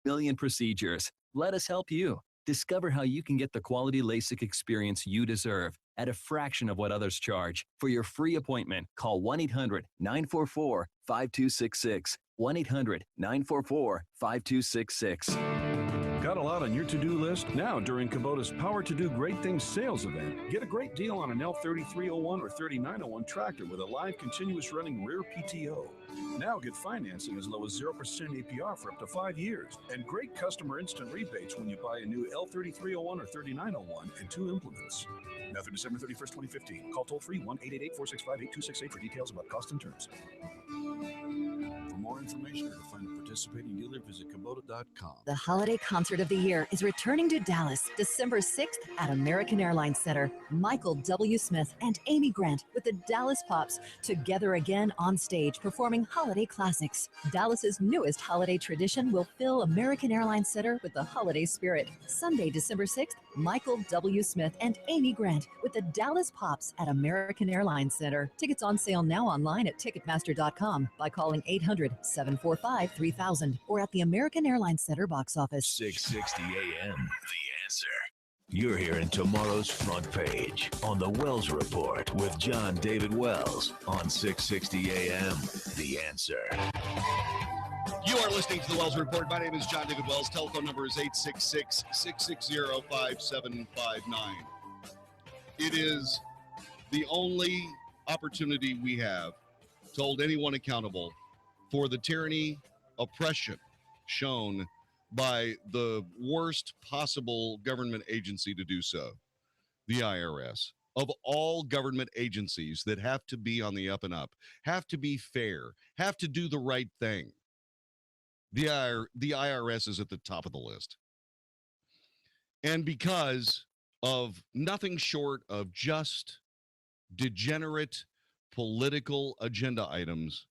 million procedures. Let us help you. Discover how you can get the quality LASIK experience you deserve at a fraction of what others charge. For your free appointment, call 1-800-944-5266. 1-800-944-5266. Got a lot on your to-do list? Now, during Kubota's Power to Do Great Things sales event, get a great deal on an L3301 or 3901 tractor with a live continuous running rear PTO. Now get financing as low as 0% APR for up to 5 years, and great customer instant rebates when you buy a new L3301 or 3901 and 2 implements. Now through December 31st, 2015. Call toll-free 1-888-465-8268 for details about cost and terms. For more information or to find a participating dealer, visit Kubota.com. The holiday concert of the year is returning to Dallas December 6th at American Airlines Center. Michael W. Smith and Amy Grant with the Dallas Pops together again on stage performing holiday classics. Dallas's newest holiday tradition will fill American Airlines Center with the holiday spirit. Sunday, December 6th, Michael W. Smith and Amy Grant with the Dallas Pops at American Airlines Center. Tickets on sale now online at Ticketmaster.com by calling 800-745-3000 or at the American Airlines Center box office. 660 AM, The Answer. You're hearing tomorrow's front page on the Wells Report with Jon-David Wells on 660 AM, The Answer. You are listening to the Wells Report. My name is Jon-David Wells. Telephone number is 866-660-5759. It is the only opportunity we have to hold anyone accountable for the tyranny, oppression shown by the worst possible government agency to do so, the IRS. Of all government agencies that have to be on the up and up, have to be fair, have to do the right thing, the IRS is at the top of the list. And because of nothing short of just degenerate political agenda items,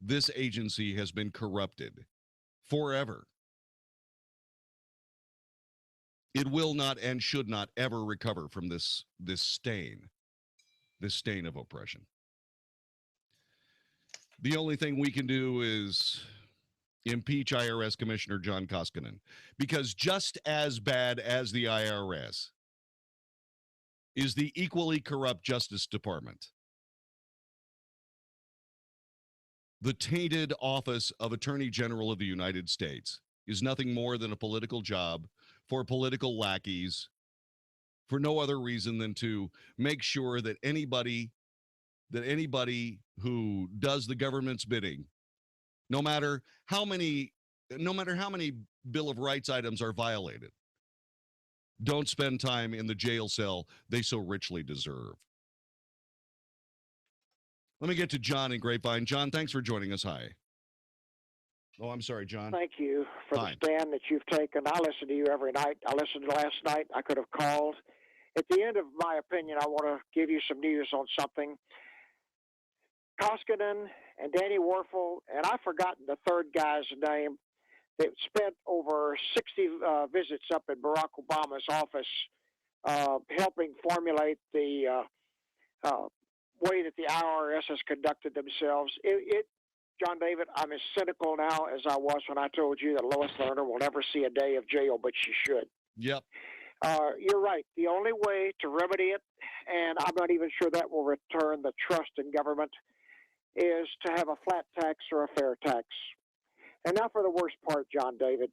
this agency has been corrupted forever. It will not and should not ever recover from this stain of oppression. The only thing we can do is impeach IRS Commissioner John Koskinen, because just as bad as the IRS is the equally corrupt Justice Department. The tainted office of Attorney General of the United States is nothing more than a political job for political lackeys, for no other reason than to make sure that anybody who does the government's bidding, no matter how many Bill of Rights items are violated, don't spend time in the jail cell they so richly deserve. Let me get to John in Grapevine. John, thanks for joining us. Hi. Oh, I'm sorry, John. Thank you for the stand that you've taken. I listen to you every night. I listened to last night. I could have called. At the end of my opinion, I want to give you some news on something. Koskinen and Danny Werfel, and I've forgotten the third guy's name, they spent over 60 visits up at Barack Obama's office helping formulate the way that the IRS has conducted themselves. Jon-David, I'm as cynical now as I was when I told you that Lois Lerner will never see a day of jail, but she should. Yep. You're right. The only way to remedy it, and I'm not even sure that will return the trust in government, is to have a flat tax or a fair tax. And now for the worst part, Jon-David.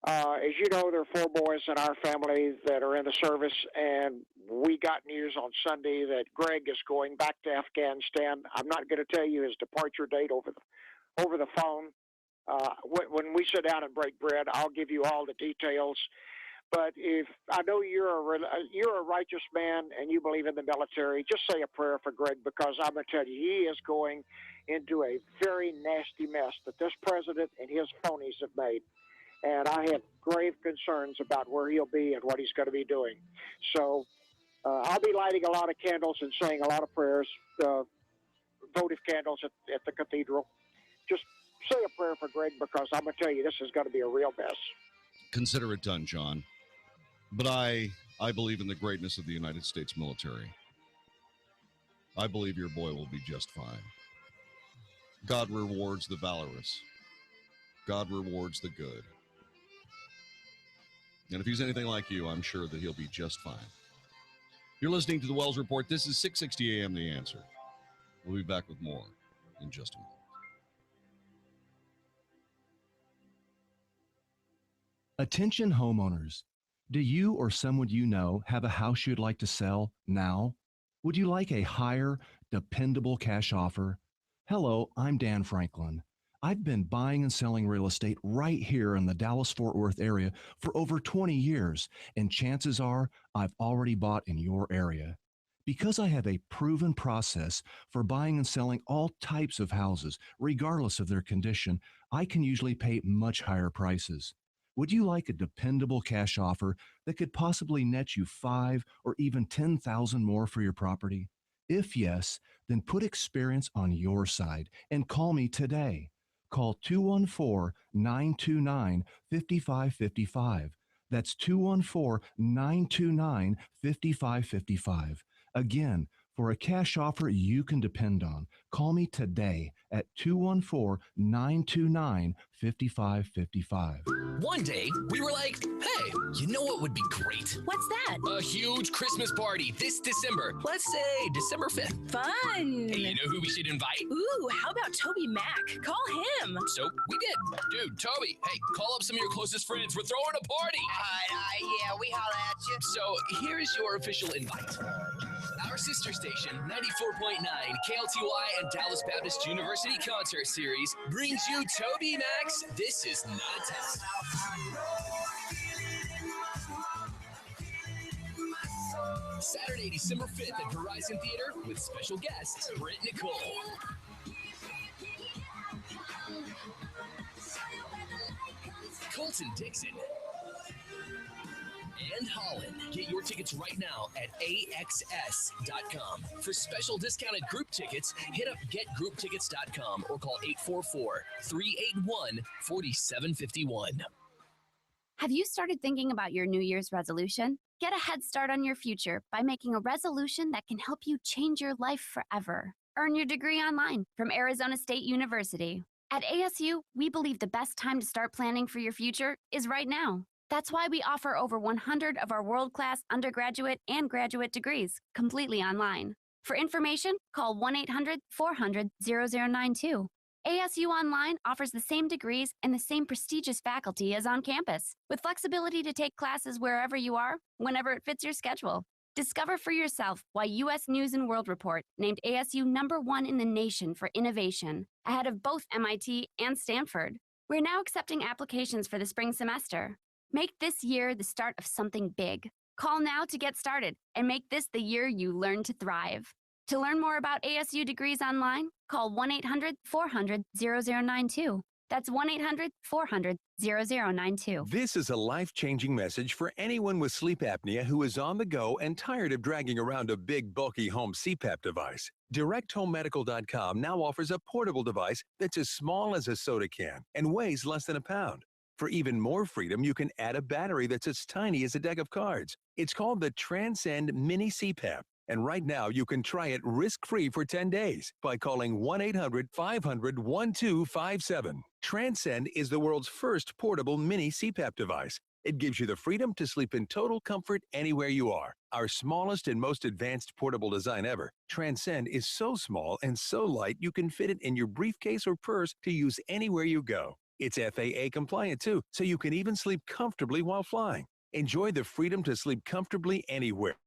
As you know, there are 4 boys in our family that are in the service, and we got news on Sunday that Greg is going back to Afghanistan. I'm not going to tell you his departure date over the phone. When we sit down and break bread, I'll give you all the details. But if I know you're a righteous man and you believe in the military, just say a prayer for Greg, because I'm going to tell you, he is going into a very nasty mess that this president and his phonies have made. And I have grave concerns about where he'll be and what he's going to be doing. So I'll be lighting a lot of candles and saying a lot of prayers, votive candles at the cathedral. Just say a prayer for Greg, because I'm going to tell you, this is going to be a real mess. Consider it done, John. But I believe in the greatness of the United States military. I believe your boy will be just fine. God rewards the valorous. God rewards the good. And if he's anything like you, I'm sure that he'll be just fine. You're listening to the Wells Report. This is 660 AM The Answer. We'll be back with more in just a moment. Attention homeowners. Do you or someone you know have a house you'd like to sell now? Would you like a higher, dependable cash offer? Hello, I'm Dan Franklin. I've been buying and selling real estate right here in the Dallas-Fort Worth area for over 20 years, and chances are I've already bought in your area. Because I have a proven process for buying and selling all types of houses, regardless of their condition, I can usually pay much higher prices. Would you like a dependable cash offer that could possibly net you $5,000 or even $10,000 more for your property? If yes, then put experience on your side and call me today. Call 214-929-5555. That's 214-929-5555. Again, for a cash offer you can depend on, call me today at 214-929-5555. One day, we were like, hey, you know what would be great? What's that? A huge Christmas party this December. Let's say December 5th. Fun. Hey, you know who we should invite? Ooh, how about Toby Mac? Call him. So we did. Dude, Toby, hey, call up some of your closest friends. We're throwing a party. Yeah, we holla at you. So here's your official invite. Our sister station, 94.9 KLTY and Dallas Baptist University Concert Series brings you Toby Mac's This Is Not a Test. Saturday, December 5th at Verizon Theater with special guests, Britt Nicole. Colton Dixon. And Holland. Get your tickets right now at AXS.com. For special discounted group tickets, hit up getgrouptickets.com or call 844-381-4751. Have you started thinking about your New Year's resolution? Get a head start on your future by making a resolution that can help you change your life forever. Earn your degree online from Arizona State University. At ASU, we believe the best time to start planning for your future is right now. That's why we offer over 100 of our world-class undergraduate and graduate degrees completely online. For information, call 1-800-400-0092. ASU Online offers the same degrees and the same prestigious faculty as on campus, with flexibility to take classes wherever you are, whenever it fits your schedule. Discover for yourself why U.S. News & World Report named ASU #1 in the nation for innovation, ahead of both MIT and Stanford. We're now accepting applications for the spring semester. Make this year the start of something big. Call now to get started and make this the year you learn to thrive. To learn more about ASU degrees online, call 1-800-400-0092. That's 1-800-400-0092. This is a life-changing message for anyone with sleep apnea who is on the go and tired of dragging around a big, bulky home CPAP device. DirectHomeMedical.com now offers a portable device that's as small as a soda can and weighs less than a pound. For even more freedom, you can add a battery that's as tiny as a deck of cards. It's called the Transcend Mini CPAP. And right now, you can try it risk-free for 10 days by calling 1-800-500-1257. Transcend is the world's first portable mini CPAP device. It gives you the freedom to sleep in total comfort anywhere you are. Our smallest and most advanced portable design ever, Transcend is so small and so light you can fit it in your briefcase or purse to use anywhere you go. It's FAA compliant too, so you can even sleep comfortably while flying. Enjoy the freedom to sleep comfortably anywhere.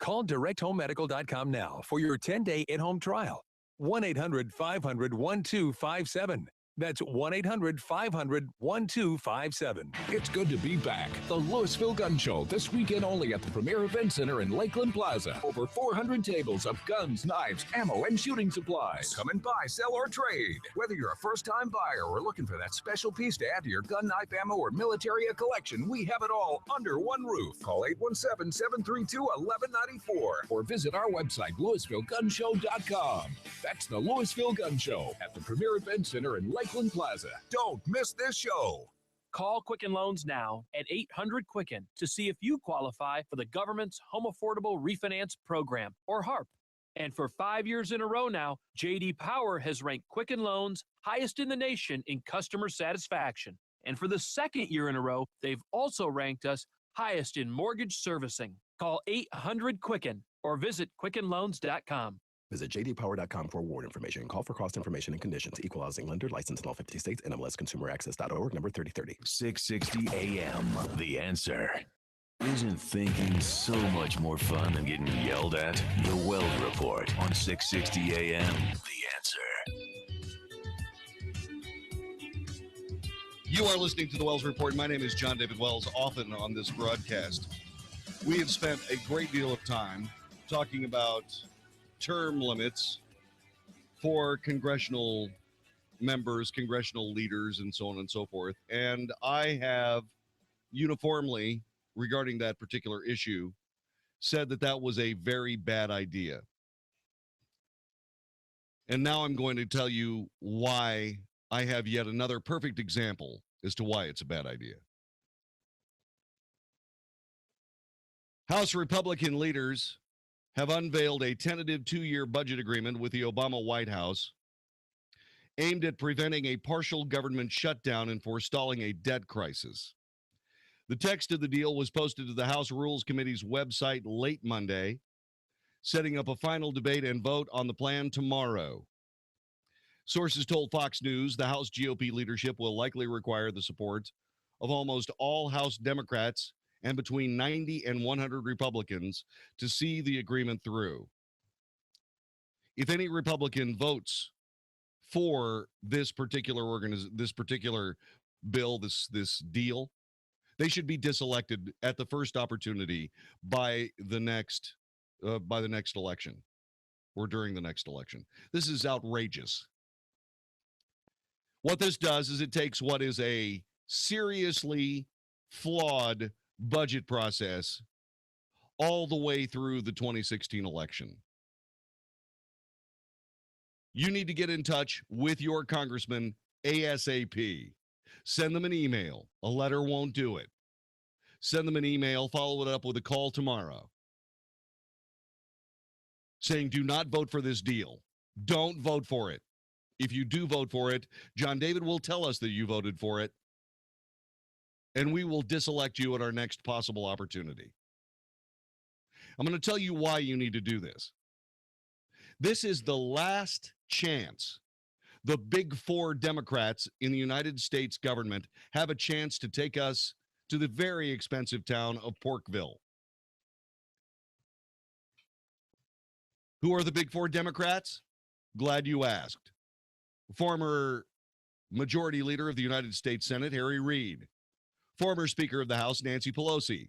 Call DirectHomeMedical.com now for your 10-day at-home trial. 1-800-500-1257. That's 1-800-500-1257. It's good to be back. The Louisville Gun Show, this weekend only at the Premier Event Center in Lakeland Plaza. Over 400 tables of guns, knives, ammo, and shooting supplies. Come and buy, sell, or trade. Whether you're a first-time buyer or looking for that special piece to add to your gun, knife, ammo, or military collection, we have it all under one roof. Call 817-732-1194 or visit our website, LouisvilleGunShow.com. That's the Louisville Gun Show at the Premier Event Center in Lakeland Plaza. Don't miss this show. Call Quicken Loans now at 800-QUICKEN to see if you qualify for the government's Home Affordable Refinance Program, or HARP. And for 5 years in a row now, J.D. Power has ranked Quicken Loans highest in the nation in customer satisfaction. And for the second year in a row, they've also ranked us highest in mortgage servicing. Call 800-QUICKEN or visit QuickenLoans.com. Visit jdpower.com for award information. Call for cost information and conditions. Equal housing lender. Licensed in all 50 states. NMLSConsumerAccess.org. Number 3030. 660 AM. The Answer. Isn't thinking so much more fun than getting yelled at? The Wells Report on 660 AM. The Answer. You are listening to the Wells Report. My name is Jon-David Wells. Often on this broadcast, we have spent a great deal of time talking about term limits for congressional members, congressional leaders, and so on and so forth. And I have uniformly, regarding that particular issue, said that that was a very bad idea. And now I'm going to tell you why I have yet another perfect example as to why it's a bad idea. House Republican leaders have unveiled a tentative 2-year budget agreement with the Obama White House aimed at preventing a partial government shutdown and forestalling a debt crisis. The text of the deal was posted to the House Rules Committee's website late Monday, setting up a final debate and vote on the plan tomorrow. Sources told Fox News the House GOP leadership will likely require the support of almost all House Democrats and between 90 and 100 Republicans to see the agreement through. If any Republican votes for this particular bill, this deal, they should be diselected at the first opportunity by the next election or during the next election. This is outrageous. What this does is it takes what is a seriously flawed budget process all the way through the 2016 election. You need to get in touch with your congressman ASAP. Send them an email. A letter won't do it. Send them an email, follow it up with a call tomorrow, saying do not vote for this deal. Don't vote for it. If you do vote for it, Jon-David will tell us that you voted for it, and we will diselect you at our next possible opportunity. I'm going to tell you why you need to do this. This is the last chance the big four Democrats in the United States government have a chance to take us to the very expensive town of Porkville. Who are the big four Democrats? Glad you asked. Former Majority Leader of the United States Senate, Reid. Former Speaker of the House, Nancy Pelosi.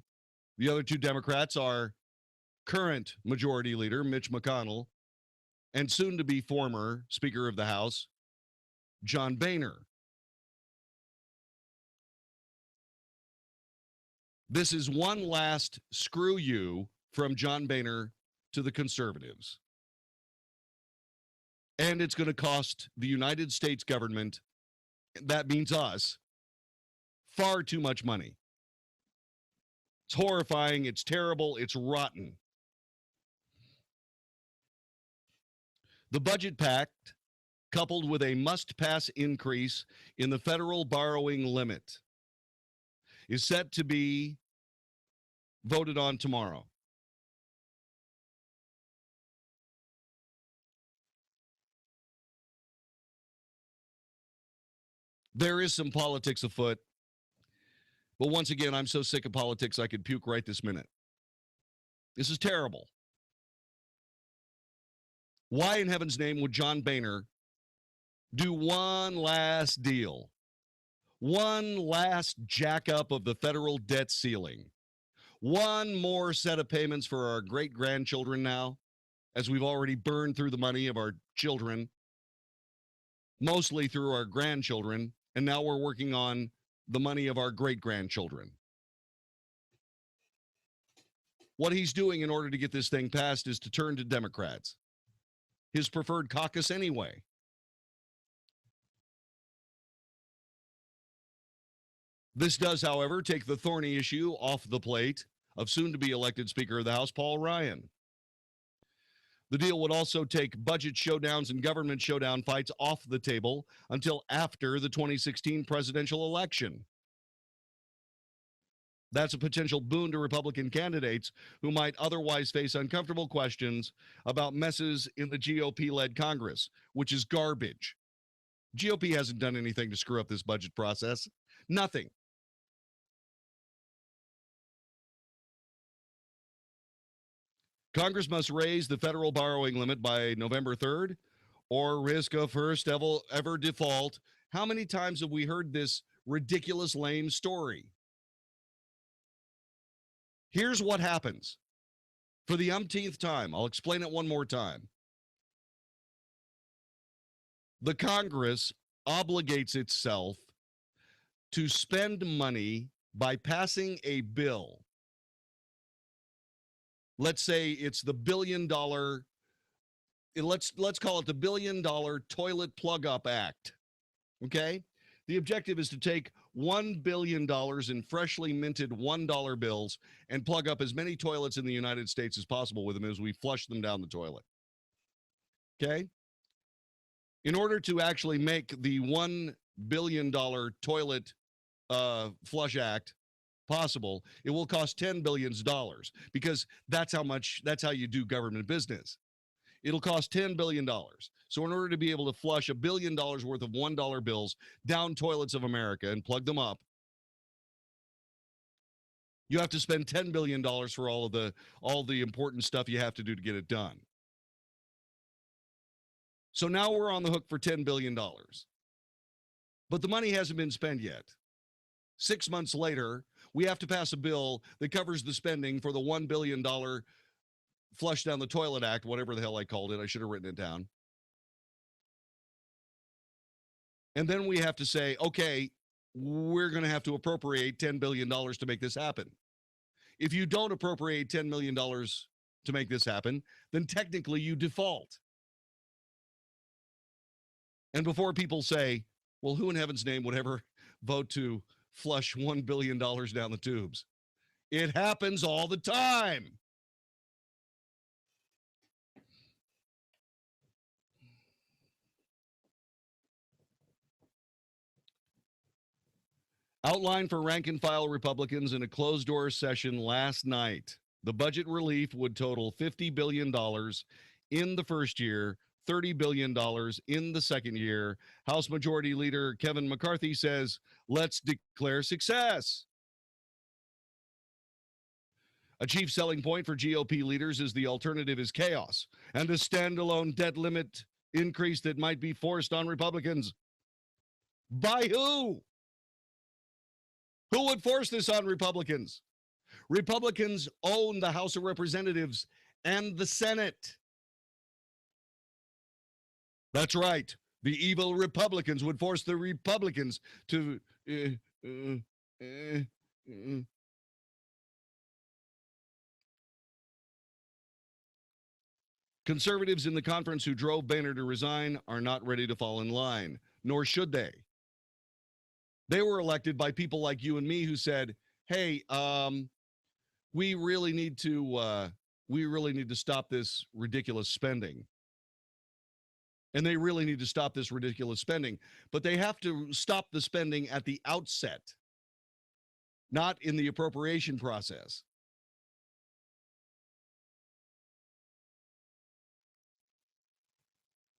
The other two Democrats are current Majority Leader, Mitch McCONNELL, and soon-to-be former Speaker of the House, John Boehner. This is one last screw you from John Boehner to the conservatives. And it's going to cost the United States government, that means us, far too much money. It's horrifying, it's terrible, it's rotten. The budget pact, coupled with a must-pass increase in the federal borrowing limit, is set to be voted on tomorrow. There is some politics afoot, but once again, I'm so sick of politics I could puke right this minute. This is terrible. Why in heaven's name would John Boehner do one last deal, one last jack up of the federal debt ceiling, one more set of payments for our great-grandchildren now, as we've already burned through the money of our children, mostly through our grandchildren, and now we're working on the money of our great-grandchildren. What he's doing in order to get this thing passed is to turn to Democrats, his preferred caucus anyway. This does, however, take the thorny issue off the plate of soon-to-be elected Speaker of the House, Paul Ryan. The deal would also take budget showdowns and government showdown fights off the table until after the 2016 presidential election. That's a potential boon to Republican candidates who might otherwise face uncomfortable questions about messes in the GOP-led Congress, which is garbage. GOP hasn't done anything to screw up this budget process. Nothing. Congress must raise the federal borrowing limit by November 3rd or risk a first ever default. How many times have we heard this ridiculous, lame story? Here's what happens. For the umpteenth time, I'll explain it one more time. The Congress obligates itself to spend money by passing a bill. Let's say it's the $1 billion, let's call it the $1 billion Toilet Plug Up Act, okay? The objective is to take $1 billion in freshly minted $1 bills and plug up as many toilets in the United States as possible with them as we flush them down the toilet, okay? In order to actually make the $1 billion Toilet Flush Act possible, it will cost $10 billion because that's how you do government business. It'll cost $10 billion. So in order to be able to flush $1 billion worth of $1 bills down toilets of America and plug them up, you have to spend $10 billion for all the important stuff you have to do to get it done. So now we're on the hook for $10 billion. But the money hasn't been spent yet. 6 months later, we have to pass a bill that covers the spending for the $1 billion Flush Down the Toilet Act, whatever the hell I called it. I should have written it down. And then we have to say, okay, we're going to have to appropriate $10 billion to make this happen. If you don't appropriate $10 million to make this happen, then technically you default. And before people say, well, who in heaven's name would ever vote to flush $1 billion down the tubes? It happens all the time. Outline for rank and file Republicans in a closed-door session last night. The budget relief would total $50 billion in the first year, $30 billion in the second year. House Majority Leader Kevin McCarthy says, let's declare success. A chief selling point for GOP leaders is the alternative is chaos and a standalone debt limit increase that might be forced on Republicans. By who? Who would force this on Republicans? Republicans own the House of Representatives and the Senate. That's right. The evil Republicans would force the Republicans to Conservatives in the conference who drove Boehner to resign are not ready to fall in line, nor should they. They were elected by people like you and me who said, hey, we really need to stop this ridiculous spending. And they really need to stop this ridiculous spending. But they have to stop the spending at the outset, not in the appropriation process.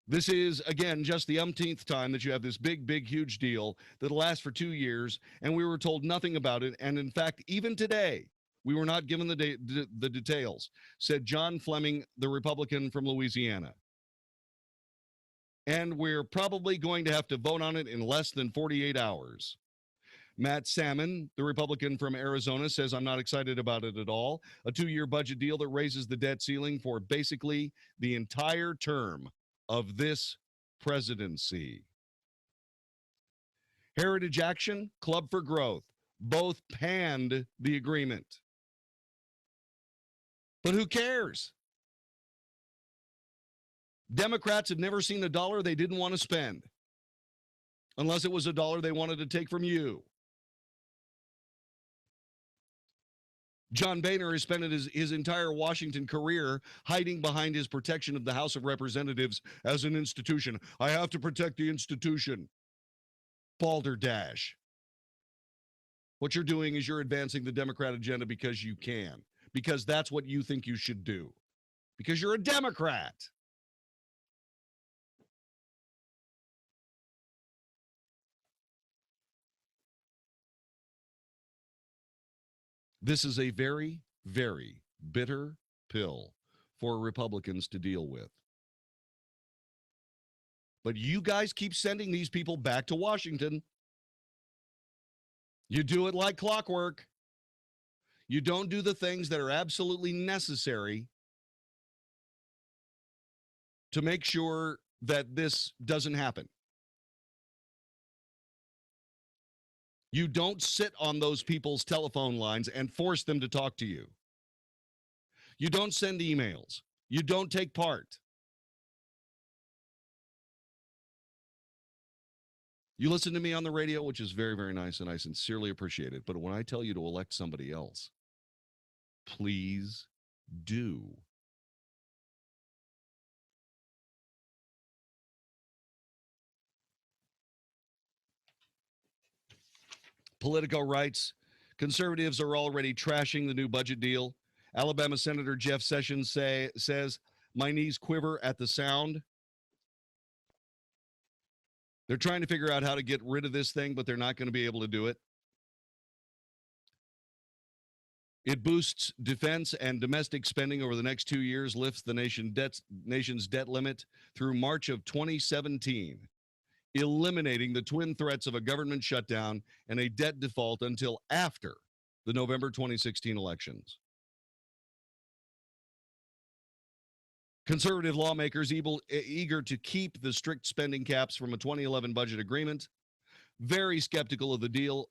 This is, again, just the umpteenth time that you have this big, huge deal that'll last for 2 years, and we were told nothing about it. And in fact, even today, we were not given the details, said John Fleming, the Republican from Louisiana. And we're probably going to have to vote on it in less than 48 hours. Matt Salmon, the Republican from Arizona, says, I'm not excited about it at all. A 2-year budget deal that raises the debt ceiling for basically the entire term of this presidency. Heritage Action, Club for Growth, both panned the agreement. But who cares? Democrats have never seen a dollar they didn't want to spend, unless it was a dollar they wanted to take from you. John Boehner has spent his entire Washington career hiding behind his protection of the House of Representatives as an institution. I have to protect the institution. Balderdash. What you're doing is you're advancing the Democrat agenda because you can, because that's what you think you should do, because you're a Democrat. This is a very, very bitter pill for Republicans to deal with. But you guys keep sending these people back to Washington. You do it like clockwork. You don't do the things that are absolutely necessary to make sure that this doesn't happen. You don't sit on those people's telephone lines and force them to talk to you. You don't send emails. You don't take part. You listen to me on the radio, which is very, very nice, and I sincerely appreciate it. But when I tell you to elect somebody else, please do. Politico writes, conservatives are already trashing the new budget deal. Alabama Senator Jeff Sessions says, my knees quiver at the sound. They're trying to figure out how to get rid of this thing, but they're not going to be able to do it. It boosts defense and domestic spending over the next 2 years, lifts the nation's debt limit through March of 2017, eliminating the twin threats of a government shutdown and a debt default until after the November 2016 elections. Conservative lawmakers eager to keep the strict spending caps from a 2011 budget agreement, very skeptical of the deal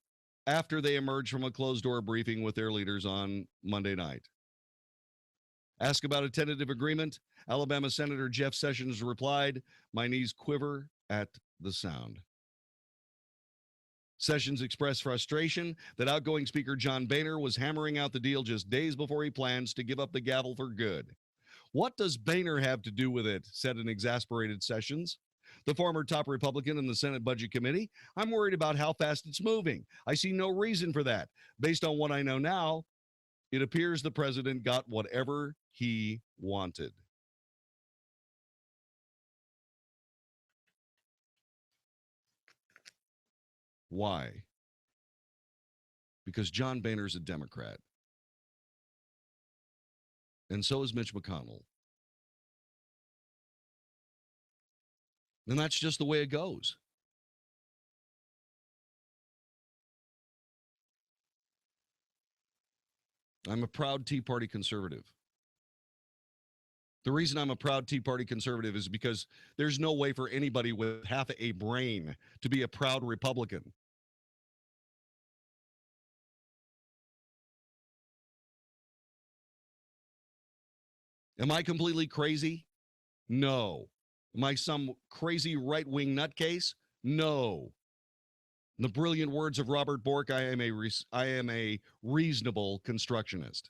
after they emerged from a closed-door briefing with their leaders on Monday night. Asked about a tentative agreement, Alabama Senator Jeff Sessions replied, my knees quiver at the sound. Sessions expressed frustration that outgoing Speaker John Boehner was hammering out the deal just days before he plans to give up the gavel for good. What does Boehner have to do with it, said an exasperated Sessions. The former top Republican in the Senate Budget Committee, I'm worried about how fast it's moving. I see no reason for that. Based on what I know now, it appears the president got whatever he wanted. Why? Because John Boehner's a Democrat. And so is Mitch McConnell. And that's just the way it goes. I'm a proud Tea Party conservative. The reason I'm a proud Tea Party conservative is because there's no way for anybody with half a brain to be a proud Republican. Am I completely crazy? No. Am I some crazy right-wing nutcase? No. In the brilliant words of Robert Bork, I am a reasonable constructionist.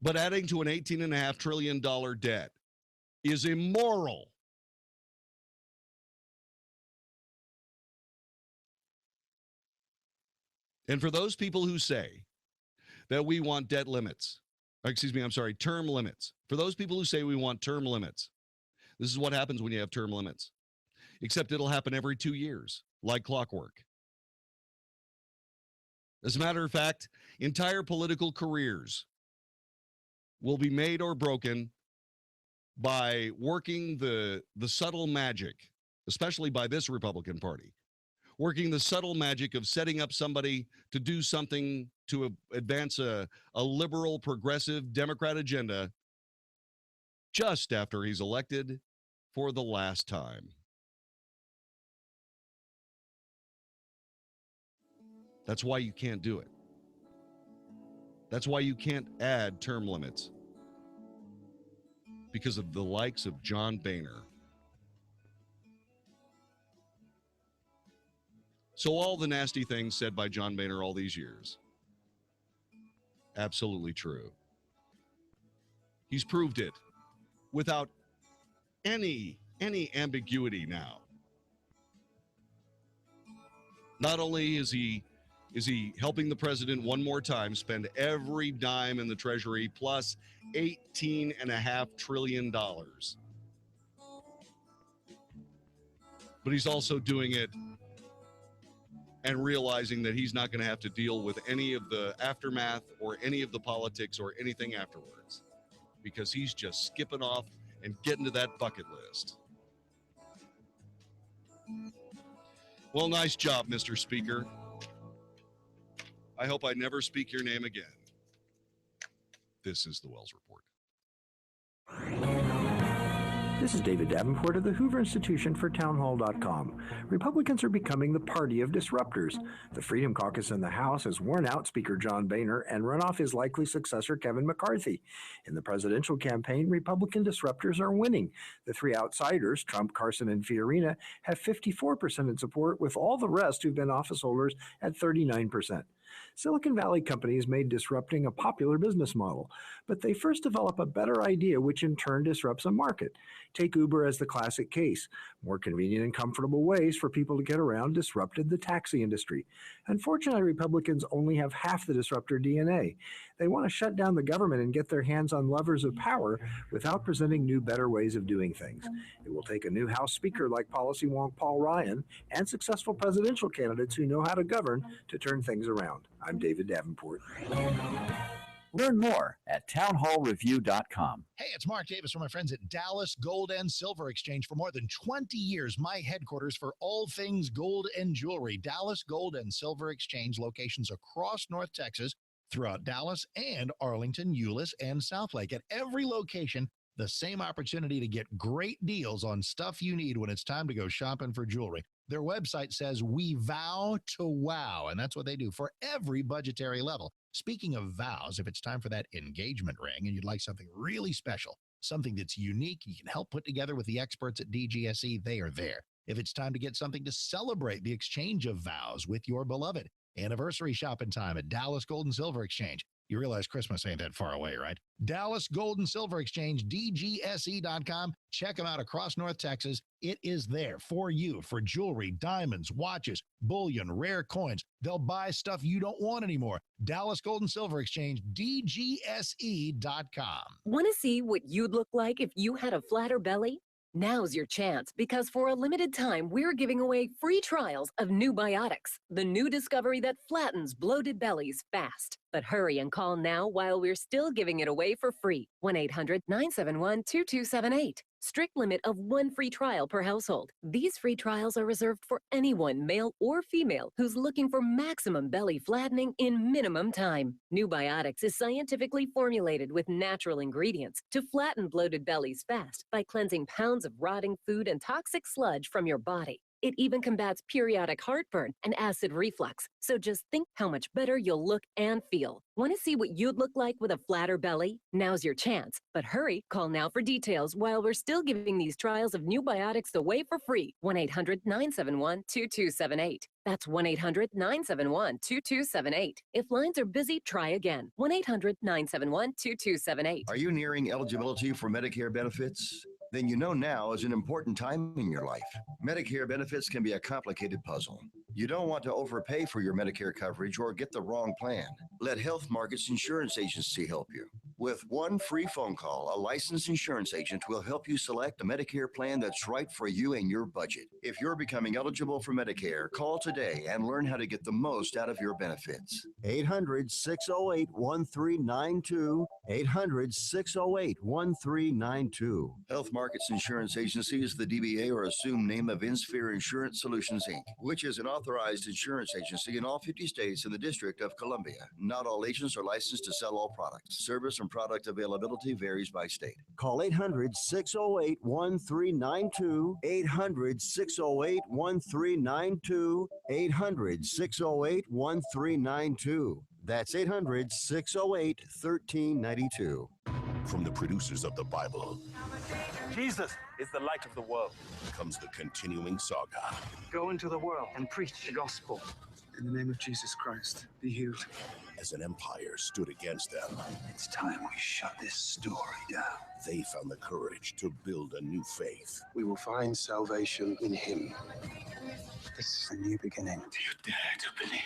But adding to an $18.5 trillion debt is immoral. And for those people who say that we want term limits. For those people who say we want term limits, this is what happens when you have term limits. Except it'll happen every 2 years, like clockwork. As a matter of fact, entire political careers will be made or broken by working the subtle magic, especially by this Republican Party, working the subtle magic of setting up somebody to do something to advance a liberal, progressive Democrat agenda just after he's elected for the last time. That's why you can't do it. That's why you can't add term limits. Because of the likes of John Boehner. So all the nasty things said by John Boehner all these years, absolutely true. He's proved it without any ambiguity now. Not only is he helping the president one more time spend every dime in the Treasury plus $18.5 trillion, but he's also doing it and realizing that he's not going to have to deal with any of the aftermath or any of the politics or anything afterwards, because he's just skipping off and getting to that bucket list. Well, nice job, Mr. Speaker. I hope I never speak your name again. This is the Wells Report. This is David Davenport of the Hoover Institution for Townhall.com. Republicans are becoming the party of disruptors. The Freedom Caucus in the House has worn out Speaker John Boehner and run off his likely successor, Kevin McCarthy. In the presidential campaign, Republican disruptors are winning. The three outsiders, Trump, Carson, and Fiorina, have 54% in support, with all the rest who've been office holders at 39%. Silicon Valley companies made disrupting a popular business model, but they first develop a better idea, which in turn disrupts a market. Take Uber as the classic case. More convenient and comfortable ways for people to get around disrupted the taxi industry. Unfortunately, Republicans only have half the disruptor DNA. They want to shut down the government and get their hands on levers of power without presenting new, better ways of doing things. It will take a new House Speaker like policy wonk Paul Ryan and successful presidential candidates who know how to govern to turn things around. I'm David Davenport. Learn more at townhallreview.com. Hey, it's Mark Davis from my friends at Dallas Gold and Silver Exchange. For more than 20 years, my headquarters for all things gold and jewelry. Dallas Gold and Silver Exchange, locations across North Texas, throughout Dallas and Arlington, Euless, and Southlake. At every location, the same opportunity to get great deals on stuff you need when it's time to go shopping for jewelry. Their website says, "We vow to wow," and that's what they do for every budgetary level. Speaking of vows, if it's time for that engagement ring and you'd like something really special, something that's unique, you can help put together with the experts at DGSE, they are there. If it's time to get something to celebrate the exchange of vows with your beloved, anniversary shopping time at Dallas Gold and Silver Exchange. You realize Christmas ain't that far away, right? Dallas Gold and Silver Exchange, DGSE.com. Check them out across North Texas. It is there for you for jewelry, diamonds, watches, bullion, rare coins. They'll buy stuff you don't want anymore. Dallas Gold and Silver Exchange, DGSE.com. Want to see what you'd look like if you had a flatter belly? Now's your chance, because for a limited time, we're giving away free trials of New Biotics, the new discovery that flattens bloated bellies fast. But hurry and call now while we're still giving it away for free. 1-800-971-2278. Strict limit of 1 free trial per household. These free trials are reserved for anyone, male or female, who's looking for maximum belly flattening in minimum time. New Biotics is scientifically formulated with natural ingredients to flatten bloated bellies fast by cleansing pounds of rotting food and toxic sludge from your body. It even combats periodic heartburn and acid reflux. So just think how much better you'll look and feel. Want to see what you'd look like with a flatter belly? Now's your chance. But hurry, call now for details while we're still giving these trials of New Biotics away for free. 1-800-971-2278. That's 1-800-971-2278. If lines are busy, try again. 1-800-971-2278. Are you nearing eligibility for Medicare benefits? Then you know now is an important time in your life. Medicare benefits can be a complicated puzzle. You don't want to overpay for your Medicare coverage or get the wrong plan. Let Health Markets Insurance Agency help you. With one free phone call, a licensed insurance agent will help you select a Medicare plan that's right for you and your budget. If you're becoming eligible for Medicare, call today and learn how to get the most out of your benefits. 800-608-1392. 800-608-1392. Health Markets Insurance Agency is the DBA or assumed name of InSphere Insurance Solutions, Inc., which is an authorized insurance agency in all 50 states and the District of Columbia. Not all agents are licensed to sell all products. Service and product availability varies by state. Call 800-608-1392. 800-608-1392. 800-608-1392. That's 800-608-1392. From the producers of the Bible Jesus is the light of the world. Comes the continuing saga. Go into the world and preach the gospel. In the name of Jesus Christ, be healed. As an empire stood against them, It's time we shut this story down. they found the courage to build a new faith. We will find salvation in Him. This is a new beginning. Do you dare to believe?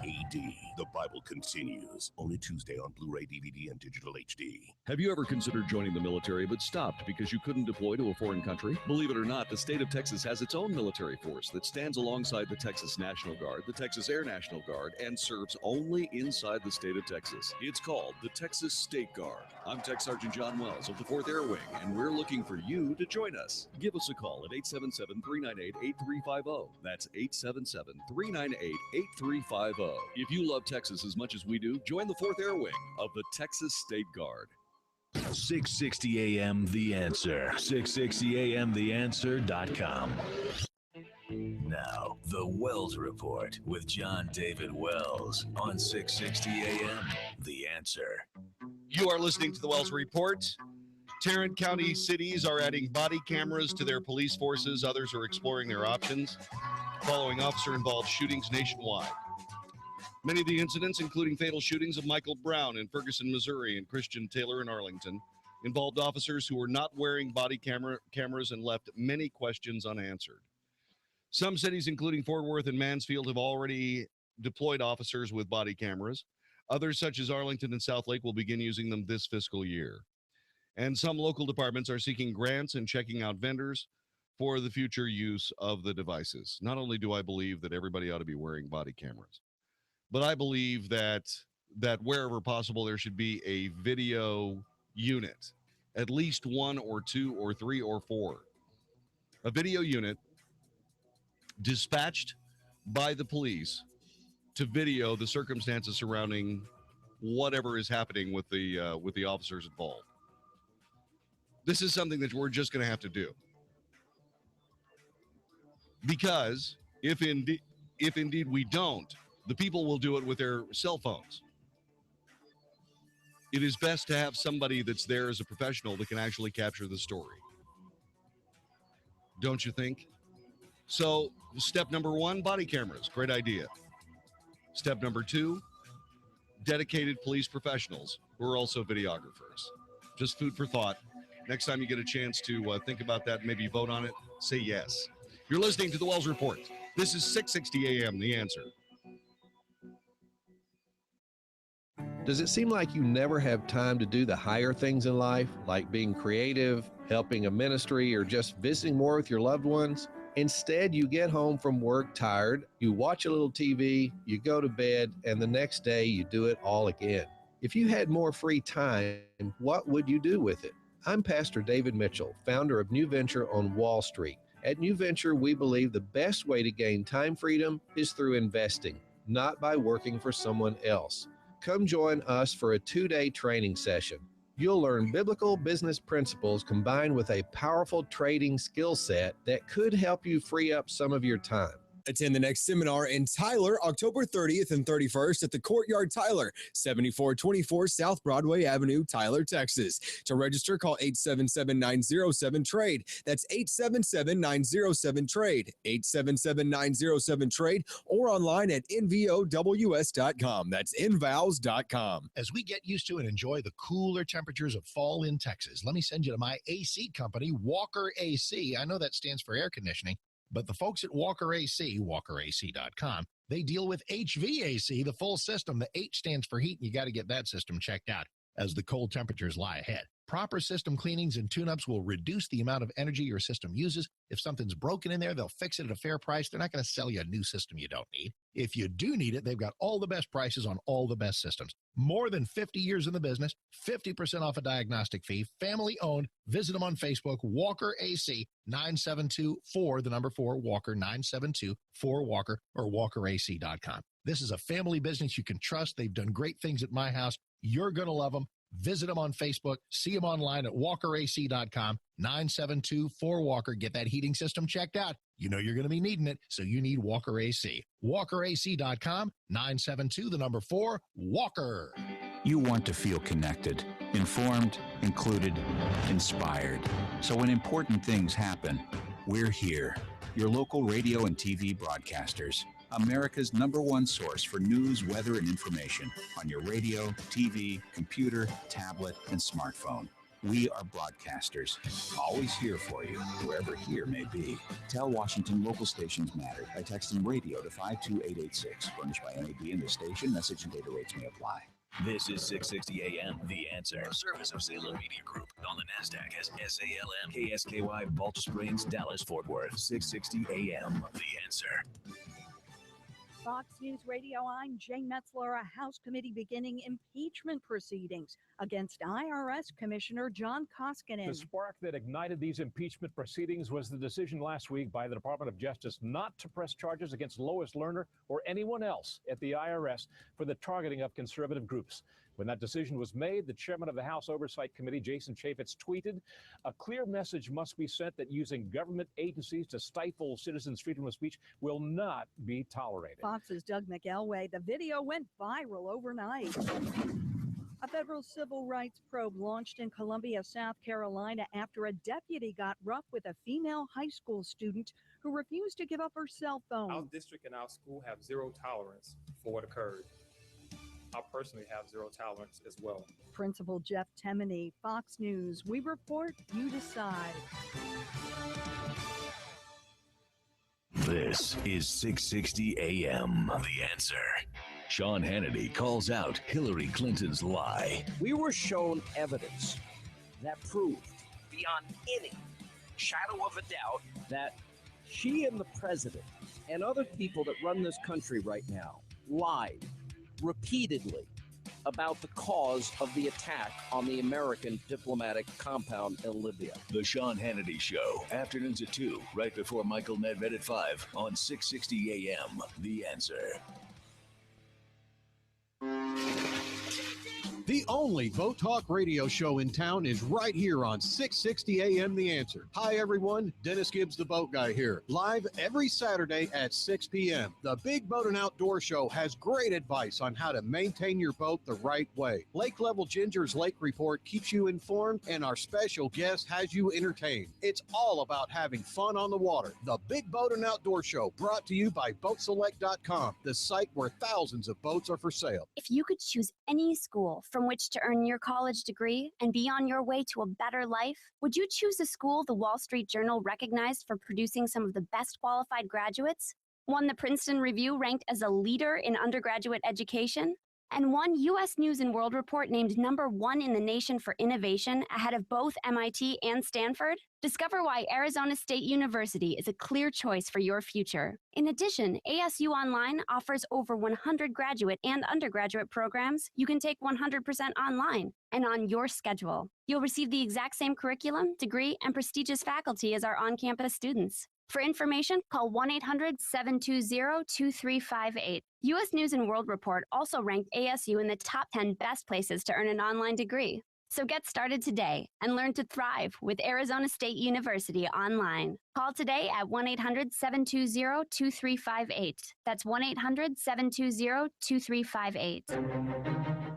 AD, the Bible continues. Only Tuesday on Blu-ray, DVD, and digital HD. Have you ever considered joining the military but stopped because you couldn't deploy to a foreign country? Believe it or not, the state of Texas has its own military force that stands alongside the Texas National Guard, the Texas Air National Guard, and serves only inside the state of Texas. It's called the Texas State Guard. I'm Tech Sergeant John Wells of the 4th Air Wing, and we're looking for you to join us. Give us a call at 877-398-8350. That's 877-398-8350. If you love Texas as much as we do, join the 4th Air Wing of the Texas State Guard. 660 AM The Answer. 660 AMTheAnswer.com. Now, the Wells Report with Jon-David Wells on 660 AM The Answer. You are listening to the Wells Report. Tarrant County cities are adding body cameras to their police forces. Others are exploring their options following officer-involved shootings nationwide. Many of the incidents, including fatal shootings of Michael Brown in Ferguson, Missouri, and Christian Taylor in Arlington, involved officers who were not wearing body cameras and left many questions unanswered. Some cities, including Fort Worth and Mansfield, have already deployed officers with body cameras. Others, such as Arlington and Southlake, will begin using them this fiscal year. And some local departments are seeking grants and checking out vendors for the future use of the devices. Not only do I believe that everybody ought to be wearing body cameras, but I believe that wherever possible, there should be a video unit, at least 1 or 2 or 3 or 4. A video unit dispatched by the police to video the circumstances surrounding whatever is happening with the officers involved. This is something that we're just going to have to do. Because if indeed we don't, the people will do it with their cell phones. It is best to have somebody that's there as a professional that can actually capture the story. Don't you think? So, step number 1, body cameras. Great idea. Step number 2, dedicated police professionals who are also videographers. Just food for thought. Next time you get a chance to think about that, maybe vote on it, say yes. You're listening to the Wells Report. This is 660 AM, The Answer. Does it seem like you never have time to do the higher things in life, like being creative, helping a ministry, or just visiting more with your loved ones? Instead, you get home from work tired, you watch a little TV, you go to bed, and the next day you do it all again. If you had more free time, what would you do with it? I'm Pastor David Mitchell, founder of New Venture on Wall Street. At New Venture, we believe the best way to gain time freedom is through investing, not by working for someone else. Come join us for a 2-day training session. You'll learn biblical business principles combined with a powerful trading skill set that could help you free up some of your time. Attend the next seminar in Tyler, October 30th and 31st at the Courtyard Tyler, 7424 South Broadway Avenue, Tyler, Texas. To register, call 877-907-TRADE. That's 877-907-TRADE, 877-907-TRADE, or online at nvows.com. That's nvows.com. As we get used to and enjoy the cooler temperatures of fall in Texas, let me send you to my AC company, Walker AC. I know that stands for air conditioning, but the folks at Walker AC, walkerac.com, they deal with HVAC, the full system. The H stands for heat, and you got to get that system checked out as the cold temperatures lie ahead. Proper system cleanings and tune-ups will reduce the amount of energy your system uses. If something's broken in there, they'll fix it at a fair price. They're not going to sell you a new system you don't need. If you do need it, they've got all the best prices on all the best systems. More than 50 years in the business, 50% off a diagnostic fee, family-owned. Visit them on Facebook, Walker AC, 972-4, Walker, 972-4Walker, or walkerac.com. This is a family business you can trust. They've done great things at my house. You're going to love them. Visit them on Facebook. See them online at walkerac.com, 972-4Walker. Get that heating system checked out. You know you're going to be needing it, so you need Walker AC. walkerac.com, 972-4, Walker. You want to feel connected, informed, included, inspired. So when important things happen, we're here. Your local radio and TV broadcasters. America's #1 source for news, weather, and information on your radio, TV, computer, tablet, and smartphone. We are broadcasters, always here for you, wherever here may be. Tell Washington local stations matter by texting radio to 52886. Furnished by NAB and the station. Message and data rates may apply. This is 660 AM, The Answer. A service of Salem Media Group on the NASDAQ as SALM, KSKY, Baltimore Springs, Dallas, Fort Worth. 660 AM, The Answer. Fox News Radio, I'm Jane Metzler. A House committee beginning impeachment proceedings against IRS Commissioner John Koskinen. The spark that ignited these impeachment proceedings was the decision last week by the Department of Justice not to press charges against Lois Lerner or anyone else at the IRS for the targeting of conservative groups. When that decision was made, the chairman of the House Oversight Committee, Jason Chaffetz, tweeted, "A clear message must be sent that using government agencies to stifle citizens' freedom of speech will not be tolerated." Fox's Doug McElway. The video went viral overnight. A federal civil rights probe launched in Columbia, South Carolina after a deputy got rough with a female high school student who refused to give up her cell phone. Our district and our school have zero tolerance for what occurred. I personally have zero tolerance as well. Principal Jeff Temeny, Fox News. We report, you decide. This is 660 AM, The Answer. Sean Hannity calls out Hillary Clinton's lie. We were shown evidence that proved beyond any shadow of a doubt that she and the president and other people that run this country right now lied repeatedly about the cause of the attack on the American diplomatic compound in Libya. The Sean Hannity Show, afternoons at 2, right before Michael Nedved at 5 on 660 AM, The Answer. The only Boat Talk radio show in town is right here on 660 AM The Answer. Hi, everyone. Dennis Gibbs, the boat guy here. Live every Saturday at 6 p.m. The Big Boat and Outdoor Show has great advice on how to maintain your boat the right way. Lake Level Ginger's Lake Report keeps you informed, and our special guest has you entertained. It's all about having fun on the water. The Big Boat and Outdoor Show, brought to you by BoatSelect.com, the site where thousands of boats are for sale. If you could choose any school from which to earn your college degree and be on your way to a better life, would you choose a school the Wall Street Journal recognized for producing some of the best qualified graduates? One the Princeton Review ranked as a leader in undergraduate education? And one U.S. News and World Report named #1 in the nation for innovation ahead of both MIT and Stanford? Discover why Arizona State University is a clear choice for your future. In addition, ASU Online offers over 100 graduate and undergraduate programs you can take 100% online and on your schedule. You'll receive the exact same curriculum, degree, and prestigious faculty as our on-campus students. For information, call 1-800-720-2358. U.S. News and World Report also ranked ASU in the top 10 best places to earn an online degree. So get started today and learn to thrive with Arizona State University online. Call today at 1-800-720-2358. That's 1-800-720-2358.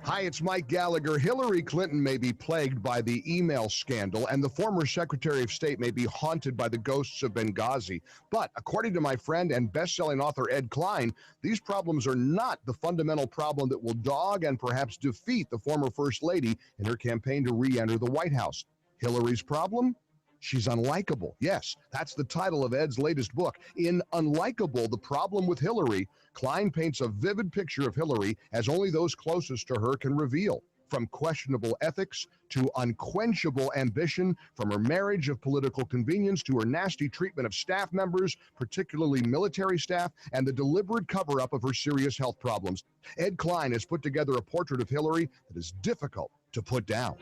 Hi, it's Mike Gallagher. Hillary Clinton may be plagued by the email scandal, and the former Secretary of State may be haunted by the ghosts of Benghazi. But according to my friend and best-selling author Ed Klein, these problems are not the fundamental problem that will dog and perhaps defeat the former First Lady in her campaign to re-enter the White House. Hillary's problem? She's unlikable. Yes, that's the title of Ed's latest book. In Unlikable, The Problem with Hillary, Klein paints a vivid picture of Hillary as only those closest to her can reveal. From questionable ethics to unquenchable ambition, from her marriage of political convenience to her nasty treatment of staff members, particularly military staff, and the deliberate cover-up of her serious health problems. Ed Klein has put together a portrait of Hillary that is difficult to put down.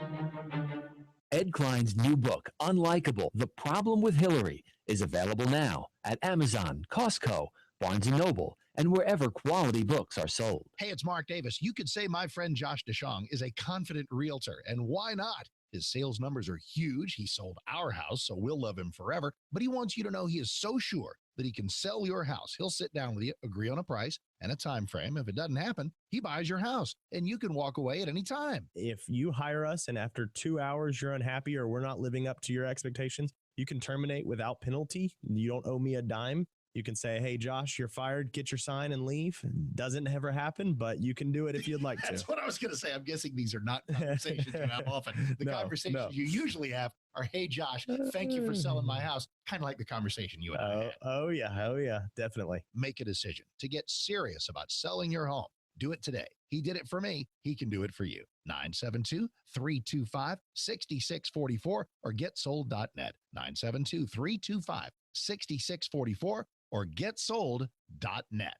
Ed Klein's new book, Unlikable, The Problem with Hillary, is available now at Amazon, Costco, Barnes & Noble, and wherever quality books are sold. Hey, it's Mark Davis. You could say my friend Josh DeShong is a confident realtor, and why not? His sales numbers are huge. He sold our house, so we'll love him forever. But he wants you to know he is so sure that he can sell your house. He'll sit down with you, agree on a price, and a time frame. If it doesn't happen, he buys your house, and you can walk away at any time. If you hire us and after 2 hours you're unhappy or we're not living up to your expectations, you can terminate without penalty. You don't owe me a dime. You can say, hey, Josh, you're fired. Get your sign and leave. Doesn't ever happen, but you can do it if you'd like to. That's what I was going to say. I'm guessing these are not conversations you have often. The conversations you usually have are, hey, Josh, thank you for selling my house. Kind of like the conversation you and I had. Oh, yeah, definitely. Make a decision to get serious about selling your home. Do it today. He did it for me. He can do it for you. 972-325-6644 or getsold.net. 972-325-6644 or getsold.net.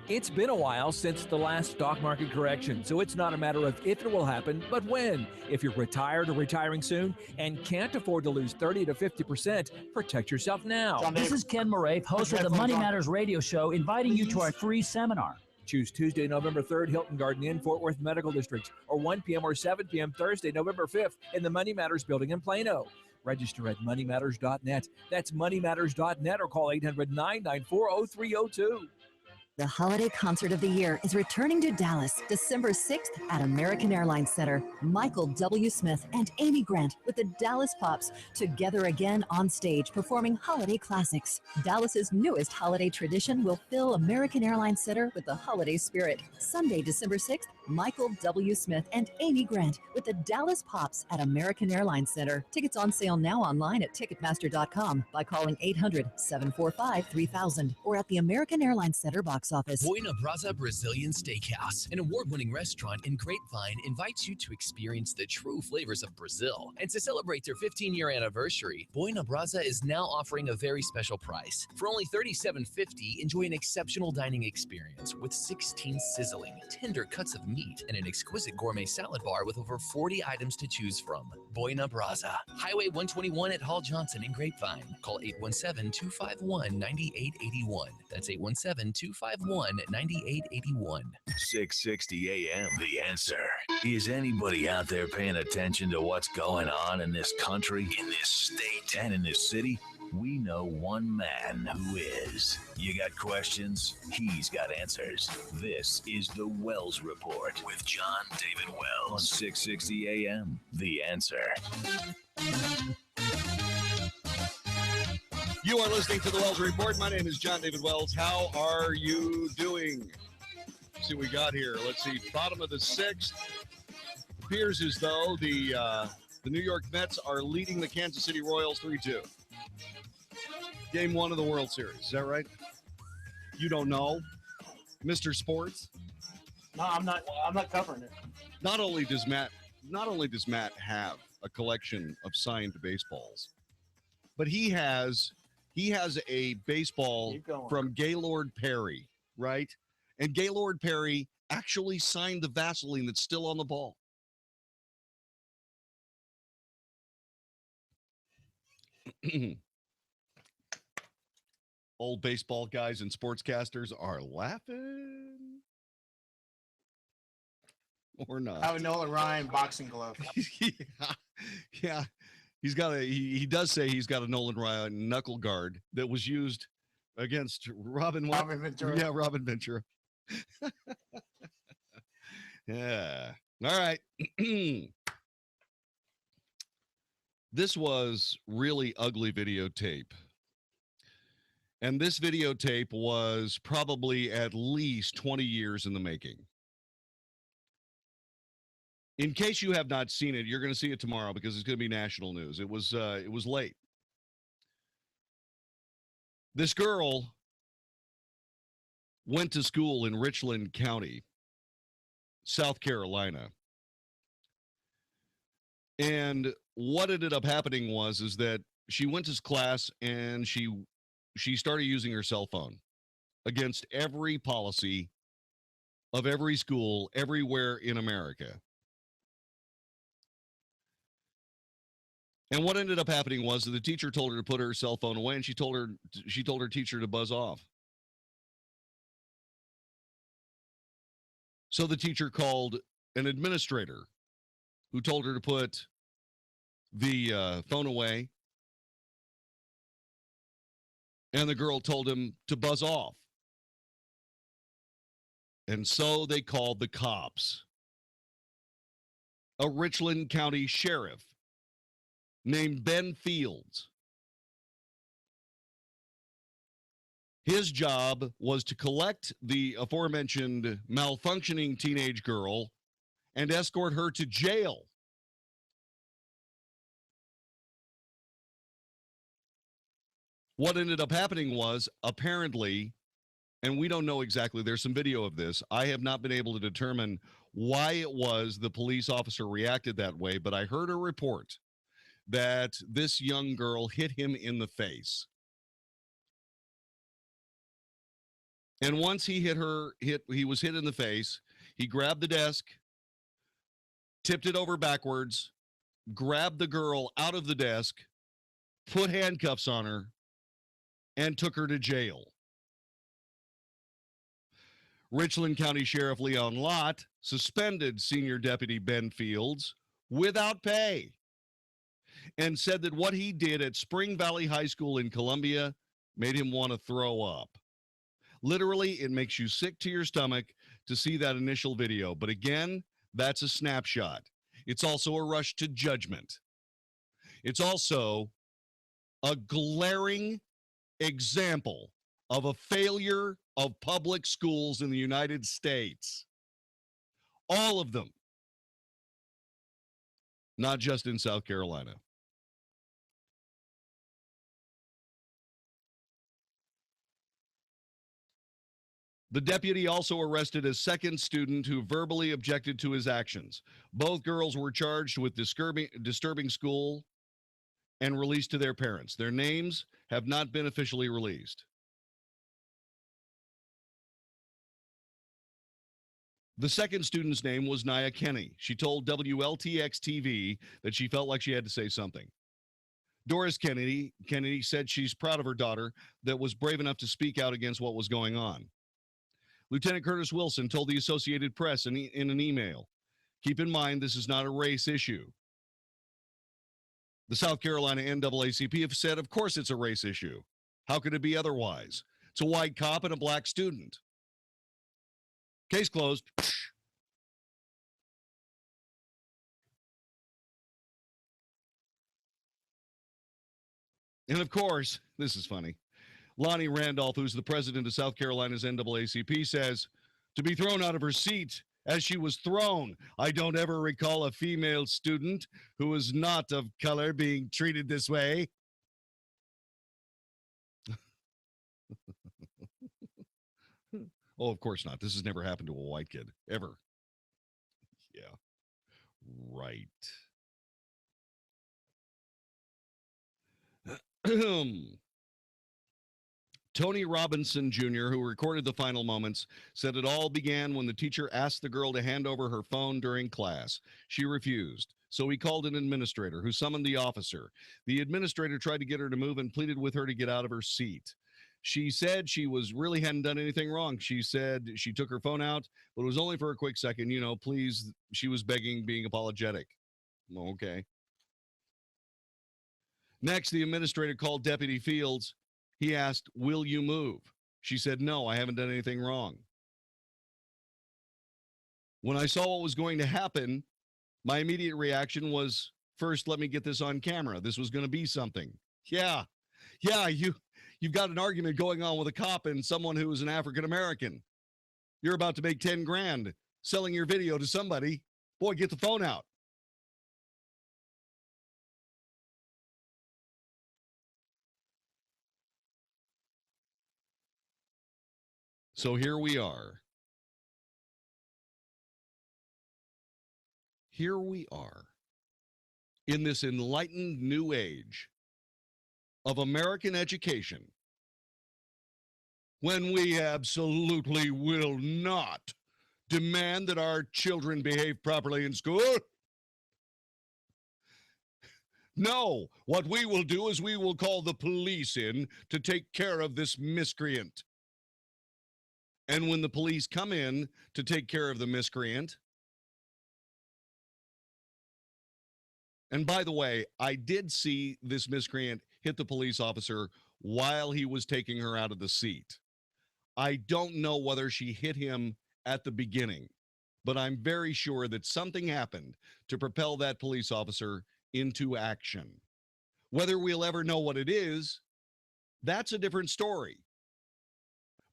It's been a while since the last stock market correction, so it's not a matter of if it will happen, but when. If you're retired or retiring soon and can't afford to lose 30 to 50%, protect yourself now. This is Ken Moraith, host of the Money Matters radio show, inviting you to our free seminar. Choose Tuesday, November 3rd, Hilton Garden Inn, Fort Worth Medical District, or 1 p.m. or 7 p.m. Thursday, November 5th in the Money Matters building in Plano. Register at moneymatters.net. That's moneymatters.net or call 800-994-0302. The holiday concert of the year is returning to Dallas December 6th at American Airlines Center. Michael W. Smith and Amy Grant with the Dallas Pops together again on stage performing holiday classics. Dallas's newest holiday tradition will fill American Airlines Center with the holiday spirit. Sunday, December 6th, Michael W. Smith and Amy Grant with the Dallas Pops at American Airlines Center. Tickets on sale now online at Ticketmaster.com by calling 800-745-3000 or at the American Airlines Center box office. Boina Brasa Brazilian Steakhouse, an award-winning restaurant in Grapevine, invites you to experience the true flavors of Brazil. And to celebrate their 15-year anniversary, Boina Brasa is now offering a very special price. For only $37.50, enjoy an exceptional dining experience with 16 sizzling, tender cuts of meat and an exquisite gourmet salad bar with over 40 items to choose from. Boina Brasa, Highway 121 at Hall Johnson in Grapevine. Call 817-251-9881. That's 817-251-9881. 660 AM, The Answer. Is anybody out there paying attention to what's going on in this country, in this state, and in this city? We know one man who is. You got questions? He's got answers. This is the Wells Report with Jon-David Wells on 660 AM, The Answer. You are listening to the Wells Report. My name is Jon-David Wells. How are you doing? Let's see what we got here. Let's see. Bottom of the sixth. Appears as though the New York Mets are leading the Kansas City Royals 3-2. Game 1 of the World Series. Is that right? You don't know, Mr. Sports? No, I'm not covering it. Not only does Matt have a collection of signed baseballs, but he has a baseball from Gaylord Perry, right? And Gaylord Perry actually signed the Vaseline that's still on the ball. Old baseball guys and sportscasters are laughing. Or not. I have a Nolan Ryan boxing glove. Yeah. He does say he's got a Nolan Ryan knuckle guard that was used against Robin Ventura. Yeah, Robin Ventura. Yeah. All right. This was really ugly videotape. And this videotape was probably at least 20 years in the making. In case you have not seen it, you're going to see it tomorrow because it's going to be national news. It was late. This girl went to school in Richland County, South Carolina. And what ended up happening is that she went to class and she started using her cell phone against every policy of every school everywhere in America. And what ended up happening was that the teacher told her to put her cell phone away, and she told her teacher to buzz off. So the teacher called an administrator who told her to put the phone away. And the girl told him to buzz off. And so they called the cops. A Richland County sheriff named Ben Fields. His job was to collect the aforementioned malfunctioning teenage girl and escort her to jail. What ended up happening was, apparently, and we don't know exactly, there's some video of this. I have not been able to determine why it was the police officer reacted that way, but I heard a report that this young girl hit him in the face. And once he he was hit in the face, he grabbed the desk, tipped it over backwards, grabbed the girl out of the desk, put handcuffs on her, and took her to jail. Richland County Sheriff Leon Lott suspended Senior Deputy Ben Fields without pay and said that what he did at Spring Valley High School in Columbia made him want to throw up. Literally, it makes you sick to your stomach to see that initial video. But again, that's a snapshot. It's also a rush to judgment. It's also a glaring example of a failure of public schools in the United States. All of them. Not just in South Carolina. The deputy also arrested a second student who verbally objected to his actions. Both girls were charged with disturbing school and released to their parents. Their names have not been officially released. The second student's name was Nia Kenny. She told WLTX-TV that she felt like she had to say something. Doris Kennedy said she's proud of her daughter that was brave enough to speak out against what was going on. Lieutenant Curtis Wilson told the Associated Press in an email, keep in mind this is not a race issue. The South Carolina NAACP have said, of course it's a race issue. How could it be otherwise? It's a white cop and a black student. Case closed. And of course, this is funny. Lonnie Randolph, who's the president of South Carolina's NAACP, says, to be thrown out of her seat as she was thrown. I don't ever recall a female student who was not of color being treated this way. Oh, of course not. This has never happened to a white kid, ever. Yeah, right. Tony Robinson Jr., who recorded the final moments, said it all began when the teacher asked the girl to hand over her phone during class. She refused, so he called an administrator who summoned the officer. The administrator tried to get her to move and pleaded with her to get out of her seat. She said she really hadn't done anything wrong. She said she took her phone out, but it was only for a quick second. Please, she was begging, being apologetic. Okay. Next, the administrator called Deputy Fields. He asked, will you move? She said, no, I haven't done anything wrong. When I saw what was going to happen, my immediate reaction was, first, let me get this on camera. This was going to be something. Yeah, you've got an argument going on with a cop and someone who is an African-American. You're about to make 10 grand selling your video to somebody. Boy, get the phone out. So here we are. Here we are in this enlightened new age of American education when we absolutely will not demand that our children behave properly in school. No, what we will do is we will call the police in to take care of this miscreant. And when the police come in to take care of the miscreant, and by the way, I did see this miscreant hit the police officer while he was taking her out of the seat. I don't know whether she hit him at the beginning, but I'm very sure that something happened to propel that police officer into action. Whether we'll ever know what it is, that's a different story.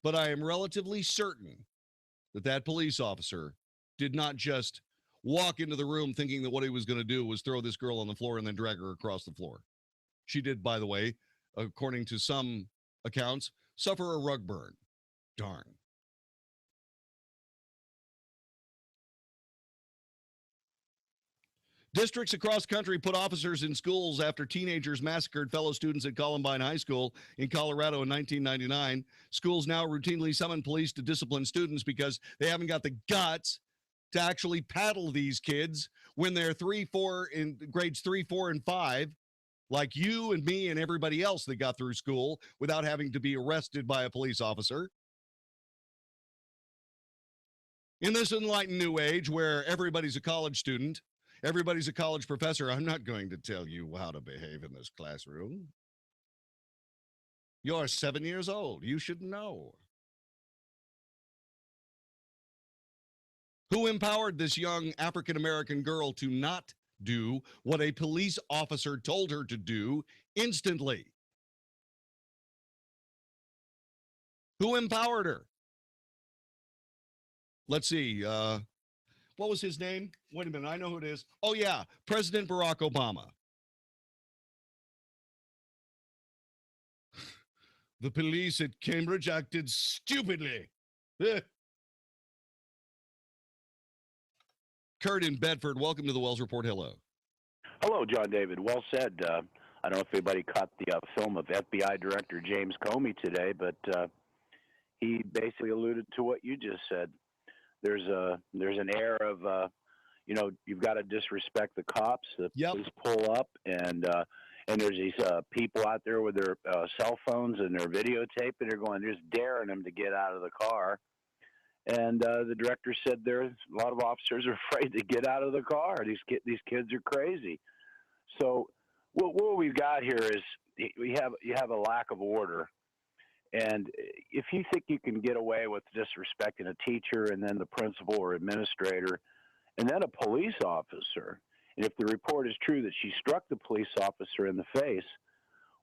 But I am relatively certain that that police officer did not just walk into the room thinking that what he was going to do was throw this girl on the floor and then drag her across the floor. She did, by the way, according to some accounts, suffer a rug burn. Darn. Districts across the country put officers in schools after teenagers massacred fellow students at Columbine High School in Colorado in 1999. Schools now routinely summon police to discipline students because they haven't got the guts to actually paddle these kids when they're grades 3, 4, and 5, like you and me and everybody else that got through school without having to be arrested by a police officer. In this enlightened new age where everybody's a college student, everybody's a college professor, I'm not going to tell you how to behave in this classroom. You're 7 years old. You should know. Who empowered this young African-American girl to not do what a police officer told her to do instantly? Who empowered her? Let's see. What was his name? Wait a minute. I know who it is. Oh, yeah. President Barack Obama. The police at Cambridge acted stupidly. Kurt in Bedford, welcome to the Wells Report. Hello. Hello, Jon-David. Well said. I don't know if anybody caught the film of FBI Director James Comey today, but he basically alluded to what you just said. There's an air of, you've got to disrespect the cops. The police pull up, and there's these people out there with their cell phones and their videotape, and they're going, just daring them to get out of the car. And the director said there's a lot of officers are afraid to get out of the car. These kids are crazy. So what we've got here is you have a lack of order. And if you think you can get away with disrespecting a teacher and then the principal or administrator and then a police officer, and if the report is true that she struck the police officer in the face,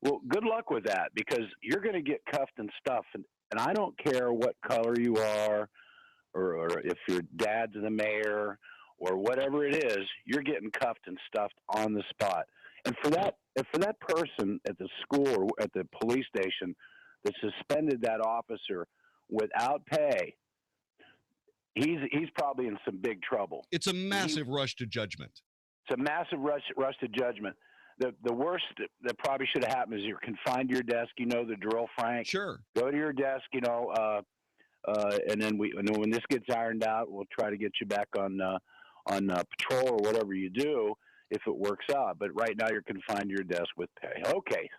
well, good luck with that, because you're going to get cuffed and stuff. And I don't care what color you are, or if your dad's the mayor or whatever it is, you're getting cuffed and stuffed on the spot. And for that person at the school or at the police station that suspended that officer without pay, he's probably in some big trouble. It's a massive rush to judgment. It's a massive rush to judgment. The worst that probably should have happened is you're confined to your desk. You know the drill, Frank. Sure. Go to your desk. And then when this gets ironed out, we'll try to get you back on patrol or whatever you do if it works out. But right now you're confined to your desk with pay. Okay.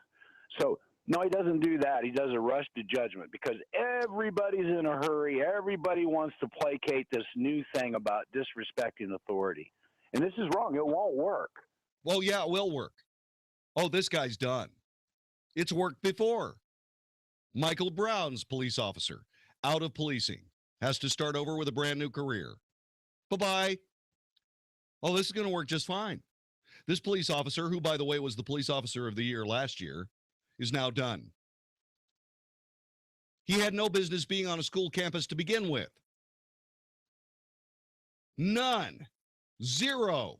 So no, he doesn't do that. He does a rush to judgment because everybody's in a hurry. Everybody wants to placate this new thing about disrespecting authority. And this is wrong. It won't work. Well, yeah, it will work. Oh, this guy's done. It's worked before. Michael Brown's police officer, out of policing, has to start over with a brand new career. Bye-bye. Oh, this is going to work just fine. This police officer, who, by the way, was the police officer of the year last year, is now done. He had no business being on a school campus to begin with. None. Zero.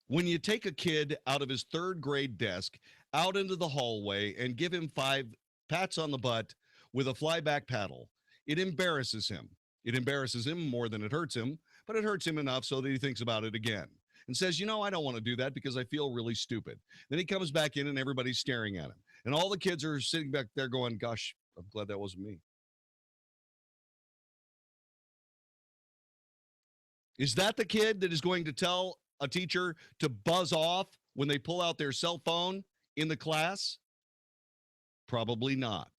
When you take a kid out of his third grade desk, out into the hallway, and give him 5 pats on the butt with a flyback paddle, it embarrasses him. It embarrasses him more than it hurts him, but it hurts him enough so that he thinks about it again and says, I don't want to do that because I feel really stupid. Then he comes back in and everybody's staring at him. And all the kids are sitting back there going, gosh, I'm glad that wasn't me. Is that the kid that is going to tell a teacher to buzz off when they pull out their cell phone in the class? Probably not.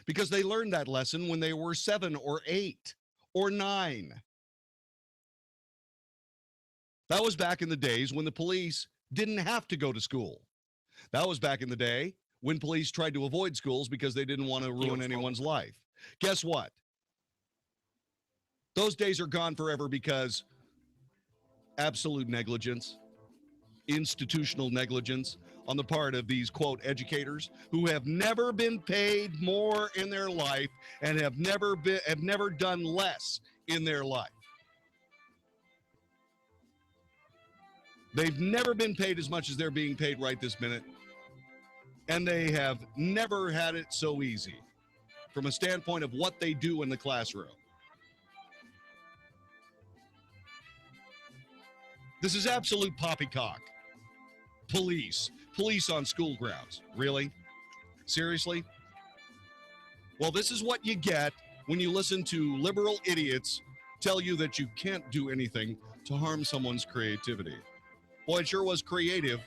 Because they learned that lesson when they were 7 or 8 or 9. That was back in the days when the police didn't have to go to school. That was back in the day when police tried to avoid schools because they didn't want to ruin anyone's life. Guess what? Those days are gone forever because absolute negligence, institutional negligence on the part of these, quote, educators who have never been paid more in their life and have never done less in their life. They've never been paid as much as they're being paid right this minute, and they have never had it so easy from a standpoint of what they do in the classroom. This is absolute poppycock. Police on school grounds. Really? Seriously? Well, this is what you get when you listen to liberal idiots tell you that you can't do anything to harm someone's creativity. Boy, it sure was creative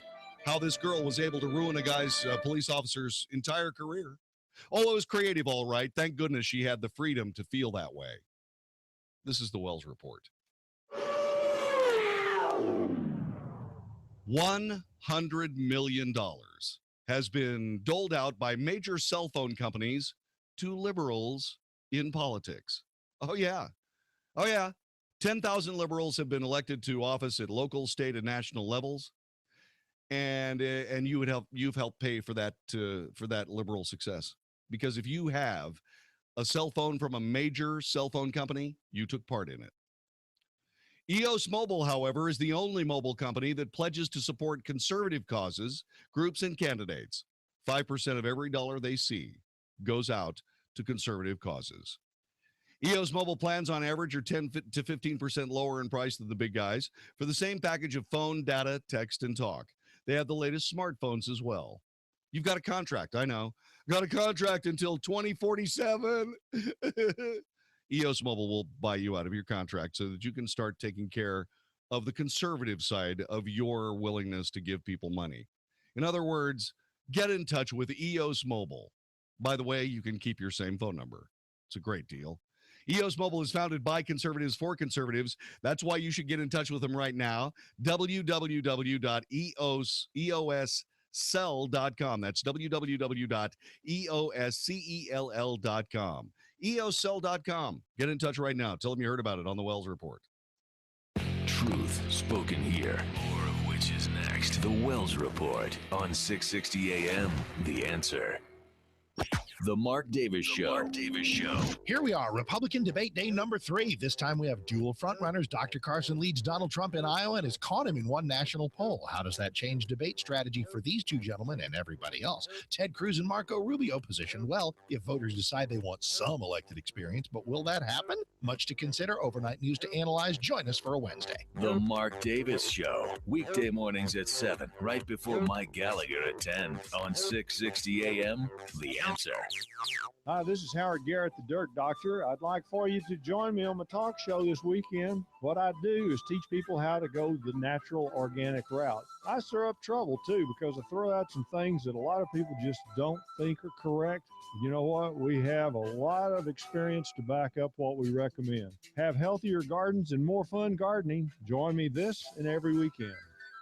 how this girl was able to ruin a guy's police officer's entire career. Oh, it was creative, all right. Thank goodness she had the freedom to feel that way. This is the Wells Report. $100 million has been doled out by major cell phone companies to liberals in politics. Oh, yeah. 10,000 liberals have been elected to office at local, state, and national levels. And you've helped pay for that liberal success. Because if you have a cell phone from a major cell phone company, you took part in it. EOS Mobile, however, is the only mobile company that pledges to support conservative causes, groups, and candidates. 5% of every dollar they see goes out to conservative causes. EOS Mobile plans on average are 10 to 15% lower in price than the big guys for the same package of phone, data, text, and talk. They have the latest smartphones as well. You've got a contract, I know. Got a contract until 2047. EOS Mobile will buy you out of your contract so that you can start taking care of the conservative side of your willingness to give people money. In other words, get in touch with EOS Mobile. By the way, you can keep your same phone number. It's a great deal. EOS Mobile is founded by conservatives for conservatives. That's why you should get in touch with them right now. www.eoscell.com. That's www.eoscell.com. eoscell.com. Get in touch right now. Tell them you heard about it on the Wells Report. Truth spoken here. More of which is next. The Wells Report on 660 AM. The Answer. The Mark Davis Show. Here we are, Republican debate day number 3. This time we have dual frontrunners. Dr. Carson leads Donald Trump in Iowa and has caught him in one national poll. How does that change debate strategy for these two gentlemen and everybody else? Ted Cruz and Marco Rubio position. Well, if voters decide they want some elected experience, but will that happen? Much to consider. Overnight news to analyze. Join us for a Wednesday. The Mark Davis Show. Weekday mornings at 7, right before Mike Gallagher at 10 on 660 AM. The Answer. Hi, this is Howard Garrett, the Dirt Doctor. I'd like for you to join me on my talk show this weekend. What I do is teach people how to go the natural, organic route. I stir up trouble, too, because I throw out some things that a lot of people just don't think are correct. You know what? We have a lot of experience to back up what we recommend. Have healthier gardens and more fun gardening. Join me this and every weekend.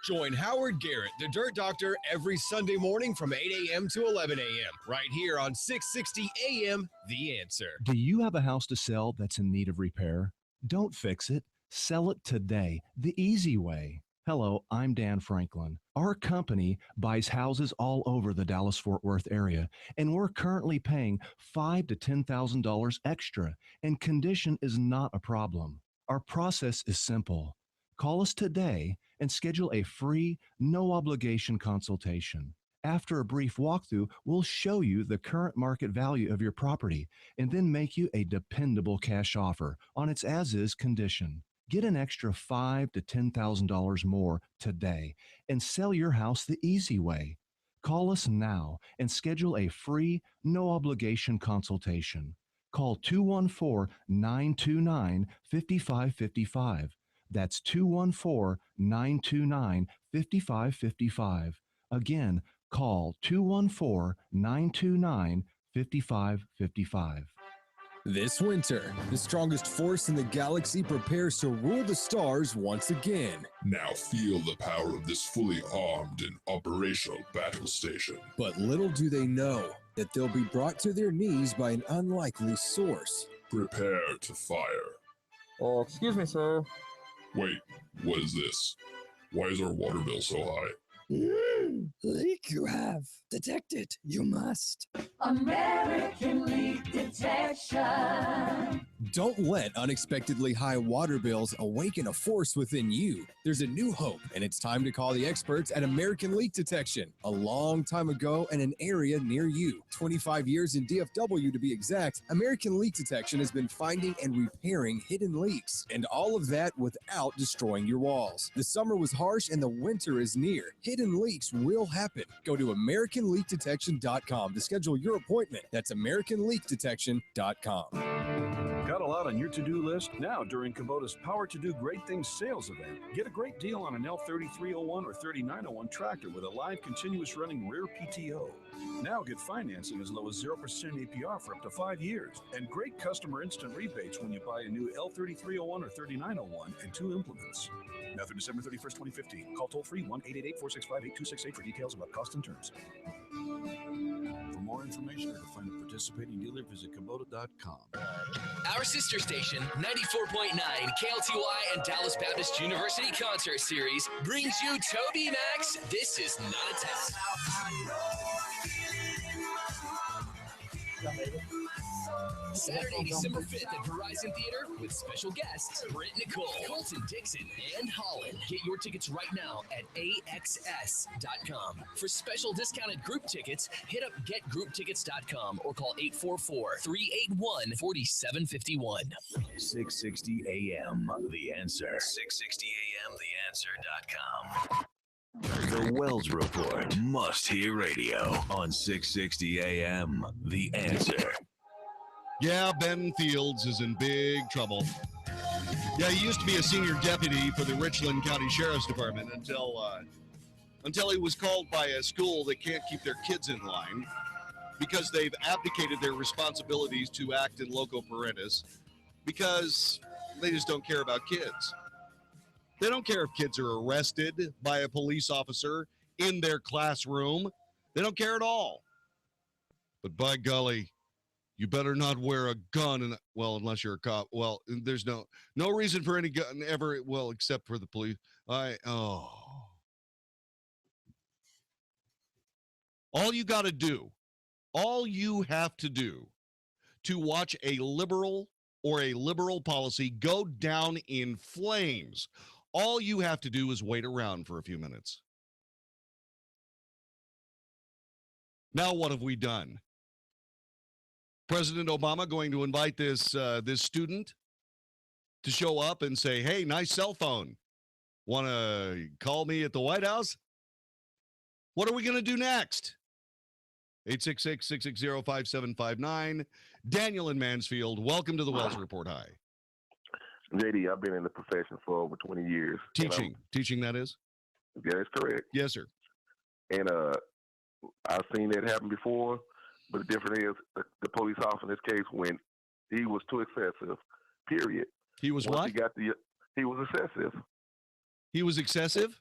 Join Howard Garrett, the Dirt Doctor, every Sunday morning from 8 a.m. to 11 a.m. right here on 660 a.m. The Answer. Do you have a house to sell that's in need of repair? Don't fix it. Sell it today, the easy way. Hello, I'm Dan Franklin. Our company buys houses all over the Dallas-Fort Worth area, and we're currently paying $5,000 to $10,000 extra, and condition is not a problem. Our process is simple. Call us today and schedule a free, no-obligation consultation. After a brief walkthrough, we'll show you the current market value of your property and then make you a dependable cash offer on its as-is condition. Get an extra $5,000 to $10,000 more today and sell your house the easy way. Call us now and schedule a free, no-obligation consultation. Call 214-929-5555. That's 214-929-5555. Again, call 214-929-5555. This winter, the strongest force in the galaxy prepares to rule the stars once again. Now feel the power of this fully armed and operational battle station. But little do they know that they'll be brought to their knees by an unlikely source. Prepare to fire. Oh, excuse me, sir. Wait, what is this? Why is our water bill so high? Leak you have. Detect it. You must. American Leak Detection. Don't let unexpectedly high water bills awaken a force within you. There's a new hope, and it's time to call the experts at American Leak Detection. A long time ago in an area near you, 25 years in DFW to be exact, American Leak Detection has been finding and repairing hidden leaks, and all of that without destroying your walls. The summer was harsh and the winter is near. Hidden leaks will happen. Go to AmericanLeakDetection.com to schedule your appointment. That's AmericanLeakDetection.com. Got a lot on your to-do list? Now, during Kubota's Power to Do Great Things sales event, get a great deal on an L3301 or 3901 tractor with a live continuous running rear PTO. Now get financing as low as 0% APR for up to 5 years, and great customer instant rebates when you buy a new L3301 or 3901 and 2 implements. Now through December 31st, 2015. Call toll-free 1-888-465-8268 for details about cost and terms. For more information or to find a participating dealer, visit Kubota.com. Our sister station, 94.9 KLTY and Dallas Baptist University Concert Series brings you Toby Max, This Is Not a Test. Saturday, December 5th at Verizon Theater with special guests Britt Nicole, Colton Dixon, and Holland. Get your tickets right now at AXS.com. For special discounted group tickets, hit up getgrouptickets.com or call 844-381-4751. 660 AM, The Answer. 660 AM, TheAnswer.com. The Wells Report, must-hear radio on 660 AM, The Answer. Yeah, Ben Fields is in big trouble. Yeah, he used to be a senior deputy for the Richland County Sheriff's Department until he was called by a school that can't keep their kids in line because they've abdicated their responsibilities to act in loco parentis because they just don't care about kids. They don't care if kids are arrested by a police officer in their classroom. They don't care at all. But by golly, you better not wear a gun, unless you're a cop. Well, there's no reason for any gun ever, except for the police. All you have to do to watch a liberal or a liberal policy go down in flames, all you have to do is wait around for a few minutes. Now, what have we done? President Obama going to invite this student to show up and say, hey, nice cell phone. Want to call me at the White House? What are we going to do next? 866-660-5759. Daniel in Mansfield, welcome to the Wells Report. Hi. JD, I've been in the profession for over 20 years. Teaching, that is? Yeah, that's correct. Yes, sir. And I've seen it happen before. But the difference is the police officer in this case, when he was too excessive, period. He was what? He was excessive. He was excessive?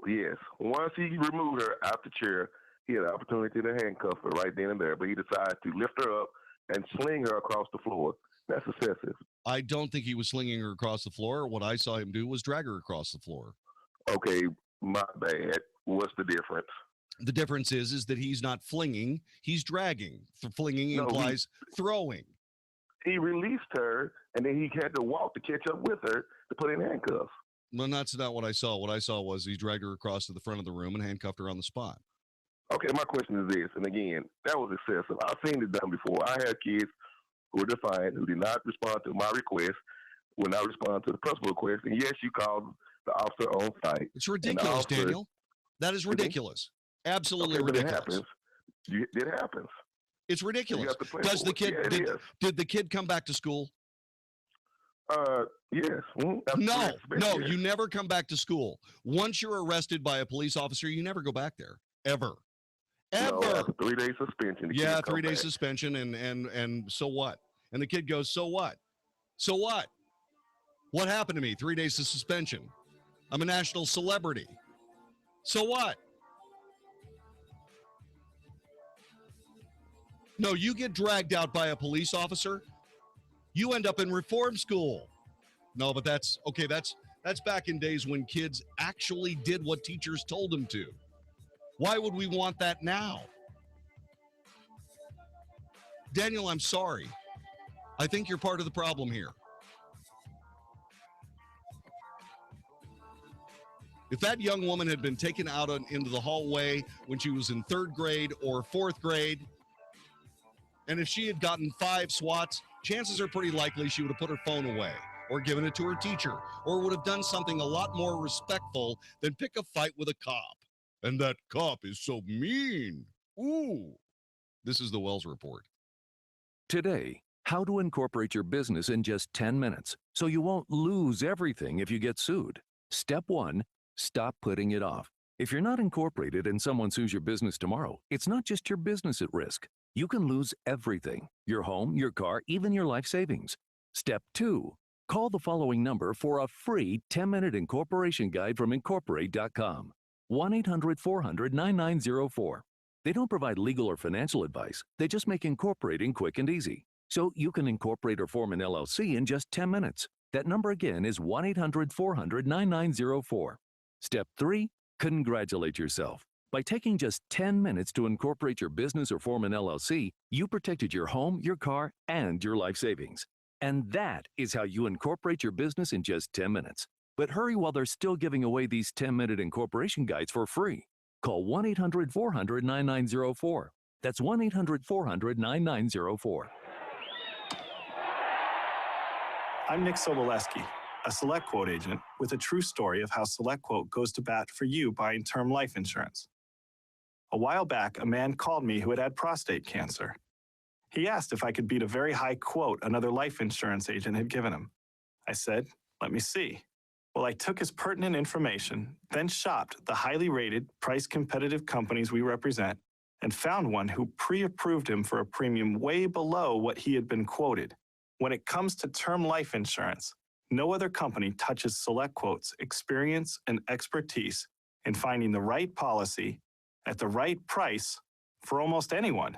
Yes. Once he removed her out the chair, he had the opportunity to handcuff her right then and there, but he decided to lift her up and sling her across the floor. That's excessive. I don't think he was slinging her across the floor. What I saw him do was drag her across the floor. Okay, my bad. What's the difference? The difference is that he's not flinging, he's dragging. Flinging implies throwing. He released her, and then he had to walk to catch up with her to put in handcuffs. Well, that's not what I saw. What I saw was he dragged her across to the front of the room and handcuffed her on the spot. Okay, my question is this, and again, that was excessive. I've seen it done before. I had kids who were defiant, who did not respond to my request, would not respond to the principal request, and yes, you called the officer on site. It's ridiculous, Daniel. That is ridiculous. Absolutely ridiculous. It happens. It's ridiculous. Does the kid did the kid come back to school? Yes. No, you never come back to school. Once you're arrested by a police officer, you never go back there. Ever. No, 3-day suspension. Yeah, 3-day suspension, and so what? And the kid goes, so what? So what? What happened to me? 3 days of suspension. I'm a national celebrity. So what? No, you get dragged out by a police officer, you end up in reform school. No, but that's okay. That's back in days when kids actually did what teachers told them to. Why would we want that now? Daniel, I'm sorry. I think you're part of the problem here. If that young woman had been taken out into the hallway when she was in 3rd grade or 4th grade, and if she had gotten 5 swats, chances are pretty likely she would have put her phone away or given it to her teacher or would have done something a lot more respectful than pick a fight with a cop. And that cop is so mean. Ooh. This is the Wells Report. Today, how to incorporate your business in just 10 minutes so you won't lose everything if you get sued. Step 1, stop putting it off. If you're not incorporated and someone sues your business tomorrow, it's not just your business at risk. You can lose everything: your home, your car, even your life savings. Step 2, call the following number for a free 10-minute incorporation guide from Incorporate.com. 1-800-400-9904. They don't provide legal or financial advice. They just make incorporating quick and easy. So you can incorporate or form an LLC in just 10 minutes. That number again is 1-800-400-9904. Step 3, congratulate yourself. By taking just 10 minutes to incorporate your business or form an LLC, you protected your home, your car, and your life savings. And that is how you incorporate your business in just 10 minutes. But hurry while they're still giving away these 10-minute incorporation guides for free. Call 1-800-400-9904. That's 1-800-400-9904. I'm Nick Soboleski, a SelectQuote agent with a true story of how SelectQuote goes to bat for you buying term life insurance. A while back, a man called me who had had prostate cancer. He asked if I could beat a very high quote another life insurance agent had given him. I said, let me see. Well, I took his pertinent information, then shopped the highly rated, price-competitive companies we represent, and found one who pre-approved him for a premium way below what he had been quoted. When it comes to term life insurance, no other company touches SelectQuote's experience and expertise in finding the right policy at the right price for almost anyone.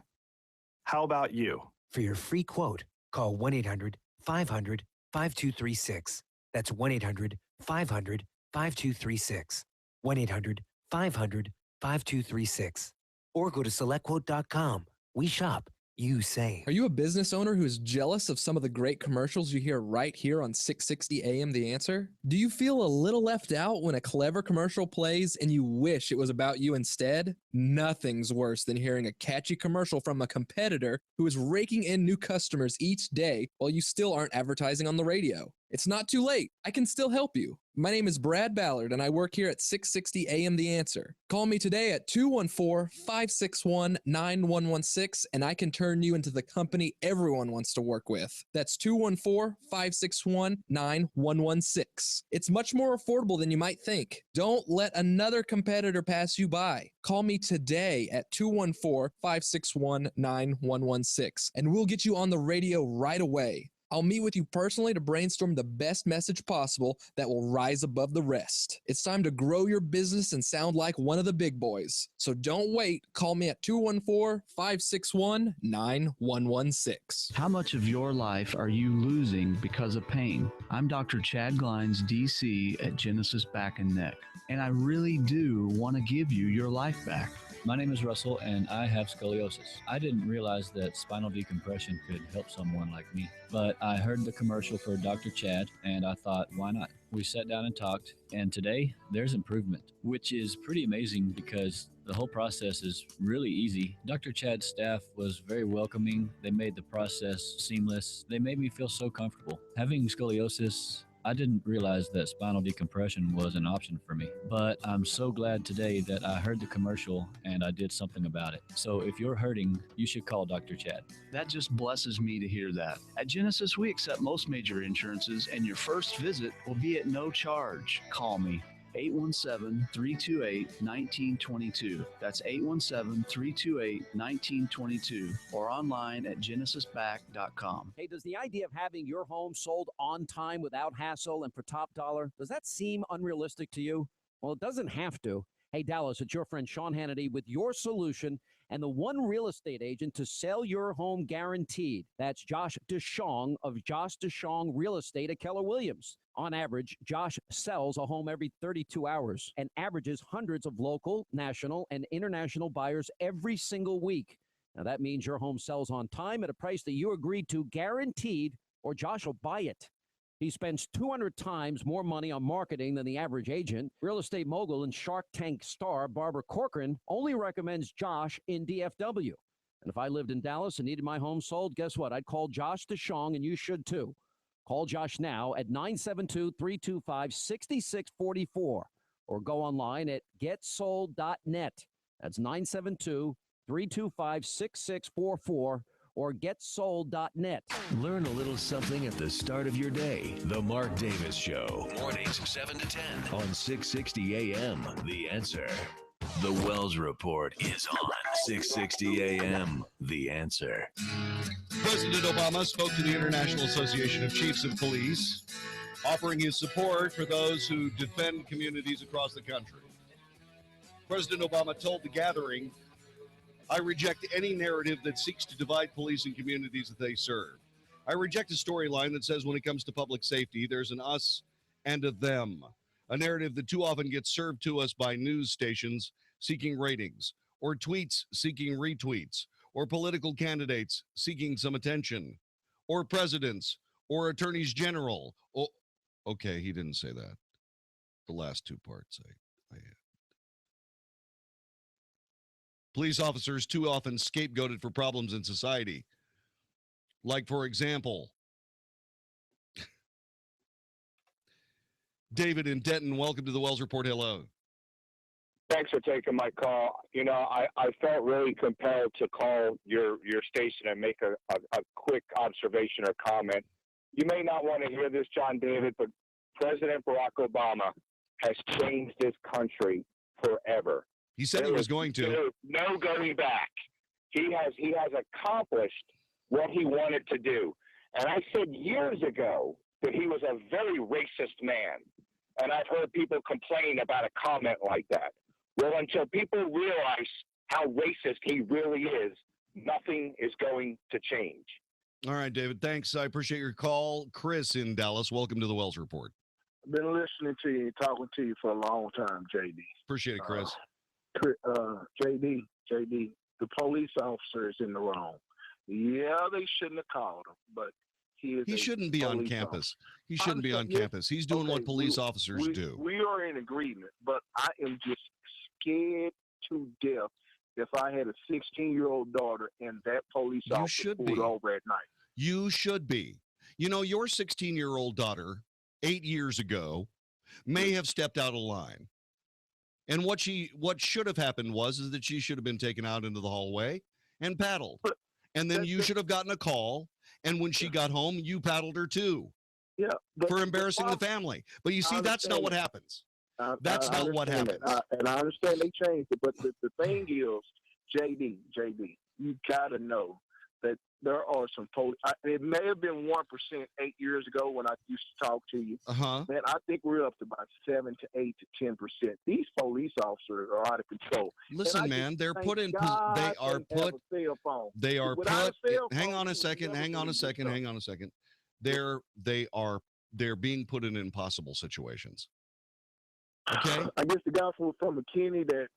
How about you? For your free quote, call 1-800-500-5236. That's 1-800-500-5236. 1-800-500-5236. Or go to SelectQuote.com. We shop. You save. Are you a business owner who is jealous of some of the great commercials you hear right here on 660 AM The Answer? Do you feel a little left out when a clever commercial plays and you wish it was about you instead? Nothing's worse than hearing a catchy commercial from a competitor who is raking in new customers each day while you still aren't advertising on the radio. It's not too late. I can still help you. My name is Brad Ballard, and I work here at 660 AM The Answer. Call me today at 214-561-9116, and I can turn you into the company everyone wants to work with. That's 214-561-9116. It's much more affordable than you might think. Don't let another competitor pass you by. Call me today at 214-561-9116, and we'll get you on the radio right away. I'll meet with you personally to brainstorm the best message possible that will rise above the rest. It's time to grow your business and sound like one of the big boys. So don't wait. Call me at 214-561-9116. How much of your life are you losing because of pain? I'm Dr. Chad Glines, DC at Genesis Back and Neck, and I really do want to give you your life back. My name is Russell, and I have scoliosis. I didn't realize that spinal decompression could help someone like me, but I heard the commercial for Dr. Chad, and I thought, why not? We sat down and talked, and today there's improvement, which is pretty amazing because the whole process is really easy. Dr. Chad's staff was very welcoming. They made the process seamless. They made me feel so comfortable. Having scoliosis, I didn't realize that spinal decompression was an option for me, but I'm so glad today that I heard the commercial and I did something about it. So if you're hurting, you should call Dr. Chad. That just blesses me to hear that. At Genesis, we accept most major insurances, and your first visit will be at no charge. Call me. 817-328-1922. That's 817-328-1922 or online at genesisback.com. Hey, does the idea of having your home sold on time without hassle and for top dollar, does that seem unrealistic to you? Well, it doesn't have to. Hey, Dallas, it's your friend Sean Hannity with your solution and the one real estate agent to sell your home guaranteed. That's Josh DeShong of Josh DeShong Real Estate at Keller Williams. On average, Josh sells a home every 32 hours and averages hundreds of local, national, and international buyers every single week. Now, that means your home sells on time at a price that you agreed to, guaranteed, or Josh will buy it. He spends 200 times more money on marketing than the average agent. Real estate mogul and Shark Tank star Barbara Corcoran only recommends Josh in DFW. And if I lived in Dallas and needed my home sold, guess what? I'd call Josh DeShong, and you should too. Call Josh now at 972-325-6644 or go online at getsold.net. That's 972-325-6644 or getsold.net. Learn a little something at the start of your day. The Mark Davis Show. Mornings 7 to 10 on 660 AM. The Answer. The Wells Report is on 660 AM. The Answer. President Obama spoke to the International Association of Chiefs of Police, offering his support for those who defend communities across the country. President Obama told the gathering, "I reject any narrative that seeks to divide police and communities that they serve. I reject a storyline that says when it comes to public safety, there's an us and a them, a narrative that too often gets served to us by news stations seeking ratings, or tweets seeking retweets, or political candidates seeking some attention, or presidents, or attorneys general." Oh, okay, he didn't say that. The last two parts I had. Police officers too often scapegoated for problems in society. Like, for example, David in Denton, welcome to the Wells Report. Hello. Thanks for taking my call. You know, I felt really compelled to call your station and make a quick observation or comment. You may not want to hear this, Jon-David, but President Barack Obama has changed this country forever. He said he was going to. No going back. He has accomplished what he wanted to do. And I said years ago that he was a very racist man. And I've heard people complain about a comment like that. Well, until people realize how racist he really is, nothing is going to change. All right, David, thanks. I appreciate your call. Chris in Dallas, welcome to the Wells Report. I've been listening to you, talking to you for a long time, JD. Appreciate it, Chris. JD, the police officer is in the wrong. Yeah, they shouldn't have called him, but he shouldn't be on campus. He shouldn't be on campus. He's doing what police officers do. We are in agreement, but I am just scared to death if I had a 16-year-old daughter and that police officer pulled over at night. You should be. You know, your 16-year-old daughter 8 years ago may have stepped out of line. And what should have happened is that she should have been taken out into the hallway and paddled. And then you should have gotten a call. And when she got home, you paddled her too. Yeah. For embarrassing the family. But you see, that's not what happens. That's not what happens. And I understand they changed it. But the thing is, JD, you got to know that there are some police. It may have been 1% 8 years ago when I used to talk to you. Man, I think we're up to about 7 to 8 to 10%. These police officers are out of control. Listen, man, they're put in. Hang on a second. They're being put in impossible situations. Okay. I guess the guy from McKinney, that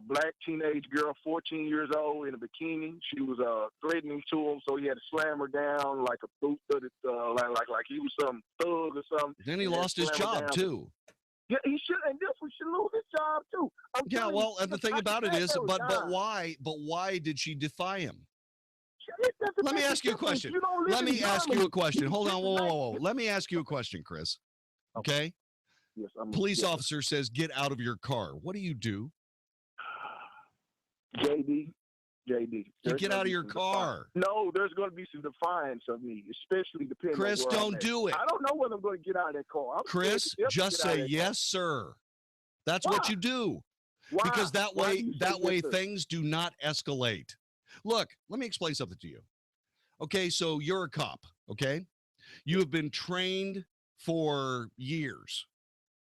black teenage girl, 14 years old, in a bikini, she was threatening to him, so he had to slam her down like a boot, like he was some thug or something. Then he lost his job too. Yeah, he should, and this one should lose his job too. And the thing about it is, but why did she defy him? Let me ask you a question. Hold on, whoa. Let me ask you a question, Chris. Okay. Yes, police officer says, "Get out of your car." What do you do? JD. You get out of your car. No, there's going to be some defiance of me, especially depending Chris, on where don't do it. I don't know when I'm going to get out of that car. Chris, just say yes, sir. That's what you do. Because that way things do not escalate. Look, let me explain something to you. Okay, so you're a cop, okay? You have been trained for years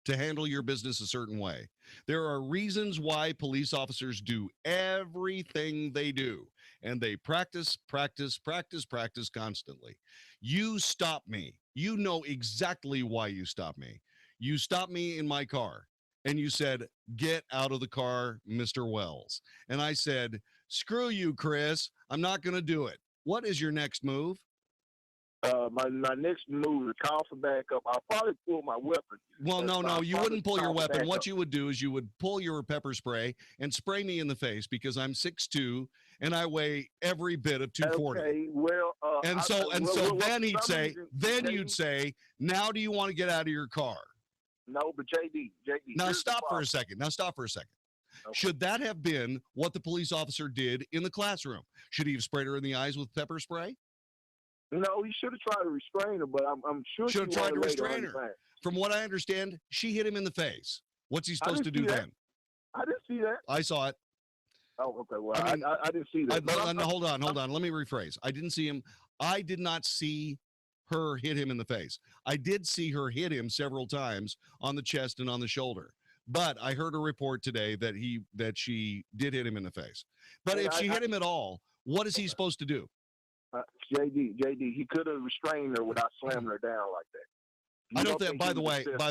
to handle your business a certain way. There are reasons why police officers do everything they do, and they practice constantly. You stop me. You know exactly why you stop me. You stopped me in my car, and you said, "Get out of the car, Mr. Wells." And I said, "Screw you, Chris. I'm not going to do it." What is your next move? My next move is call for backup. I'll probably pull my weapon. Well, no, you wouldn't pull your weapon. What you would do is you would pull your pepper spray and spray me in the face because I'm 6'2" and I weigh every bit of 240. Okay, well, then you'd say, "Now do you want to get out of your car?" No, but JD. Now stop for a second. Okay. Should that have been what the police officer did in the classroom? Should he have sprayed her in the eyes with pepper spray? No, he should have tried to restrain her, but I'm sure should have tried to restrain her. From what I understand, she hit him in the face. What's he supposed to do then? I didn't see that. I saw it. Oh, okay. Well, I didn't see that. Hold on. Let me rephrase. I didn't see him. I did not see her hit him in the face. I did see her hit him several times on the chest and on the shoulder. But I heard a report today that she did hit him in the face. But if she hit him at all, what is he supposed to do? JD, he could have restrained her without slamming her down like that. I don't think. By the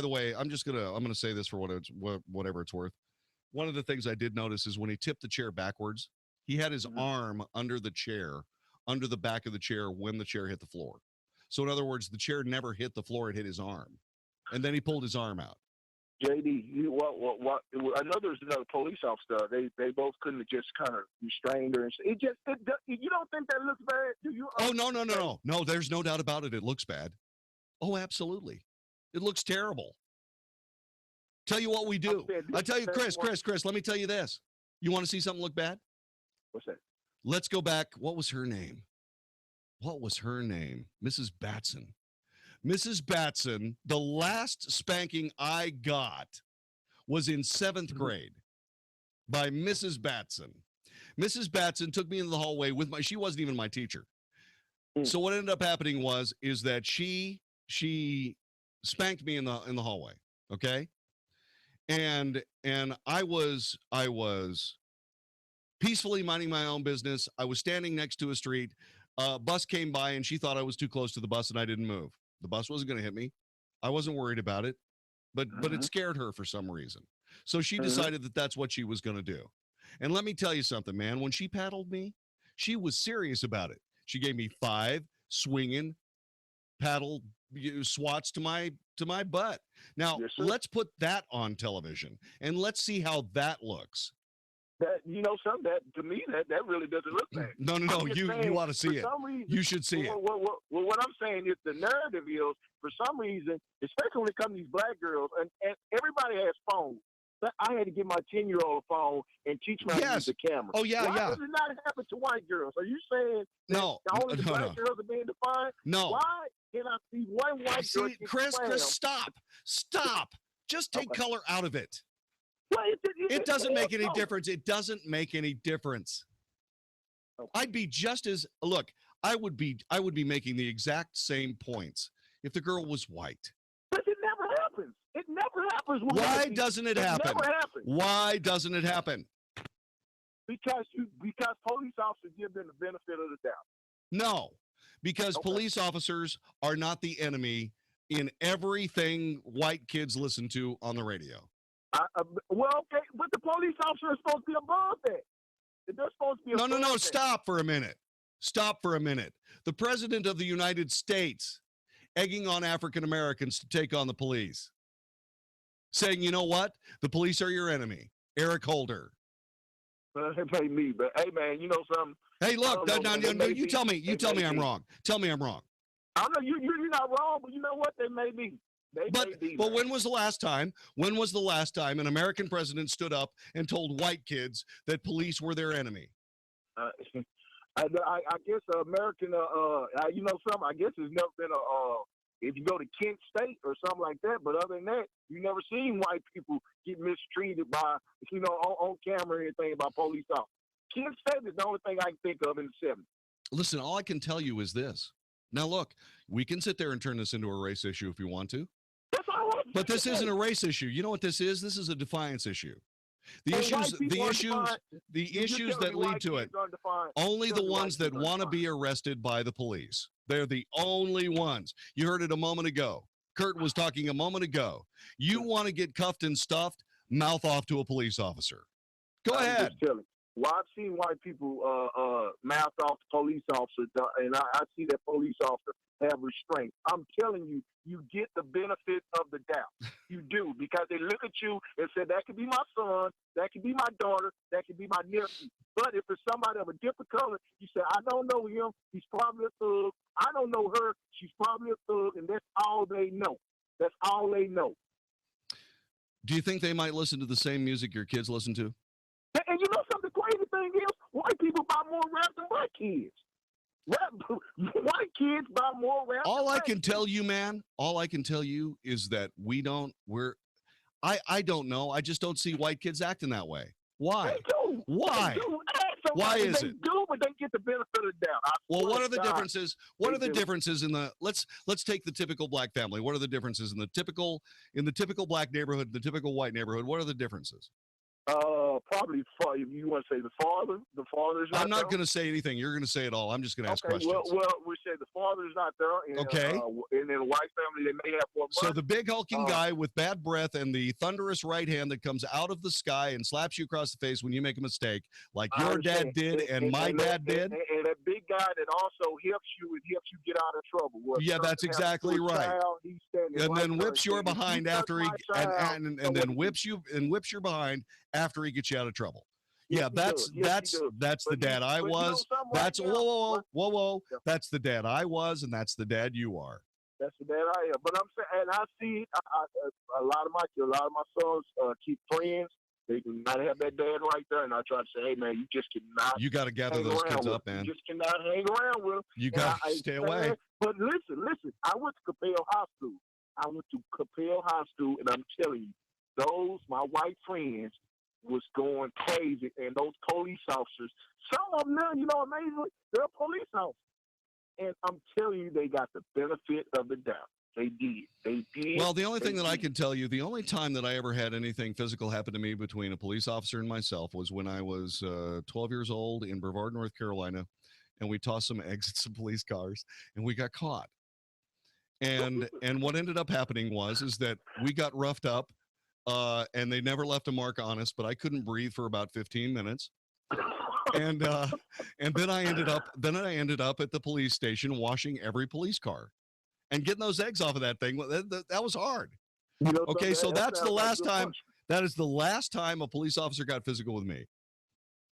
way, I'm gonna say this for whatever it's worth. One of the things I did notice is when he tipped the chair backwards, he had his arm under the chair, under the back of the chair when the chair hit the floor. So in other words, the chair never hit the floor; it hit his arm, and then he pulled his arm out. JD, what? I know there's another police officer. They both couldn't have just kind of restrained her. You don't think that looks bad? Do you? Oh no! There's no doubt about it. It looks bad. Oh, absolutely. It looks terrible. Tell you what we do. I tell you, Chris. Let me tell you this. You want to see something look bad? What's that? Let's go back. What was her name? Mrs. Batson. Mrs. Batson, the last spanking I got was in 7th grade by Mrs. Batson. Mrs. Batson took me into the hallway she wasn't even my teacher. So what ended up happening is that she spanked me in the hallway, okay? And I was peacefully minding my own business. I was standing next to a street. A bus came by and she thought I was too close to the bus and I didn't move. The bus wasn't going to hit me. I wasn't worried about it, but it scared her for some reason. So she decided that that's what she was going to do. And let me tell you something, man. When she paddled me, she was serious about it. She gave me 5 swinging paddle swats to my butt. Now, let's put that on television and let's see how that looks. That to me that really doesn't look bad. No. You ought to see it. You should see it. Well, what I'm saying is the narrative is for some reason, especially when it comes to these black girls, and everybody has phones. I had to get my 10-year-old a phone and teach me how to use the camera. Oh yeah, Why does it not happen to white girls? Are you saying only the black girls are being defined? No. Why can I see one white girl? Chris, stop. Just take color out of it. Well, it doesn't make any difference. It doesn't make any difference. Okay. I'd be just as I would be making the exact same points if the girl was white. But it never happens. It never happens. Why doesn't it happen? Never happens. Why doesn't it happen? Because police officers give them the benefit of the doubt. No, because police officers are not the enemy in everything white kids listen to on the radio. Okay, but the police officer is supposed to be above that. They're supposed to be above No. that. Stop for a minute. The President of the United States egging on African Americans to take on the police. Saying, you know what? The police are your enemy. Eric Holder. It may me, but hey, man, you know something? Hey, look, no, you tell me I'm wrong. Tell me I'm wrong. I know you're not wrong, but you know what? They may be. But when was the last time an American president stood up and told white kids that police were their enemy? I guess American, you know something. I guess there's never been if you go to Kent State or something like that. But other than that, you never seen white people get mistreated by, on camera or anything by police officers. Kent State is the only thing I can think of in the 70s. Listen, all I can tell you is this. Now, look, we can sit there and turn this into a race issue if you want to. But this isn't a race issue. You know what this is? This is a defiance issue. The issues that lead to it, only the ones that want to be arrested by the police. They're the only ones. You heard it a moment ago. Kurt was talking a moment ago. You want to get cuffed and stuffed, mouth off to a police officer. Go ahead. Well, I've seen white people mouth off the police officer, and I see that police officer have restraint. I'm telling you, you get the benefit of the doubt. You do, because they look at you and say, that could be my son, that could be my daughter, that could be my nephew. But if it's somebody of a different color, you say, I don't know him, he's probably a thug. I don't know her, she's probably a thug, and that's all they know. That's all they know. Do you think they might listen to the same music your kids listen to? And you know something, the crazy thing is, white people buy more rap than black kids. White kids buy more rap. All I can tell you, man, all I can tell you is that I don't know. I just don't see white kids acting that way. Why? They do. Why? They do. Why is they it? do, but they get the benefit of the doubt. Well, what are the differences? What are the differences in the let's take the typical black family. What are the differences in the typical black neighborhood, the typical white neighborhood? What are the differences? Probably if you want to say the father's not. I'm not going to say anything. You're going to say it all. I'm just going to ask questions. Well, we say the father's not there. And, okay. And in a white family, they may have more money. So the big hulking guy with bad breath and the thunderous right hand that comes out of the sky and slaps you across the face when you make a mistake, like your dad did and my dad did. And that big guy that also helps you get out of trouble. Yeah, that's exactly right. And then whips your behind after he and then whips your behind after he gets you out of trouble. Yeah, that's the dad I was. That's whoa. That's the dad I was, and that's the dad you are. That's the dad I am. But I'm saying, and I see a lot of my sons keep friends. They do not have that dad right there, and I try to say, hey man, you just cannot. You got to gather those kids up, man. You just cannot hang around with them. You got to stay away. But listen. I went to Capel High School. And I'm telling you, my white friends was going crazy, and those police officers, some of them now, amazingly, they're police officers. And I'm telling you, they got the benefit of the doubt. They did. Well, the only thing that I can tell you, the only time that I ever had anything physical happen to me between a police officer and myself was when I was 12 years old in Brevard, North Carolina, and we tossed some eggs at some police cars, and we got caught. And what ended up happening is that we got roughed up, and they never left a mark on us, but I couldn't breathe for about 15 minutes. And then I ended up at the police station washing every police car and getting those eggs off of that thing. That was hard. Okay, so that's the last time. That is the last time a police officer got physical with me,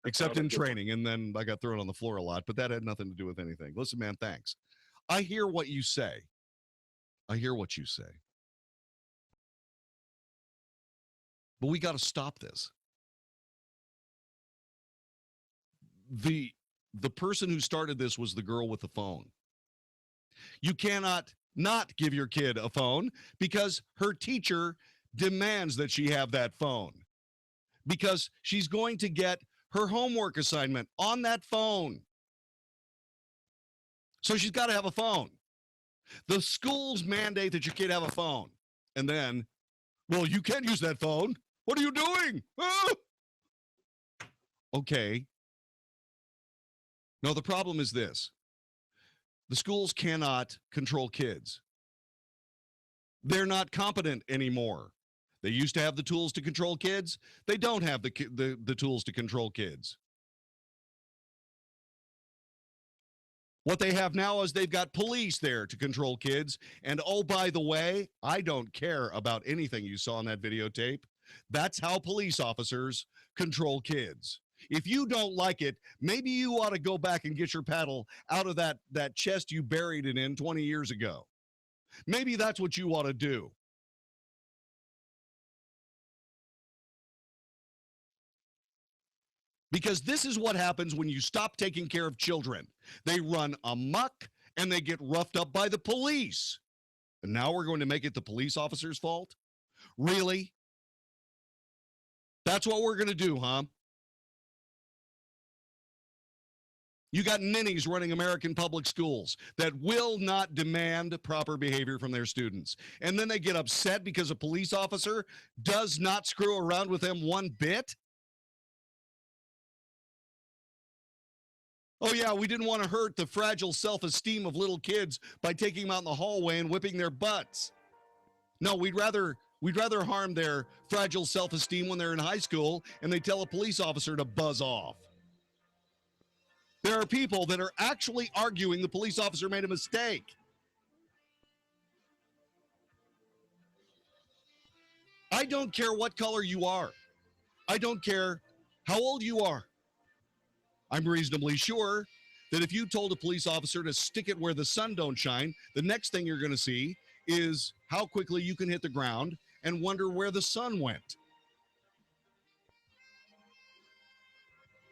except in training, and then I got thrown on the floor a lot, but that had nothing to do with anything. Listen, man, thanks. I hear what you say. But we got to stop this. The person who started this was the girl with the phone. You cannot not give your kid a phone because her teacher demands that she have that phone because she's going to get her homework assignment on that phone. So she's got to have a phone. The schools mandate that your kid have a phone. And then, well, you can't use that phone. What are you doing? Ah! Okay. No, the problem is this. The schools cannot control kids. They're not competent anymore. They used to have the tools to control kids. They don't have the tools to control kids. What they have now is they've got police there to control kids. And oh, by the way, I don't care about anything you saw in that videotape. That's how police officers control kids. If you don't like it, maybe you ought to go back and get your paddle out of that chest you buried it in 20 years ago. Maybe that's what you ought to do. Because this is what happens when you stop taking care of children. They run amok and they get roughed up by the police. And now we're going to make it the police officer's fault? Really? That's what we're going to do, huh? You got ninnies running American public schools that will not demand proper behavior from their students. And then they get upset because a police officer does not screw around with them one bit. Oh, yeah, we didn't want to hurt the fragile self-esteem of little kids by taking them out in the hallway and whipping their butts. No, we'd rather harm their fragile self-esteem when they're in high school and they tell a police officer to buzz off. There are people that are actually arguing the police officer made a mistake. I don't care what color you are. I don't care how old you are. I'm reasonably sure that if you told a police officer to stick it where the sun don't shine, the next thing you're going to see is how quickly you can hit the ground and wonder where the sun went.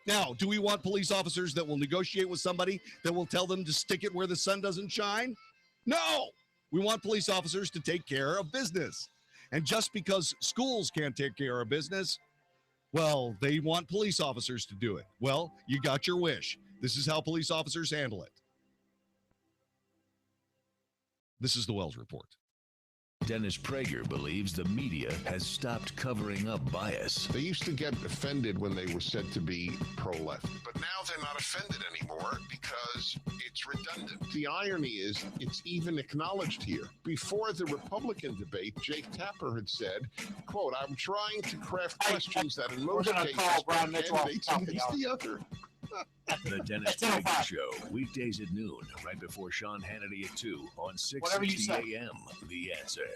Now, do we want police officers that will negotiate with somebody that will tell them to stick it where the sun doesn't shine? No! We want police officers to take care of business. And just because schools can't take care of business, well, they want police officers to do it. Well, you got your wish. This is how police officers handle it. This is the Wells Report. Dennis Prager believes the media has stopped covering up bias. They used to get offended when they were said to be pro-left, but now they're not offended anymore because it's redundant. The irony is it's even acknowledged here. Before the Republican debate, Jake Tapper had said, quote, "I'm trying to craft questions that in most cases one candidates against the other." The Dennis Prager Show, weekdays at noon, right before Sean Hannity at 2 on 660 AM. The Answer.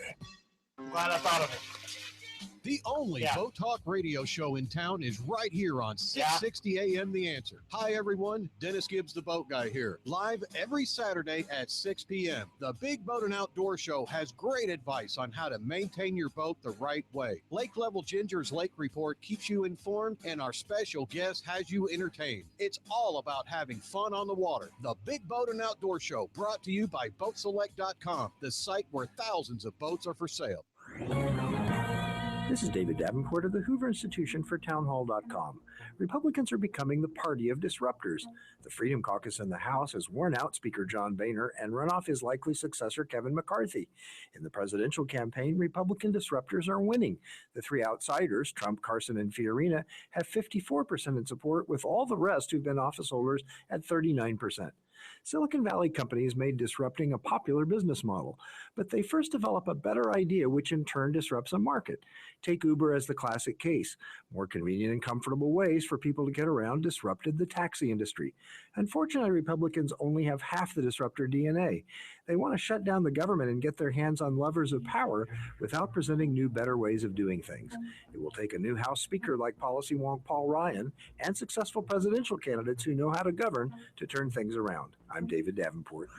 Glad I thought of it. The only Boat Talk radio show in town is right here on 660 AM The Answer. Hi, everyone. Dennis Gibbs, the boat guy here. Live every Saturday at 6 p.m. The Big Boat and Outdoor Show has great advice on how to maintain your boat the right way. Lake Level Ginger's Lake Report keeps you informed, and our special guest has you entertained. It's all about having fun on the water. The Big Boat and Outdoor Show, brought to you by BoatSelect.com, the site where thousands of boats are for sale. This is David Davenport of the Hoover Institution for Townhall.com. Republicans are becoming the party of disruptors. The Freedom Caucus in the House has worn out Speaker John Boehner and run off his likely successor, Kevin McCarthy. In the presidential campaign, Republican disruptors are winning. The three outsiders, Trump, Carson, and Fiorina, have 54% in support, with all the rest who've been office holders at 39%. Silicon Valley companies made disrupting a popular business model, but they first develop a better idea, which in turn disrupts a market. Take Uber as the classic case. More convenient and comfortable ways for people to get around disrupted the taxi industry. Unfortunately, Republicans only have half the disruptor DNA. They want to shut down the government and get their hands on levers of power without presenting new, better ways of doing things. It will take a new House Speaker like policy wonk Paul Ryan and successful presidential candidates who know how to govern to turn things around. I'm David Davenport.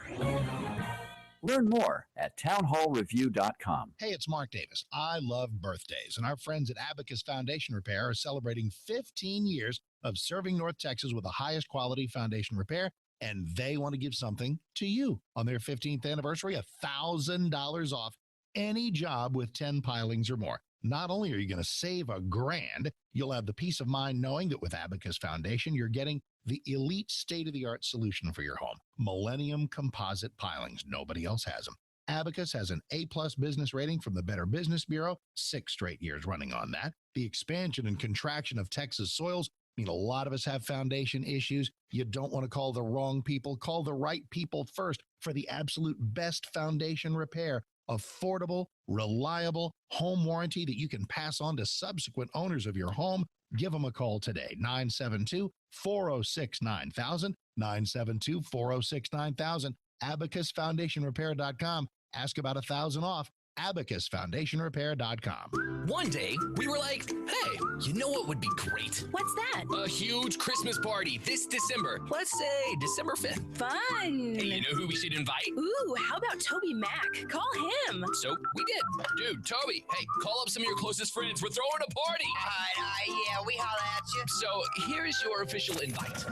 Learn more at townhallreview.com. Hey, it's Mark Davis. I love birthdays, and our friends at Abacus Foundation Repair are celebrating 15 years of serving North Texas with the highest quality foundation repair, and they want to give something to you. On their 15th anniversary, $1,000 off any job with 10 pilings or more. Not only are you going to save $1,000, you'll have the peace of mind knowing that with Abacus Foundation, you're getting the elite state-of-the-art solution for your home. Millennium composite pilings. Nobody else has them. Abacus has an A-plus business rating from the Better Business Bureau, 6 straight years running on that. The expansion and contraction of Texas soils mean a lot of us have foundation issues. You don't want to call the wrong people. Call the right people first for the absolute best foundation repair. Affordable, reliable home warranty that you can pass on to subsequent owners of your home. Give them a call today, 972-406-9000, 972-406-9000, AbacusFoundationRepair.com. Ask about $1,000 off, AbacusFoundationRepair.com. One day, we were like, hey, you know what would be great? What's that? A huge Christmas party this December. Let's say December 5th. Fun. Hey, you know who we should invite? Ooh, how about Toby Mac? Call him. So we did. Dude, Toby, hey, call up some of your closest friends. We're throwing a party. Yeah, we holla at you. So here's your official invite.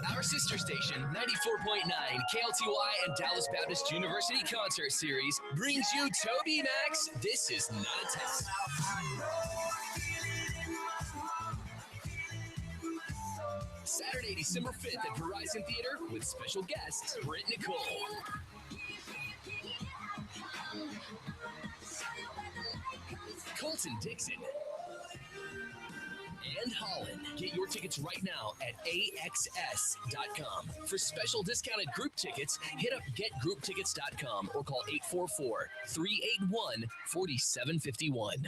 All Our sister station, 94.9 KLTY and Dallas Baptist University Concert Series brings you Toby Max, This Is Not a Test. Saturday, December 5th at Verizon Theater with special guests Britt Nicole. Colton Dixon. And Holland. Get your tickets right now at AXS.com. For special discounted group tickets, hit up getgrouptickets.com or call 844-381-4751.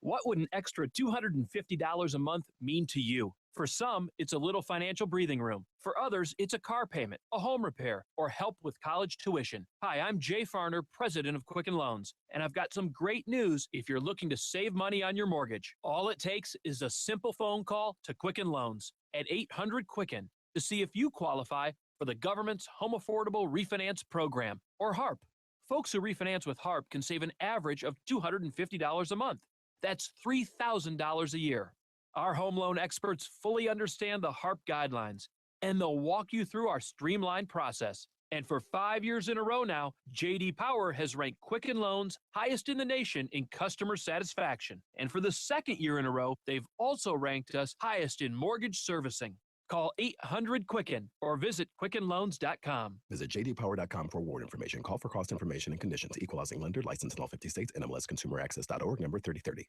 What would an extra $250 a month mean to you? For some, it's a little financial breathing room. For others, it's a car payment, a home repair, or help with college tuition. Hi, I'm Jay Farner, president of Quicken Loans, and I've got some great news if you're looking to save money on your mortgage. All it takes is a simple phone call to Quicken Loans at 800-QUICKEN to see if you qualify for the government's Home Affordable Refinance Program, or HARP. Folks who refinance with HARP can save an average of $250 a month. That's $3,000 a year. Our home loan experts fully understand the HARP guidelines, and they'll walk you through our streamlined process. And for 5 years in a row now, J.D. Power has ranked Quicken Loans highest in the nation in customer satisfaction. And for the second year in a row, they've also ranked us highest in mortgage servicing. Call 800-QUICKEN or visit QuickenLoans.com. Visit jdpower.com for award information. Call for cost information and conditions. Equal housing lender. Licensed in all 50 states. NMLSConsumerAccess.org. Number 3030.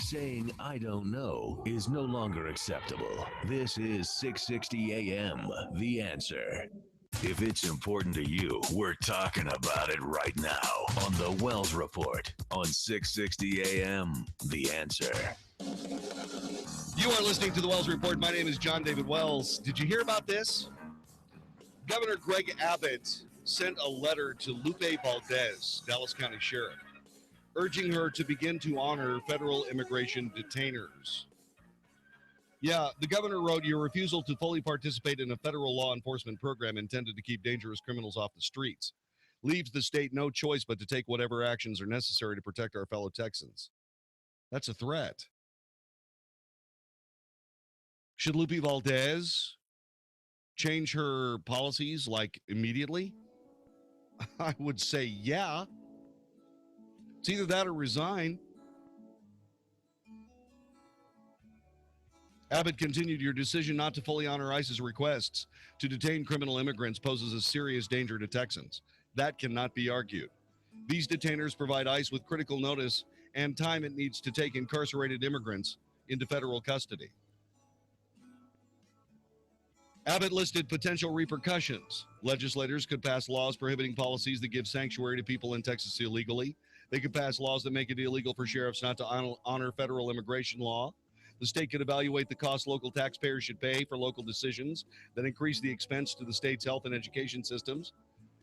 Saying I don't know is no longer acceptable. This is 660 AM, The Answer. If it's important to you, we're talking about it right now on the Wells Report on 660 AM, The Answer. You are listening to the Wells Report. My name is Jon-David Wells. Did you hear about this? Governor Greg Abbott sent a letter to Lupe Valdez, Dallas County Sheriff, urging her to begin to honor federal immigration detainers. Yeah, the governor wrote, your refusal to fully participate in a federal law enforcement program intended to keep dangerous criminals off the streets leaves the state no choice but to take whatever actions are necessary to protect our fellow Texans. That's a threat. Should Lupe Valdez change her policies like immediately? I would say yeah. It's either that or resign. Abbott continued, your decision not to fully honor ICE's requests to detain criminal immigrants poses a serious danger to Texans. That cannot be argued. These detainers provide ICE with critical notice and time it needs to take incarcerated immigrants into federal custody. Abbott listed potential repercussions. Legislators could pass laws prohibiting policies that give sanctuary to people in Texas illegally. They could pass laws that make it illegal for sheriffs not to honor federal immigration law. The state could evaluate the cost local taxpayers should pay for local decisions that increase the expense to the state's health and education systems,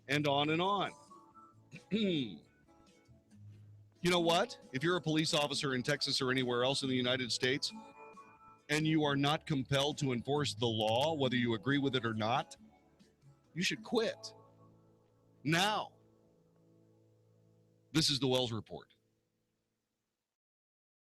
and on and on. You know what? If you're a police officer in Texas or anywhere else in the United States, and you are not compelled to enforce the law, whether you agree with it or not, you should quit. Now. This is the Wells Report.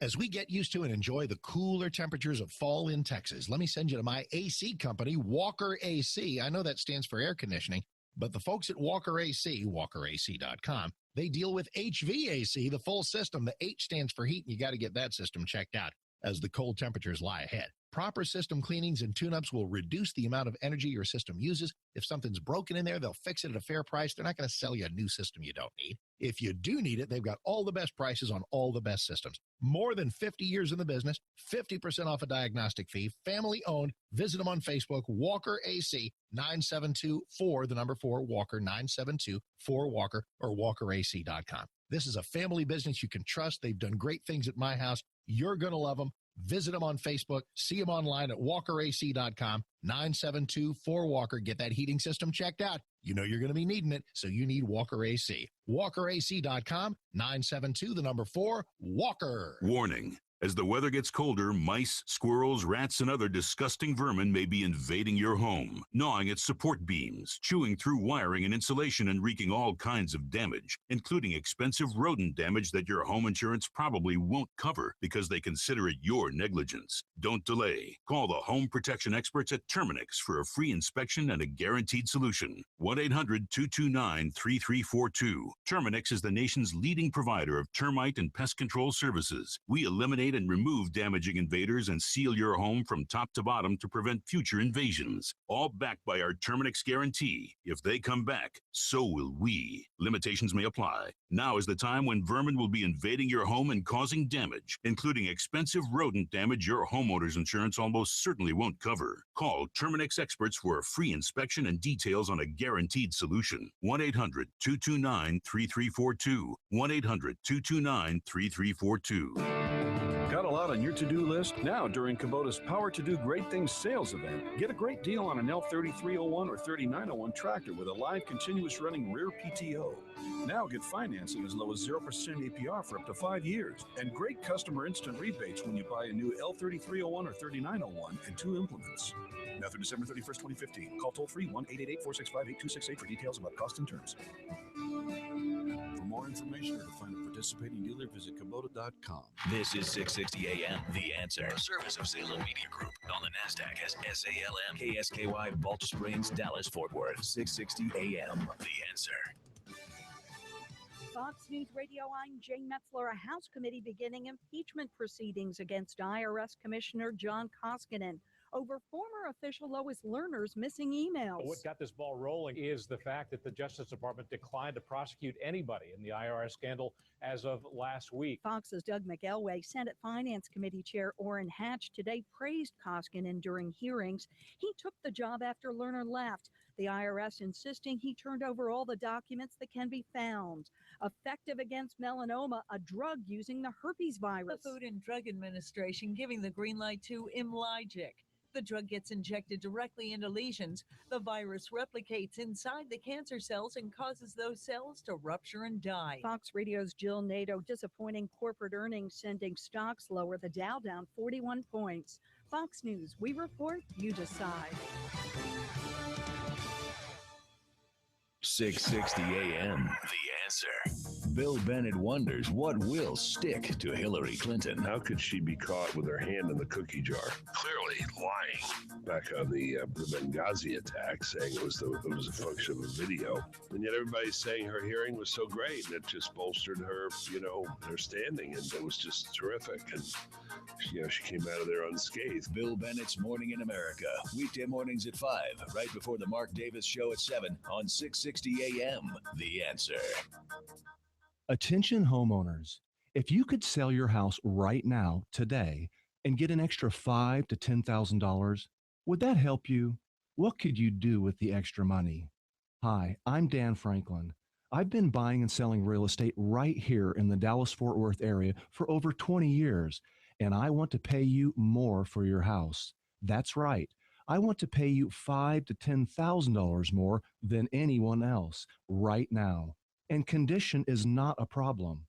As we get used to and enjoy the cooler temperatures of fall in Texas, let me send you to my AC company, Walker AC. I know that stands for air conditioning, but the folks at Walker AC, walkerac.com, they deal with HVAC, the full system. The H stands for heat, and you got to get that system checked out as the cold temperatures lie ahead. Proper system cleanings and tune-ups will reduce the amount of energy your system uses. If something's broken in there, they'll fix it at a fair price. They're not going to sell you a new system you don't need. If you do need it, they've got all the best prices on all the best systems. More than 50 years in the business, 50% off a diagnostic fee, family-owned. Visit them on Facebook, Walker AC, 972-4, Walker, 972-4Walker, or walkerac.com. This is a family business you can trust. They've done great things at my house. You're going to love them. Visit them on Facebook. See them online at walkerac.com, 972-4Walker. Get that heating system checked out. You know you're going to be needing it, so you need Walker AC. walkerac.com, 972-4, Walker. Warning. As the weather gets colder, mice, squirrels, rats, and other disgusting vermin may be invading your home, gnawing at support beams, chewing through wiring and insulation, and wreaking all kinds of damage, including expensive rodent damage that your home insurance probably won't cover because they consider it your negligence. Don't delay. Call the home protection experts at Terminix for a free inspection and a guaranteed solution. 1-800-229-3342. Terminix is the nation's leading provider of termite and pest control services. We eliminate and remove damaging invaders and seal your home from top to bottom to prevent future invasions. All backed by our Terminix guarantee. If they come back, so will we. Limitations may apply. Now is the time when vermin will be invading your home and causing damage, including expensive rodent damage your homeowner's insurance almost certainly won't cover. Call Terminix experts for a free inspection and details on a guaranteed solution. 1-800-229-3342. 1-800-229-3342. Got a lot on your to-do list? Now, during Kubota's Power to Do Great Things sales event, get a great deal on an L3301 or 3901 tractor with a live continuous running rear PTO. Now get financing as low as 0% APR for up to 5 years, and great customer instant rebates when you buy a new L3301 or 3901 and 2 implements. Now through December 31st, 2015. Call toll-free 1-888-465-8268 for details about cost and terms. For more information or to find a participating dealer, visit Kubota.com. This is 660 AM, The Answer. A service of Salem Media Group. On the NASDAQ as SALM, KSKY, Balch Springs, Dallas, Fort Worth. 660 AM, The Answer. Fox News Radio, I'm Jane Metzler. A House committee beginning impeachment proceedings against IRS Commissioner John Koskinen over former official Lois Lerner's missing emails. What got this ball rolling is the fact that the Justice Department declined to prosecute anybody in the IRS scandal as of last week. Fox's Doug McElway, Senate Finance Committee Chair Orrin Hatch today praised Koskinen during hearings. He took the job after Lerner left, the IRS insisting he turned over all the documents that can be found. Effective against melanoma, a drug using the herpes virus. The Food and Drug Administration giving the green light to Imlygic. The drug gets injected directly into lesions. The virus replicates inside the cancer cells and causes those cells to rupture and die. Fox Radio's Jill Nato, disappointing corporate earnings sending stocks lower, the Dow down 41 points. Fox News, we report, you decide. 660 AM, The Answer. Bill Bennett wonders what will stick to Hillary Clinton. How could she be caught with her hand in the cookie jar? Clearly lying. Back on the Benghazi attack, saying it was a function of a video. And yet everybody's saying her hearing was so great, and it just bolstered her, her standing, and it was just terrific. And, she came out of there unscathed. Bill Bennett's Morning in America, weekday mornings at 5, right before the Mark Davis Show at 7 on 660 AM, The Answer. Attention homeowners, if you could sell your house right now, today, and get an extra $5,000 to $10,000, would that help you? What could you do with the extra money? Hi, I'm Dan Franklin. I've been buying and selling real estate right here in the Dallas-Fort Worth area for over 20 years, and I want to pay you more for your house. That's right. I want to pay you $5,000 to $10,000 more than anyone else right now. And condition is not a problem.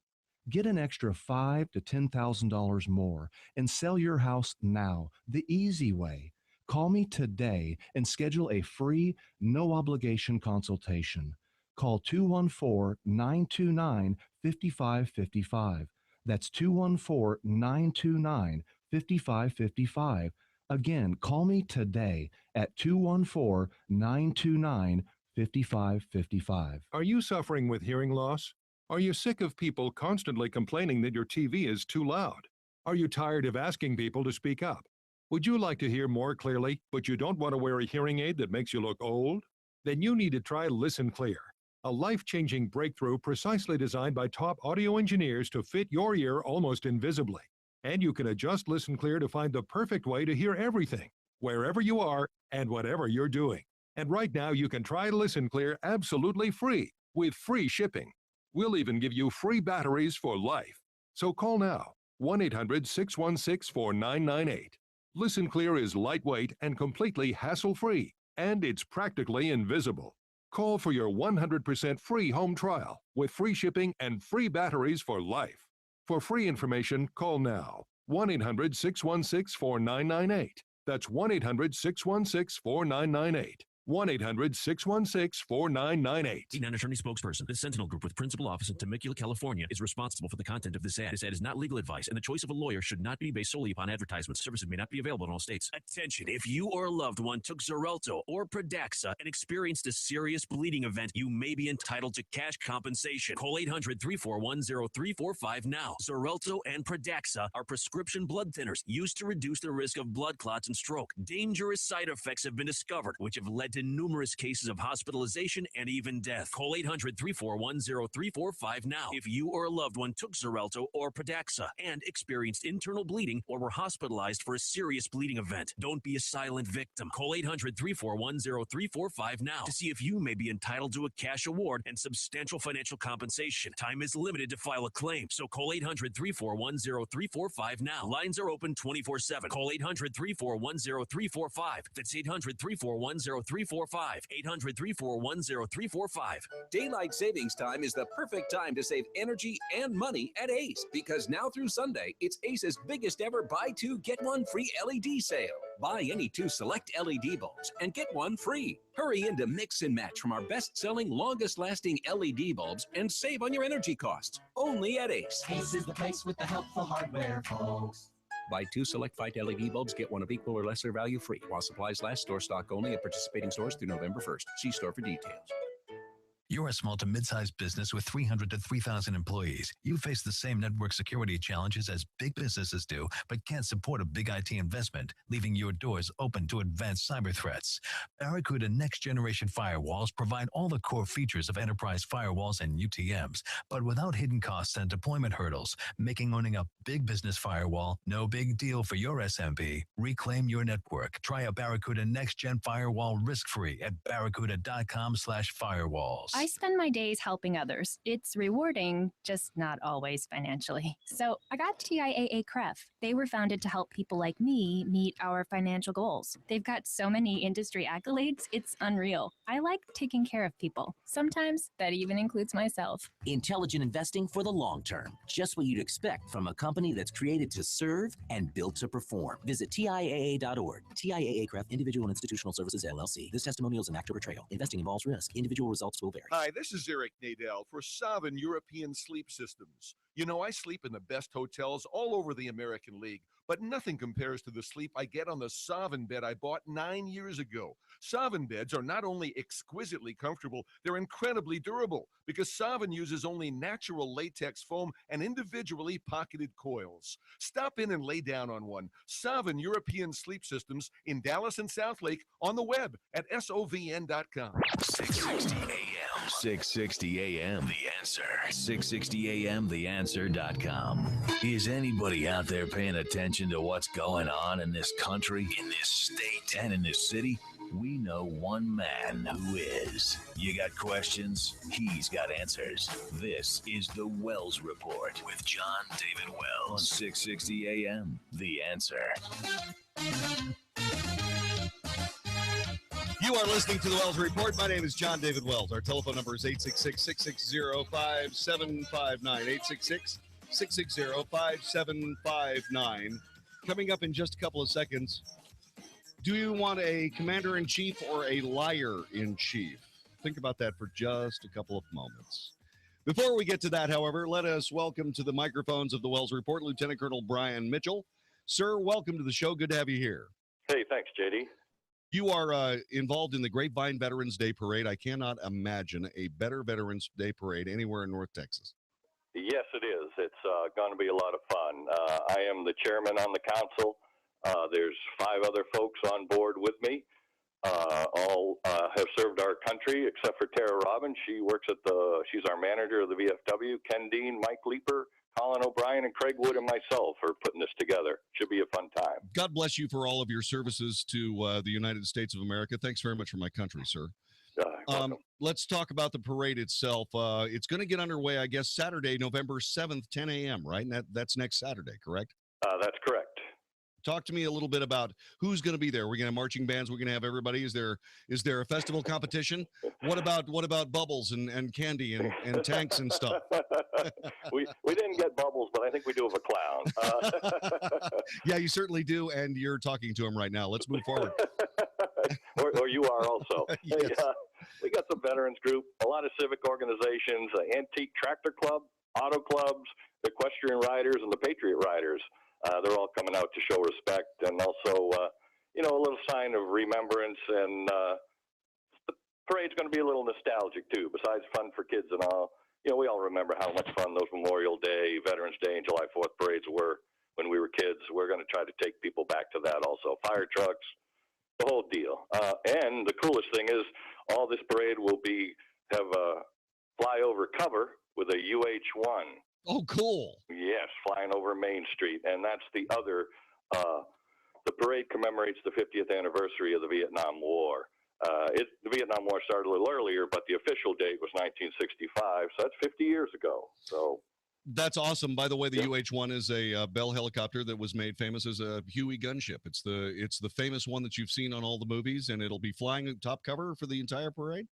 Get an extra $5,000 to $10,000 more and sell your house now, the easy way. Call me today and schedule a free, no-obligation consultation. Call 214-929-5555. That's 214-929-5555. Again, call me today at 214-929-5555. Are you suffering with hearing loss? Are you sick of people constantly complaining that your TV is too loud? Are you tired of asking people to speak up? Would you like to hear more clearly, but you don't want to wear a hearing aid that makes you look old? Then you need to try Listen Clear, a life-changing breakthrough precisely designed by top audio engineers to fit your ear almost invisibly. And you can adjust Listen Clear to find the perfect way to hear everything, wherever you are and whatever you're doing. And right now you can try Listen Clear absolutely free with free shipping. We'll even give you free batteries for life. So call now, 1-800-616-4998. Listen Clear is lightweight and completely hassle-free, and it's practically invisible. Call for your 100% free home trial with free shipping and free batteries for life. For free information, call now, 1-800-616-4998. That's 1-800-616-4998. 1-800-616-4998. Non-attorney spokesperson. The Sentinel Group with principal office in Temecula, California is responsible for the content of this ad. This ad is not legal advice, and the choice of a lawyer should not be based solely upon advertisements. Services may not be available in all states. Attention, if you or a loved one took Xarelto or Pradaxa and experienced a serious bleeding event, you may be entitled to cash compensation. Call 800-341-0345 now. Xarelto and Pradaxa are prescription blood thinners used to reduce the risk of blood clots and stroke. Dangerous side effects have been discovered, which have led to numerous cases of hospitalization and even death. Call 800-341-0345 now if you or a loved one took Xarelto or Pradaxa and experienced internal bleeding or were hospitalized for a serious bleeding event. Don't be a silent victim. Call 800-341-0345 now to see if you may be entitled to a cash award and substantial financial compensation. Time is limited to file a claim, so call 800-341-0345 now. Lines are open 24/7. Call 800-341-0345. That's 800-341-0345. 800-341-0345. Daylight savings time is the perfect time to save energy and money at Ace, because now through Sunday, it's Ace's biggest ever buy two, get one free LED sale. Buy any two select LED bulbs and get one free. Hurry in to mix and match from our best-selling, longest-lasting LED bulbs and save on your energy costs. Only at Ace. Ace is the place with the helpful hardware, folks. Buy two select Fight LED bulbs, get one of equal or lesser value free. While supplies last, store stock only at participating stores through November 1st. See store for details. You're a small to mid-sized business with 300 to 3,000 employees. You face the same network security challenges as big businesses do, but can't support a big IT investment, leaving your doors open to advanced cyber threats. Barracuda next-generation firewalls provide all the core features of enterprise firewalls and UTMs, but without hidden costs and deployment hurdles, making owning a big business firewall no big deal for your SMB. Reclaim your network. Try a Barracuda next-gen firewall risk-free at barracuda.com/firewalls. I spend my days helping others. It's rewarding, just not always financially. So I got TIAA CREF. They were founded to help people like me meet our financial goals. They've got so many industry accolades, it's unreal. I like taking care of people. Sometimes that even includes myself. Intelligent investing for the long term. Just what you'd expect from a company that's created to serve and built to perform. Visit TIAA.org. TIAA CREF, Individual and Institutional Services, LLC. This testimonial is an act of betrayal. Investing involves risk. Individual results will vary. Hi, this is Eric Nadel for Sovereign European Sleep Systems. You know, I sleep in the best hotels all over the American League, but nothing compares to the sleep I get on the Sovereign bed I bought 9 years ago. Sovereign beds are not only exquisitely comfortable, they're incredibly durable because Sovereign uses only natural latex foam and individually pocketed coils. Stop in and lay down on one. Sovereign European Sleep Systems in Dallas and Southlake, on the web at sovn.com. 660 AM. 660 AM. The Answer. 660 AM. TheAnswer.com. Is anybody out there paying attention to what's going on in this country, in this state, and in this city? We know one man who is. You got questions? He's got answers. This is the Wells Report with Jon-David Wells on 660 AM. The Answer. You are listening to the Wells Report. My name is Jon-David Wells. Our telephone number is 866-660-5759. 866-660-5759. Coming up in just a couple of seconds, do you want a commander-in-chief or a liar-in-chief? Think about that for just a couple of moments. Before we get to that, however, let us welcome to the microphones of the Wells Report Lieutenant Colonel Brian Mitchell. Sir, welcome to the show. Good to have you here. Hey, thanks, JD. You are involved in the Grapevine Veterans Day Parade. I cannot imagine a better Veterans Day Parade anywhere in North Texas. Yes, it is. It's going to be a lot of fun. I am the chairman on the council. There's 5 other folks on board with me. All have served our country except for Tara Robbins. She's our manager of the VFW. Ken Dean, Mike Leeper, Colin O'Brien, and Craig Wood and myself are putting this together. Should be a fun time. God bless you for all of your services to the United States of America. Thanks very much for my country, sir. Let's talk about the parade itself. It's going to get underway, I guess, Saturday, November 7th, 10 a.m., right? And that's next Saturday, correct? That's correct. Talk to me a little bit about who's going to be there. We're going to have marching bands. We're going to have everybody. Is there a festival competition? What about bubbles and candy and tanks and stuff? we didn't get bubbles, but I think we do have a clown. Yeah, you certainly do, and you're talking to him right now. Let's move forward. or you are also. Yes. Hey, we got some veterans group, a lot of civic organizations, antique tractor club, auto clubs, the equestrian riders, and the patriot riders. They're all coming out to show respect, and also, a little sign of remembrance. And the parade's going to be a little nostalgic too. Besides fun for kids and all, we all remember how much fun those Memorial Day, Veterans Day, and July 4th parades were when we were kids. We're going to try to take people back to that also. Fire trucks, the whole deal. And the coolest thing is, all this parade will have a flyover cover with a UH-1. Oh, cool. Yes, flying over Main Street. And that's the other, the parade commemorates the 50th anniversary of the Vietnam War. The Vietnam War started a little earlier, but the official date was 1965, so that's 50 years ago. So that's awesome. By the way, the UH-1 is a Bell helicopter that was made famous as a Huey gunship. It's the famous one that you've seen on all the movies, and it'll be flying top cover for the entire parade.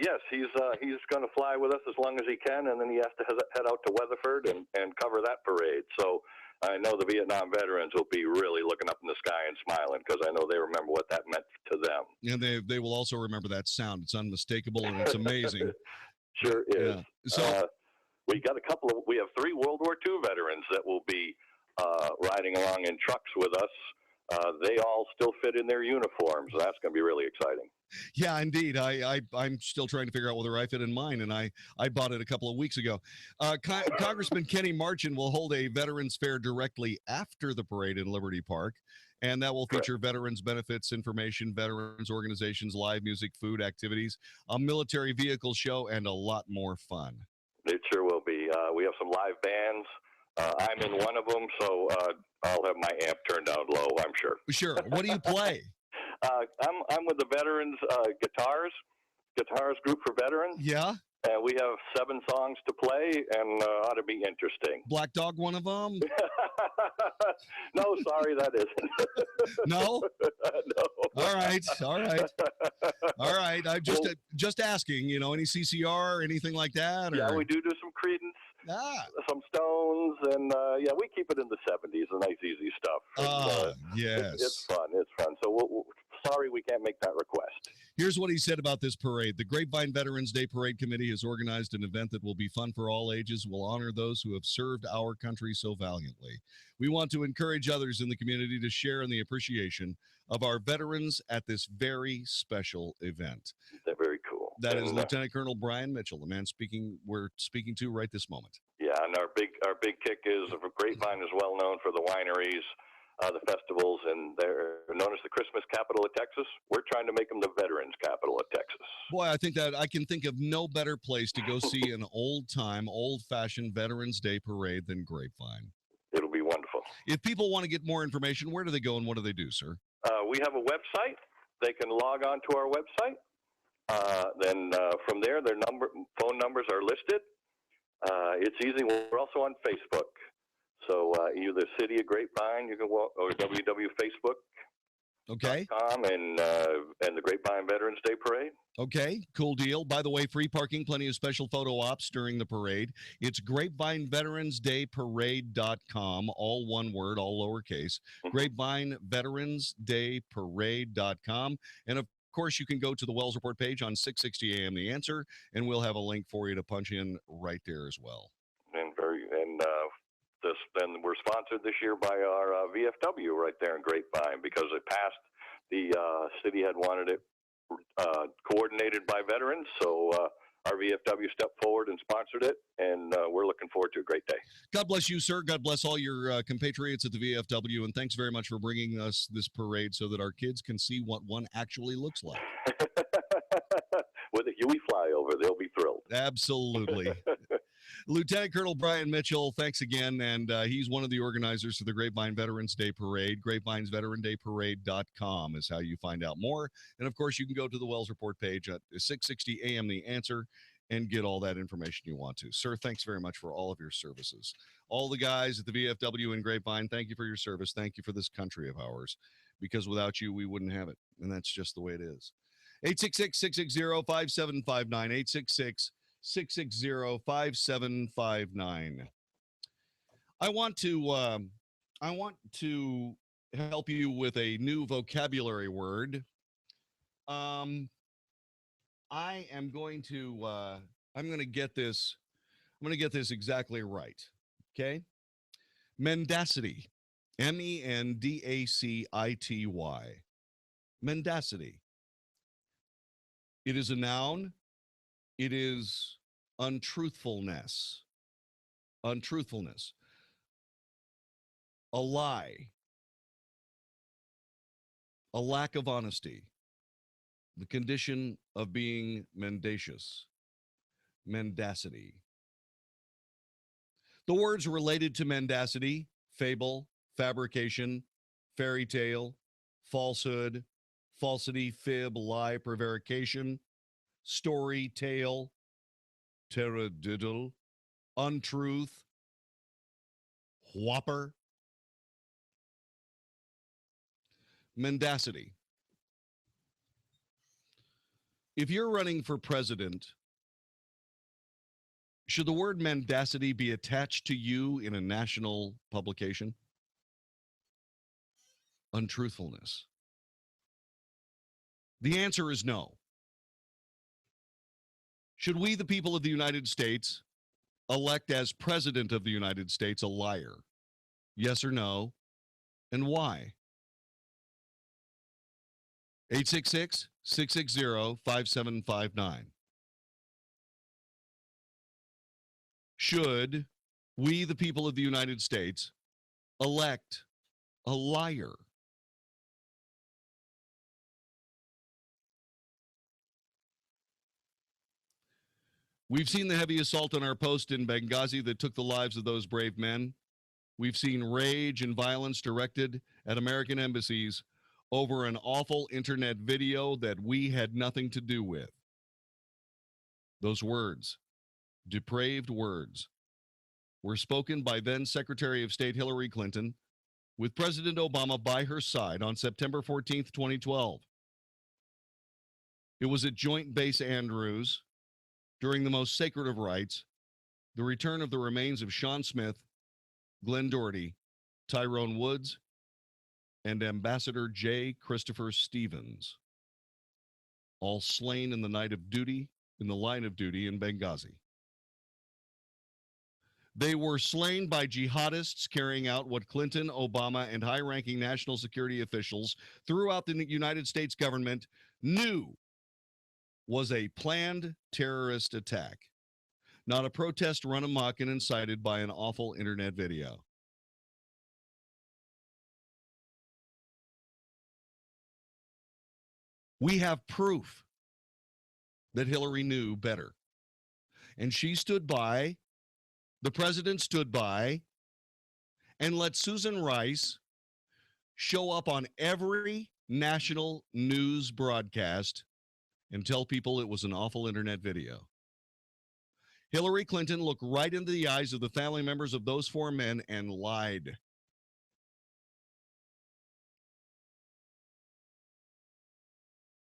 Yes, he's going to fly with us as long as he can, and then he has to head out to Weatherford and cover that parade. So I know the Vietnam veterans will be really looking up in the sky and smiling, because I know they remember what that meant to them. And they will also remember that sound. It's unmistakable and it's amazing. Sure is. Yeah. So we have 3 World War II veterans that will be riding along in trucks with us. They all still fit in their uniforms. That's going to be really exciting. Yeah, indeed. I'm still trying to figure out whether I fit in mine, and I bought it a couple of weeks ago. Congressman Kenny Marchant will hold a veterans fair directly after the parade in Liberty Park, and that will feature veterans benefits information, veterans organizations, live music, food, activities, a military vehicle show, and a lot more fun. It sure will be. We have some live bands. I'm in one of them, so I'll have my amp turned down low, I'm sure. Sure. What do you play? I'm with the veterans guitars group for veterans. Yeah. And we have 7 songs to play, and ought to be interesting. Black Dog, one of them? No, sorry, that isn't. No? No. All right. I'm just asking, any CCR, anything like that? Or? Yeah, we do some Creedence, some Stones, and we keep it in the 70s, the nice, easy stuff. Yes. It's fun. So sorry we can't make that request. Here's what he said about this parade. The Grapevine Veterans Day Parade Committee has organized an event that will be fun for all ages, will honor those who have served our country so valiantly. We want to encourage others in the community to share in the appreciation of our veterans at this very special event. That's very cool. That is Lieutenant Colonel Brian Mitchell, the man we're speaking to right this moment. Yeah, and our big kick is Grapevine is well known for the wineries, the festivals, and they're known as the Christmas capital of Texas. We're trying to make them the veterans capital of Texas. Boy, I think that I can think of no better place to go see an old-fashioned Veterans Day parade than Grapevine. It'll be wonderful. If people want to get more information, where do they go and what do they do, sir? We have a website. They can log on to our website. Then from there, their phone numbers are listed. It's easy. We're also on Facebook. So either City of Grapevine, you can walk, or www.facebook.com and the Grapevine Veterans Day Parade. Okay, cool deal. By the way, free parking, plenty of special photo ops during the parade. It's grapevineveteransdayparade.com, all one word, all lowercase. Grapevineveteransdayparade.com. And of course, you can go to the Wells Report page on 660 AM The Answer, and we'll have a link for you to punch in right there as well. Then we're sponsored this year by our VFW right there in Grapevine, because it passed. The city had wanted it coordinated by veterans, so our VFW stepped forward and sponsored it, and we're looking forward to a great day. God bless you, sir. God bless all your compatriots at the VFW, and thanks very much for bringing us this parade so that our kids can see what one actually looks like. With a Huey flyover, they'll be thrilled. Absolutely. Lieutenant Colonel Brian Mitchell, thanks again. And he's one of the organizers for the Grapevine Veterans Day Parade. Grapevine'sVeteranDayParade.com is how you find out more. And, of course, you can go to the Wells Report page at 660 AM The Answer and get all that information you want to. Sir, thanks very much for all of your services. All the guys at the VFW in Grapevine, thank you for your service. Thank you for this country of ours, because without you, we wouldn't have it. And that's just the way it is. 866-660-5759, 866-660-5759. I want to help you with a new vocabulary word. I am going to get this. I'm going to get this exactly right. Okay. Mendacity. Mendacity. Mendacity. It is a noun. It is untruthfulness. Untruthfulness. A lie. A lack of honesty. The condition of being mendacious. Mendacity. The words related to mendacity: fable, fabrication, fairy tale, falsehood, falsity, fib, lie, prevarication, story, tale, taradiddle, untruth, whopper. Mendacity. If you're running for president, should the word mendacity be attached to you in a national publication? Untruthfulness. The answer is no. Should we, the people of the United States, elect as president of the United States a liar? Yes or no? And why? 866-660-5759. Should we, the people of the United States, elect a liar? We've seen the heavy assault on our post in Benghazi that took the lives of those brave men. We've seen rage and violence directed at American embassies over an awful internet video that we had nothing to do with. Those words, depraved words, were spoken by then Secretary of State Hillary Clinton with President Obama by her side on September 14th, 2012. It was at Joint Base Andrews, during the most sacred of rites, the return of the remains of Sean Smith, Glenn Doherty, Tyrone Woods, and Ambassador J. Christopher Stevens, all slain in the line of duty in Benghazi. They were slain by jihadists carrying out what Clinton, Obama, and high-ranking national security officials throughout the United States government knew was a planned terrorist attack, not a protest run amok and incited by an awful internet video. We have proof that Hillary knew better. And she stood by, the president stood by, and let Susan Rice show up on every national news broadcast and tell people it was an awful internet video. Hillary Clinton looked right into the eyes of the family members of those four men and lied.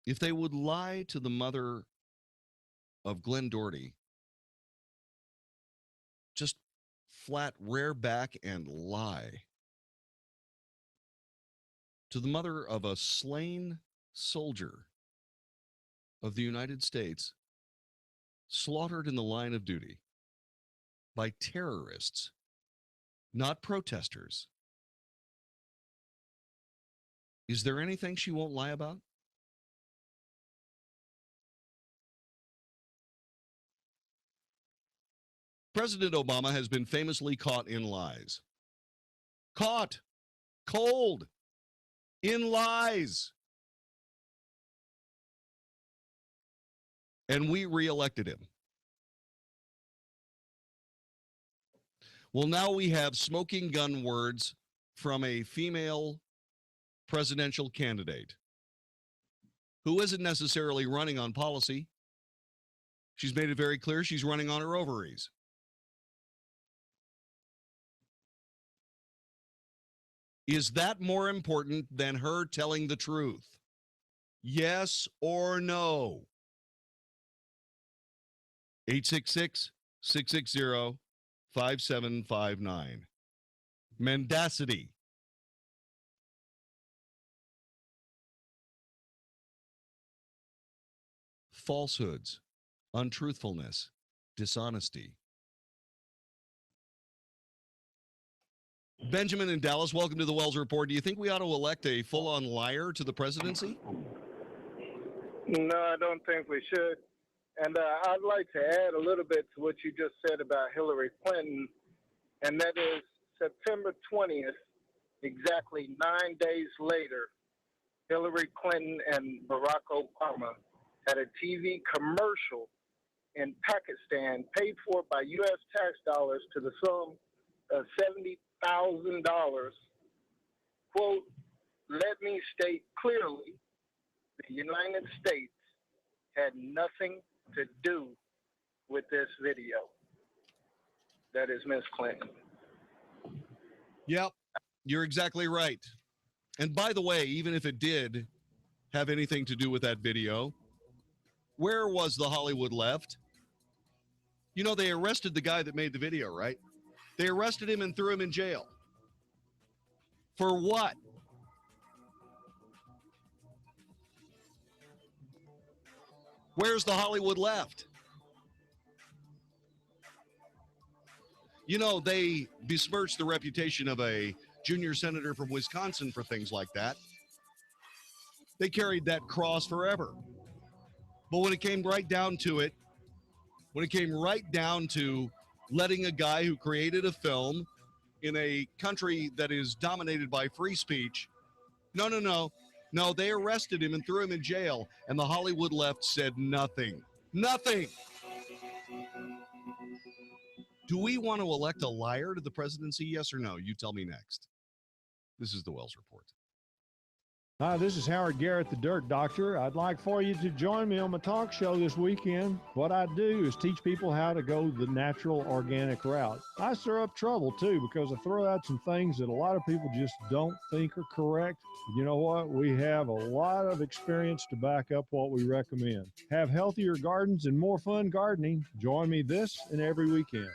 If they would lie to the mother of Glenn Doherty, just flat rear back and lie to the mother of a slain soldier of the United States, slaughtered in the line of duty by terrorists, not protesters. Is there anything she won't lie about? President Obama has been famously caught in lies. Caught cold in lies. And we reelected him. Well, now we have smoking gun words from a female presidential candidate who isn't necessarily running on policy. She's made it very clear she's running on her ovaries. Is that more important than her telling the truth? Yes or no? 866-660-5759. Mendacity. Falsehoods, untruthfulness, dishonesty. Benjamin in Dallas, welcome to the Wells Report. Do you think we ought to elect a full-on liar to the presidency? No, I don't think we should. And I'd like to add a little bit to what you just said about Hillary Clinton, and that is September 20th, exactly 9 days later, Hillary Clinton and Barack Obama had a TV commercial in Pakistan paid for by U.S. tax dollars to the sum of $70,000. Quote, let me state clearly, the United States had nothing to do with this video. That is Ms. Clinton. Yep, you're exactly right. And by the way, even if it did have anything to do with that video, where was the Hollywood left? You know, they arrested the guy that made the video, right? They arrested him and threw him in jail. For what? Where's the Hollywood left? You know, they besmirched the reputation of a junior senator from Wisconsin for things like that. They carried that cross forever. But when it came right down to it, when it came right down to letting a guy who created a film in a country that is dominated by free speech, no, they arrested him and threw him in jail, and the Hollywood left said nothing. Nothing. Do we want to elect a liar to the presidency, yes or no? You tell me next. This is the Wells Report. Hi, this is Howard Garrett, the Dirt Doctor. I'd like for you to join me on my talk show this weekend. What I do is teach people how to go the natural, organic route. I stir up trouble, too, because I throw out some things that a lot of people just don't think are correct. You know what? We have a lot of experience to back up what we recommend. Have healthier gardens and more fun gardening. Join me this and every weekend.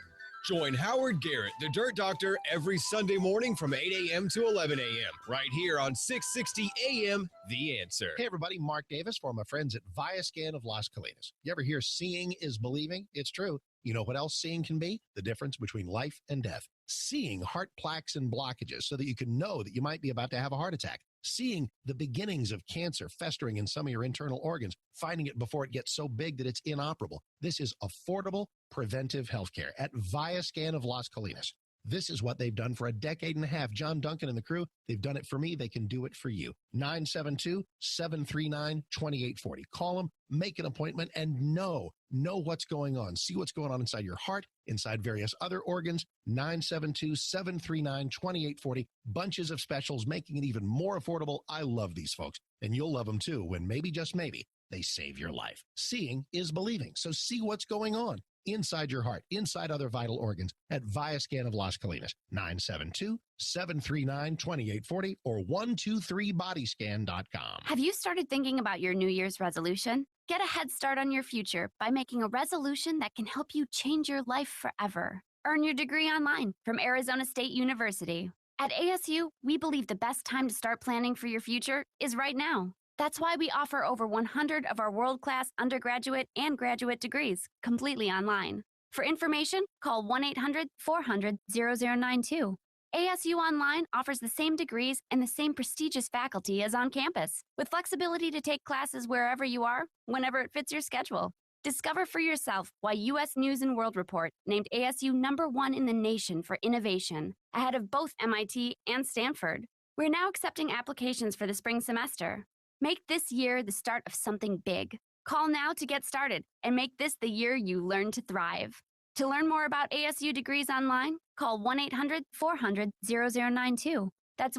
Join Howard Garrett, the Dirt Doctor, every Sunday morning from 8 a.m. to 11 a.m. right here on 660 a.m. The Answer. Hey, everybody. Mark Davis for my friends at Viascan of Las Colinas. You ever hear seeing is believing? It's true. You know what else seeing can be? The difference between life and death. Seeing heart plaques and blockages so that you can know that you might be about to have a heart attack. Seeing the beginnings of cancer festering in some of your internal organs, finding it before it gets so big that it's inoperable. This is affordable preventive healthcare at Viascan of Las Colinas. This is what they've done for a decade and a half. John Duncan and the crew, they've done it for me. They can do it for you. 972-739-2840. Call them, make an appointment, and know what's going on. See what's going on inside your heart, inside various other organs. 972-739-2840. Bunches of specials, making it even more affordable. I love these folks, and you'll love them too when maybe, just maybe, they save your life. Seeing is believing. So see what's going on inside your heart, inside other vital organs at Viascan of Las Colinas. 972-739-2840 or 123bodyscan.com. Have you started thinking about your New Year's resolution? Get a head start on your future by making a resolution that can help you change your life forever. Earn your degree online from Arizona State University. At ASU, we believe the best time to start planning for your future is right now. That's why we offer over 100 of our world-class undergraduate and graduate degrees completely online. For information, call 1-800-400-0092. ASU Online offers the same degrees and the same prestigious faculty as on campus, with flexibility to take classes wherever you are, whenever it fits your schedule. Discover for yourself why U.S. News & World Report named ASU #1 in the nation for innovation, ahead of both MIT and Stanford. We're now accepting applications for the spring semester. Make this year the start of something big. Call now to get started and make this the year you learn to thrive. To learn more about ASU degrees online, call 1-800-400-0092. That's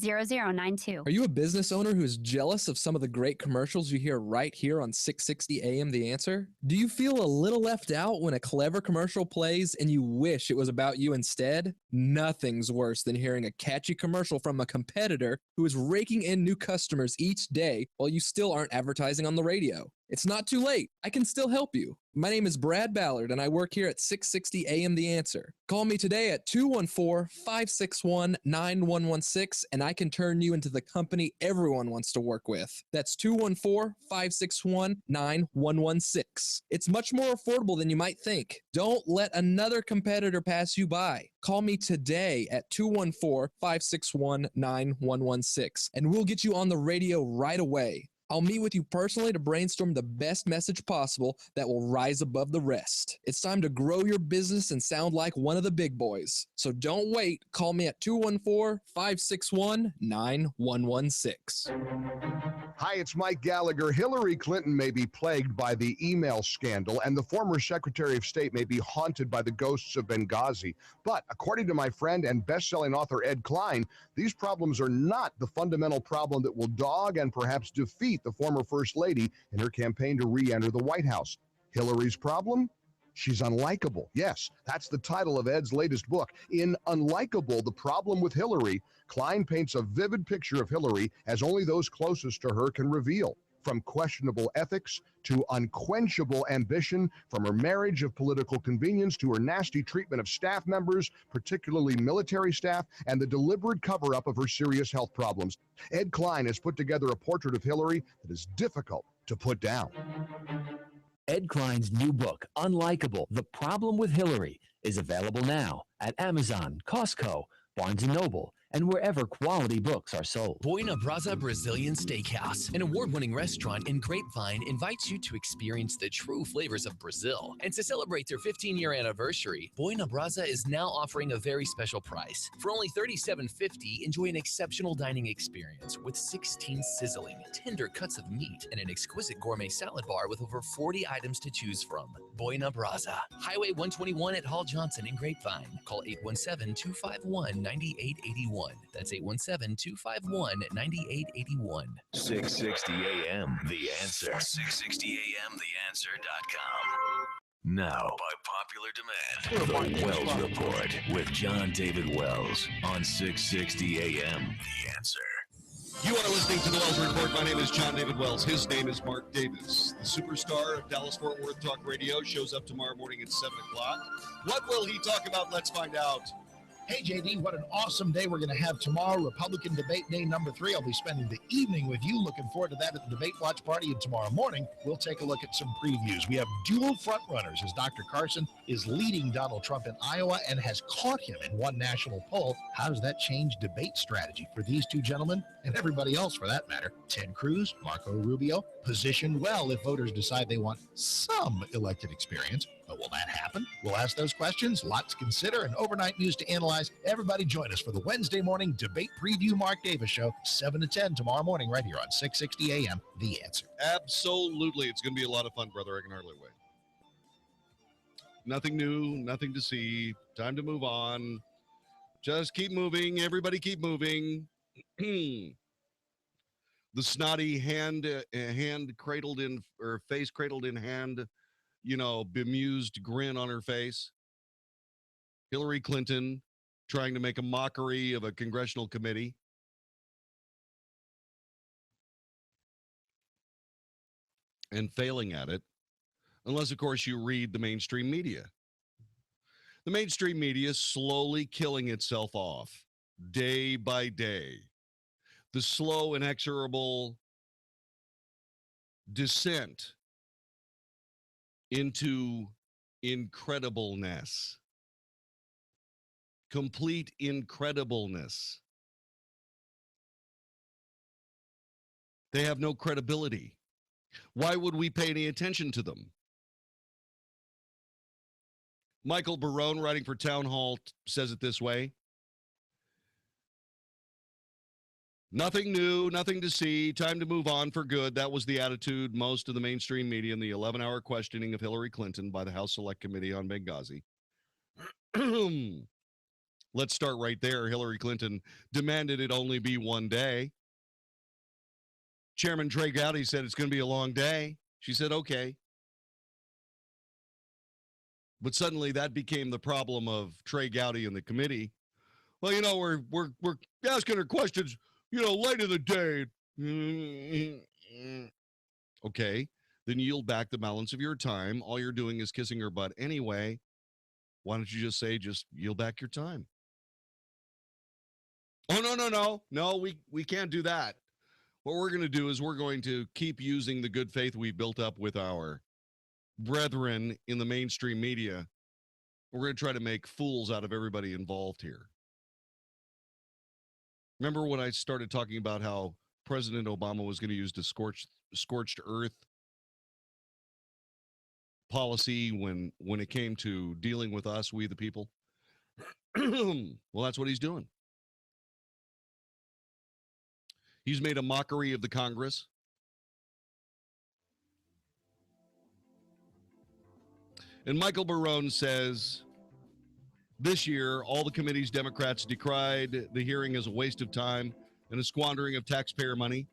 0092. Are you a business owner who is jealous of some of the great commercials you hear right here on 660 AM The Answer? Do you feel a little left out when a clever commercial plays and you wish it was about you instead? Nothing's worse than hearing a catchy commercial from a competitor who is raking in new customers each day while you still aren't advertising on the radio. It's not too late. I can still help you. My name is Brad Ballard, and I work here at 660 AM The Answer. Call me today at 214-561-9116, and I can turn you into the company everyone wants to work with. That's 214-561-9116. It's much more affordable than you might think. Don't let another competitor pass you by. Call me today at 214-561-9116, and we'll get you on the radio right away. I'll meet with you personally to brainstorm the best message possible that will rise above the rest. It's time to grow your business and sound like one of the big boys. So don't wait. Call me at 214-561-9116. Hi, it's Mike Gallagher. Hillary Clinton may be plagued by the email scandal, and the former Secretary of State may be haunted by the ghosts of Benghazi. But according to my friend and best-selling author Ed Klein, these problems are not the fundamental problem that will dog and perhaps defeat the former First Lady in her campaign to re-enter the White House. Hillary's problem? She's unlikable. Yes, that's the title of Ed's latest book. In Unlikable, The Problem with Hillary, Klein paints a vivid picture of Hillary as only those closest to her can reveal. From questionable ethics to unquenchable ambition, from her marriage of political convenience to her nasty treatment of staff members, particularly military staff, and the deliberate cover-up of her serious health problems. Ed Klein has put together a portrait of Hillary that is difficult to put down. Ed Klein's new book, Unlikable, The Problem with Hillary, is available now at Amazon, Costco, Barnes & Noble, and wherever quality books are sold. Boeihner Brasa Brazilian Steakhouse, an award-winning restaurant in Grapevine, invites you to experience the true flavors of Brazil. And to celebrate their 15-year anniversary, Boeihner Brasa is now offering a very special price. For only $37.50, enjoy an exceptional dining experience with 16 sizzling, tender cuts of meat and an exquisite gourmet salad bar with over 40 items to choose from. Boeihner Brasa, Highway 121 at Hall Johnson in Grapevine. Call 817-251-9881. That's 817-251-9881. 660 AM, The Answer. 660 AM, TheAnswer.com. Now, by popular demand, The Wells Report with Jon-David Wells on 660 AM, The Answer. You are listening to The Wells Report. My name is Jon-David Wells. His name is Mark Davis. The superstar of Dallas-Fort Worth Talk Radio shows up tomorrow morning at 7 o'clock. What will he talk about? Let's find out. Hey, JD, what an awesome day we're going to have tomorrow, Republican Debate Day number 3. I'll be spending the evening with you. Looking forward to that at the Debate Watch Party. And tomorrow morning, we'll take a look at some previews. We have dual frontrunners as Dr. Carson is leading Donald Trump in Iowa and has caught him in one national poll. How does that change debate strategy for these two gentlemen and everybody else for that matter? Ted Cruz, Marco Rubio, positioned well if voters decide they want some elected experience. But will that happen? We'll ask those questions, lots to consider, and overnight news to analyze. Everybody join us for the Wednesday morning debate preview Mark Davis show, 7 to 10 tomorrow morning right here on 660 AM, The Answer. Absolutely. It's going to be a lot of fun, brother. I can hardly wait. Nothing new, nothing to see. Time to move on. Just keep moving. Everybody keep moving. The snotty hand cradled in, or face cradled in hand, bemused grin on her face. Hillary Clinton trying to make a mockery of a congressional committee. And failing at it, unless, of course, you read the mainstream media. The mainstream media is slowly killing itself off day by day. The slow, inexorable descent into incredibleness. Complete incredibleness. They have no credibility. Why would we pay any attention to them? Michael Barone, writing for Town Hall, says it this way. Nothing new, nothing to see, time to move on for good. That was the attitude most of the mainstream media in the 11-hour questioning of Hillary Clinton by the House Select Committee on Benghazi. Let's start right there. Hillary Clinton demanded it only be one day. Chairman Trey Gowdy said it's going to be a long day. She said, okay. But suddenly that became the problem of Trey Gowdy and the committee. Well, we're asking her questions, late in the day. Okay, then yield back the balance of your time. All you're doing is kissing her butt anyway. Why don't you just yield back your time? Oh, no, we can't do that. What we're going to do is we're going to keep using the good faith we've built up with our brethren in the mainstream media. We're going to try to make fools out of everybody involved here. Remember when I started talking about how President Obama was going to use the scorched earth policy when it came to dealing with us, we the people? Well, that's what he's doing. He's made a mockery of the Congress. And Michael Barone says, this year, all the committee's Democrats decried the hearing as a waste of time and a squandering of taxpayer money.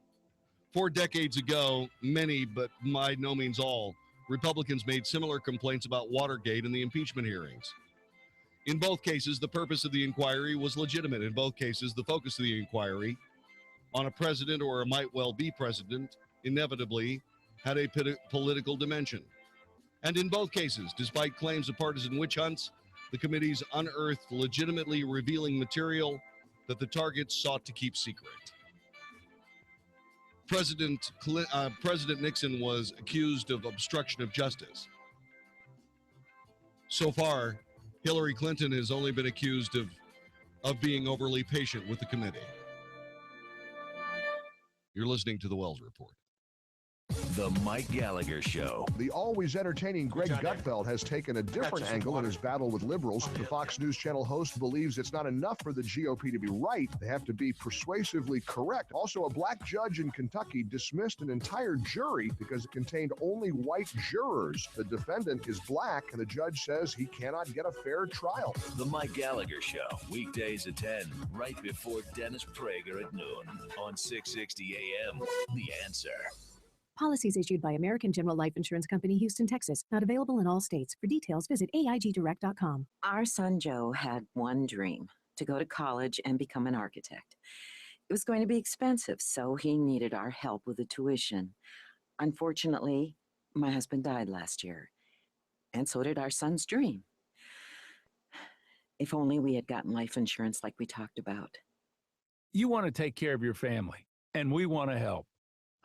4 decades ago, many, but by no means all, Republicans made similar complaints about Watergate and the impeachment hearings. In both cases, the purpose of the inquiry was legitimate. In both cases, the focus of the inquiry on a president or a might well be president inevitably had a political dimension. And in both cases, despite claims of partisan witch hunts, the committees unearthed legitimately revealing material that the targets sought to keep secret. President Nixon was accused of obstruction of justice. So far, Hillary Clinton has only been accused of being overly patient with the committee. You're listening to the Wells Report. The Mike Gallagher Show. The always entertaining Greg Gutfeld has taken a different angle in his battle with liberals. The Fox News Channel host believes it's not enough for the GOP to be right. They have to be persuasively correct. Also, a black judge in Kentucky dismissed an entire jury because it contained only white jurors. The defendant is black, and the judge says he cannot get a fair trial. The Mike Gallagher Show, weekdays at 10, right before Dennis Prager at noon on 660 AM. The Answer. Policies issued by American General Life Insurance Company, Houston, Texas. Not available in all states. For details, visit AIGdirect.com. Our son Joe had one dream, to go to college and become an architect. It was going to be expensive, so he needed our help with the tuition. Unfortunately, my husband died last year, and so did our son's dream. If only we had gotten life insurance like we talked about. You want to take care of your family, and we want to help.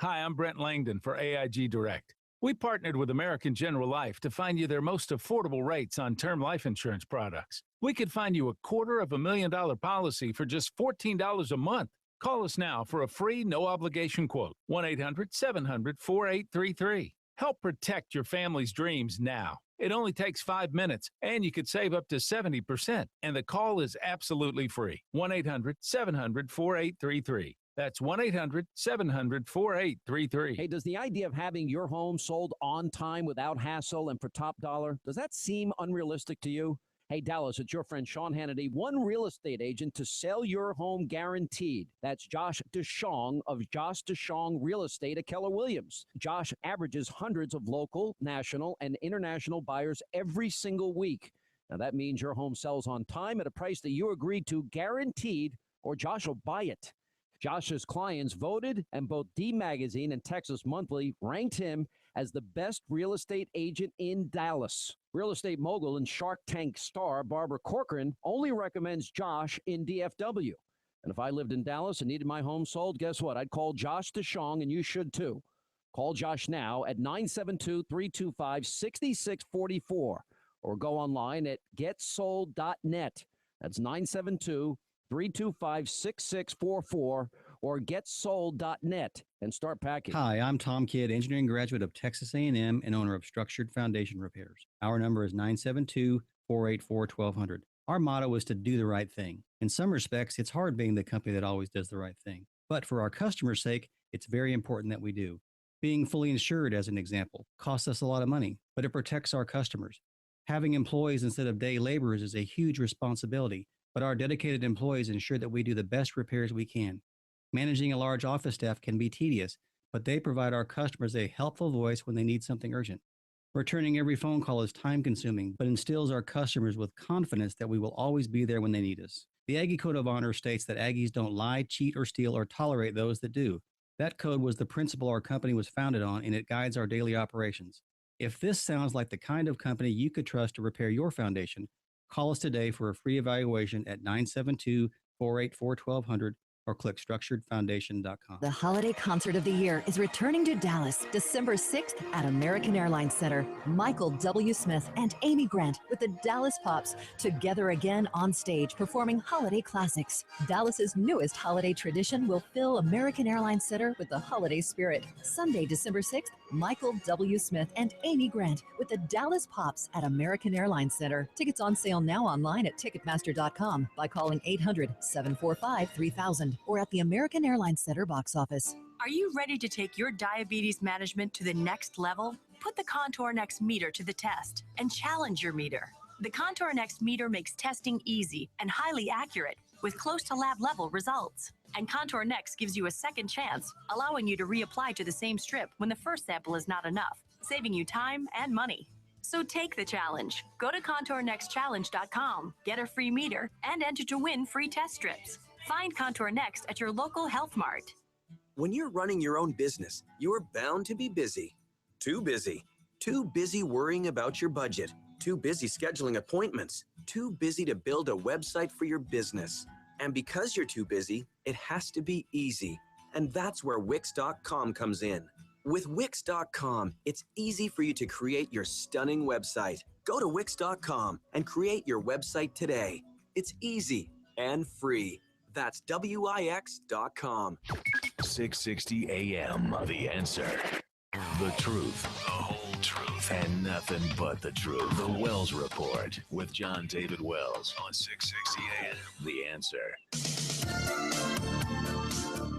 Hi, I'm Brent Langdon for AIG Direct. We partnered with American General Life to find you their most affordable rates on term life insurance products. We could find you a $250,000 policy for just $14 a month. Call us now for a free, no-obligation quote. 1-800-700-4833. Help protect your family's dreams now. It only takes 5 minutes, and you could save up to 70%. And the call is absolutely free. 1-800-700-4833. That's 1-800-700-4833. Hey, does the idea of having your home sold on time without hassle and for top dollar, does that seem unrealistic to you? Hey, Dallas, it's your friend Sean Hannity, one real estate agent to sell your home guaranteed. That's Josh DeShong of Josh DeShong Real Estate at Keller Williams. Josh averages hundreds of local, national, and international buyers every single week. Now, that means your home sells on time at a price that you agreed to, guaranteed, or Josh will buy it. Josh's clients voted, and both D Magazine and Texas Monthly ranked him as the best real estate agent in Dallas. Real estate mogul and Shark Tank star Barbara Corcoran only recommends Josh in DFW. And if I lived in Dallas and needed my home sold, guess what? I'd call Josh DeShong, and you should too. Call Josh now at 972-325-6644 or go online at getsold.net. That's 972-325-6644 or getsold.net and start packing. Hi, I'm Tom Kidd, engineering graduate of Texas A&M and owner of Structured Foundation Repairs. Our number is 972-484-1200. Our motto is to do the right thing. In some respects, it's hard being the company that always does the right thing. But for our customers' sake, it's very important that we do. Being fully insured, as an example, costs us a lot of money, but it protects our customers. Having employees instead of day laborers is a huge responsibility, but our dedicated employees ensure that we do the best repairs we can. Managing a large office staff can be tedious, but they provide our customers a helpful voice when they need something urgent. Returning every phone call is time-consuming, but instills our customers with confidence that we will always be there when they need us. The Aggie Code of Honor states that Aggies don't lie, cheat, or steal, or tolerate those that do. That code was the principle our company was founded on, and it guides our daily operations. If this sounds like the kind of company you could trust to repair your foundation, call us today for a free evaluation at 972-484-1200 or click structuredfoundation.com. The holiday concert of the year is returning to Dallas December 6th at American Airlines Center. Michael W. Smith and Amy Grant with the Dallas Pops together again on stage performing holiday classics. Dallas's newest holiday tradition will fill American Airlines Center with the holiday spirit. Sunday, December 6th, Michael W. Smith and Amy Grant with the Dallas Pops at American Airlines Center. Tickets on sale now online at Ticketmaster.com by calling 800-745-3000 or at the American Airlines Center box office. Are you ready to take your diabetes management to the next level? Put the Contour Next meter to the test and challenge your meter. The Contour Next meter makes testing easy and highly accurate with close to lab level results. And Contour Next gives you a second chance, allowing you to reapply to the same strip when the first sample is not enough, saving you time and money. So take the challenge. Go to ContourNextChallenge.com, get a free meter, and enter to win free test strips. Find Contour Next at your local Health Mart. When you're running your own business, you're bound to be busy. Too busy. Too busy worrying about your budget. Too busy scheduling appointments. Too busy to build a website for your business. And because you're too busy, it has to be easy. And that's where Wix.com comes in. With Wix.com, it's easy for you to create your stunning website. Go to Wix.com and create your website today. It's easy and free. That's Wix.com. 660 AM, The Answer. The truth, the whole truth, and nothing but the truth. The Wells Report with Jon-David Wells on 660 AM, The Answer.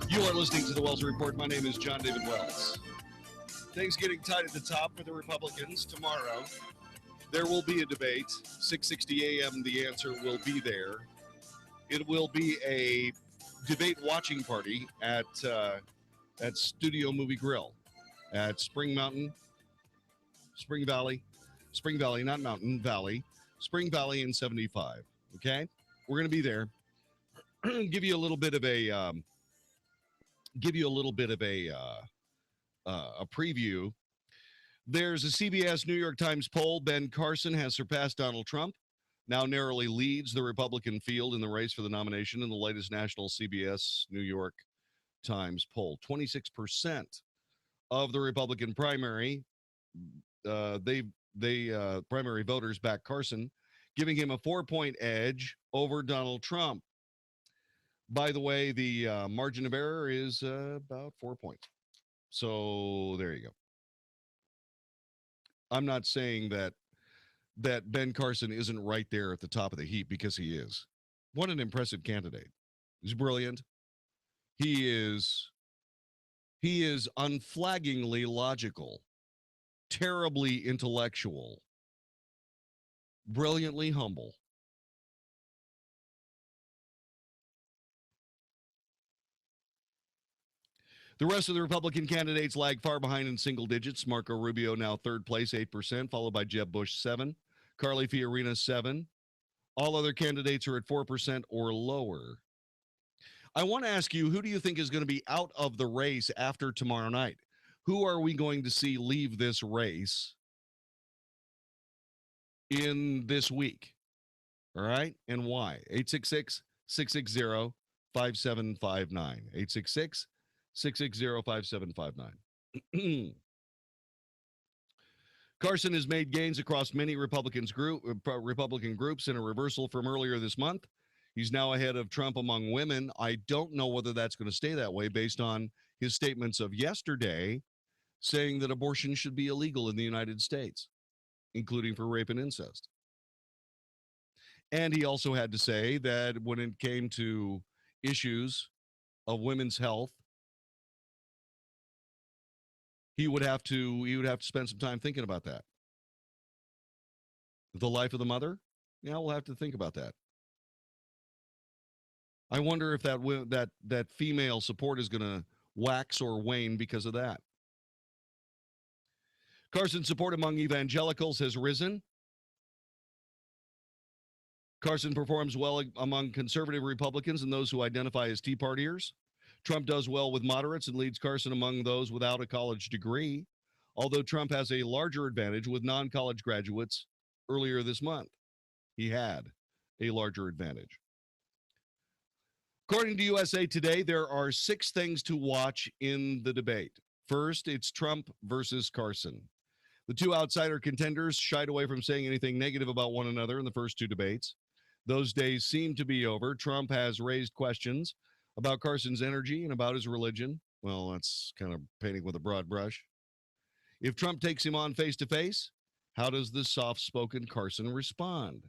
You are listening to the Wells Report. My name is Jon-David Wells. Things getting tight at the top for the Republicans. Tomorrow, there will be a debate. 660 AM, The Answer will be there. It will be a debate watching party at Studio Movie Grill at Spring Valley, not Mountain Valley, Spring Valley in 75. Okay, we're going to be there. give you a little bit of a preview. There's a CBS New York Times poll. Ben Carson has surpassed Donald Trump, now narrowly leads the Republican field in the race for the nomination in the latest national CBS New York Times poll. 26% of the Republican primary, primary voters back Carson, giving him a 4-point edge over Donald Trump. By the way, the margin of error is about 4 points. So there you go. I'm not saying that Ben Carson isn't right there at the top of the heap, because he is. What an impressive candidate. He's brilliant. He is unflaggingly logical, terribly intellectual, brilliantly humble. The rest of the Republican candidates lag far behind in single digits. Marco Rubio now third place, 8%, followed by Jeb Bush, 7%. Carly Fiorina, 7%. All other candidates are at 4% or lower. I want to ask you, who do you think is going to be out of the race after tomorrow night? Who are we going to see leave this race in this week? All right, and why? 866-660-5759. 866-660-5759. Carson has made gains across many Republican groups in a reversal from earlier this month. He's now ahead of Trump among women. I don't know whether that's going to stay that way based on his statements of yesterday saying that abortion should be illegal in the United States, including for rape and incest. And he also had to say that when it came to issues of women's health, he would have to spend some time thinking about that. The life of the mother? Yeah, we'll have to think about that. I wonder if that female support is going to wax or wane because of that. Carson's support among evangelicals has risen. Carson performs well among conservative Republicans and those who identify as Tea Partiers. Trump does well with moderates and leads Carson among those without a college degree, although Trump has a larger advantage with non-college graduates earlier this month. He had a larger advantage. According to USA Today, there are 6 things to watch in the debate. First, it's Trump versus Carson. The two outsider contenders shied away from saying anything negative about one another in the first 2 debates. Those days seem to be over. Trump has raised questions about Carson's energy and about his religion. Well, that's kind of painting with a broad brush. If Trump takes him on face to face, how does the soft-spoken Carson respond?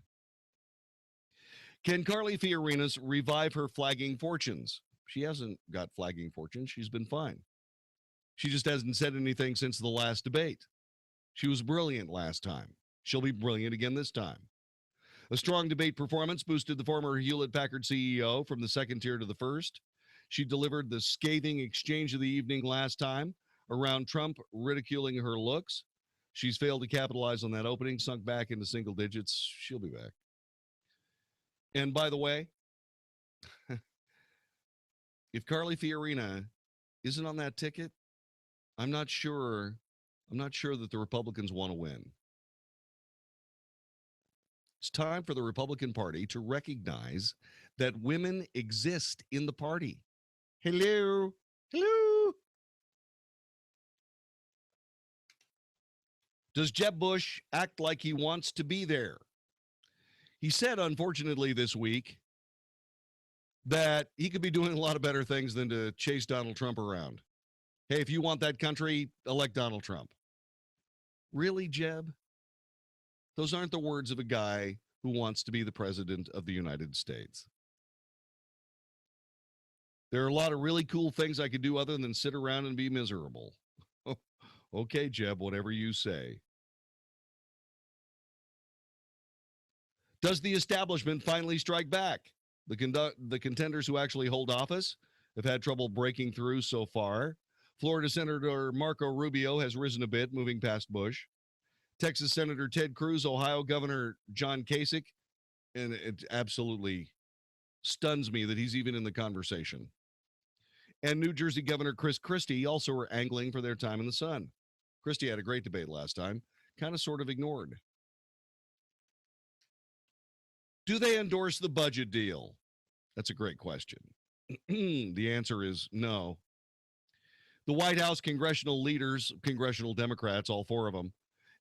Can Carly Fiorina revive her flagging fortunes? She hasn't got flagging fortunes. She's been fine. She just hasn't said anything since the last debate. She was brilliant last time. She'll be brilliant again this time. A strong debate performance boosted the former Hewlett-Packard CEO from the second tier to the first. She delivered the scathing exchange of the evening last time around Trump ridiculing her looks. She's failed to capitalize on that opening, sunk back into single digits. She'll be back. And by the way, if Carly Fiorina isn't on that ticket, I'm not sure that the Republicans want to win. It's time for the Republican Party to recognize that women exist in the party. Hello. Hello. Does Jeb Bush act like he wants to be there? He said, unfortunately, this week that he could be doing a lot of better things than to chase Donald Trump around. Hey, if you want that country, elect Donald Trump. Really, Jeb? Those aren't the words of a guy who wants to be the president of the United States. There are a lot of really cool things I could do other than sit around and be miserable. Okay, Jeb, whatever you say. Does the establishment finally strike back? The contenders who actually hold office have had trouble breaking through so far. Florida Senator Marco Rubio has risen a bit, moving past Bush. Texas Senator Ted Cruz, Ohio Governor John Kasich, and it absolutely stuns me that he's even in the conversation. And New Jersey Governor Chris Christie also are angling for their time in the sun. Christie had a great debate last time, kind of sort of ignored. Do they endorse the budget deal? That's a great question. The answer is no. The White House congressional leaders, congressional Democrats, all 4 of them,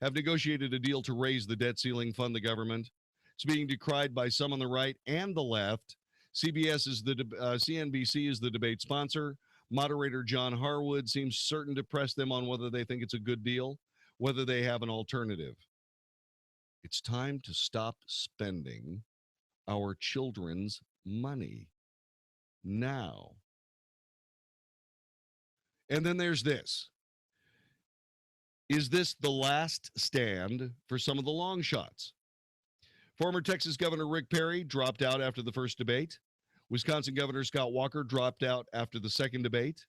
have negotiated a deal to raise the debt ceiling, fund the government. It's being decried by some on the right and the left. CNBC is the debate sponsor. Moderator John Harwood seems certain to press them on whether they think it's a good deal, whether they have an alternative. It's time to stop spending our children's money now. And then there's this. Is this the last stand for some of the long shots? Former Texas Governor Rick Perry dropped out after the first debate. Wisconsin Governor Scott Walker dropped out after the second debate.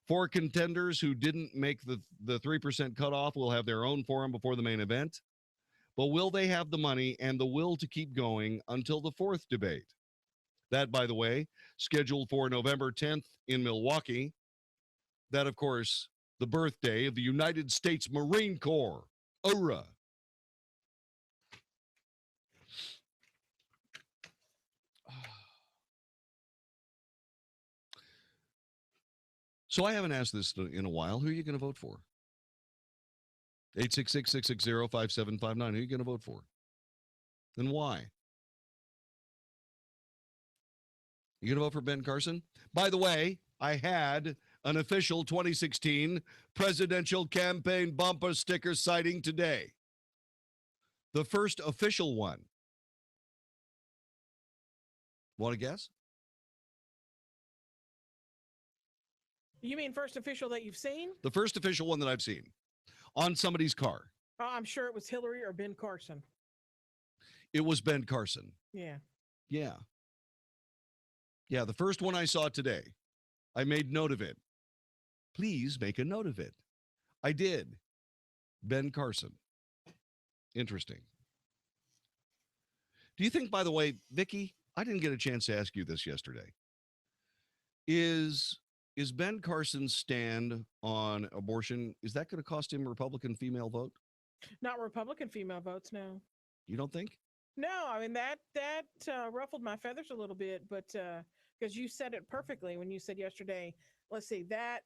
4 contenders who didn't make the 3% cutoff will have their own forum before the main event. But will they have the money and the will to keep going until the 4th debate? That, by the way, scheduled for November 10th in Milwaukee. That, of course, the birthday of the United States Marine Corps. Hoorah! So I haven't asked this in a while. Who are you going to vote for? 866-660-5759. Who are you going to vote for? And why? You going to vote for Ben Carson? By the way, I had an official 2016 presidential campaign bumper sticker sighting today. The first official one. Want to guess? You mean first official that you've seen? The first official one that I've seen on somebody's car. I'm sure it was Hillary or Ben Carson. It was Ben Carson. Yeah. Yeah. Yeah, the first one I saw today. I made note of it. Please make a note of it. I did. Ben Carson. Interesting. Do you think, by the way, Vicky, I didn't get a chance to ask you this yesterday. Is Ben Carson's stand on abortion, is that going to cost him Republican female vote? Not Republican female votes, no. You don't think? No, I mean, that ruffled my feathers a little bit, but because you said it perfectly when you said yesterday, let's see, that,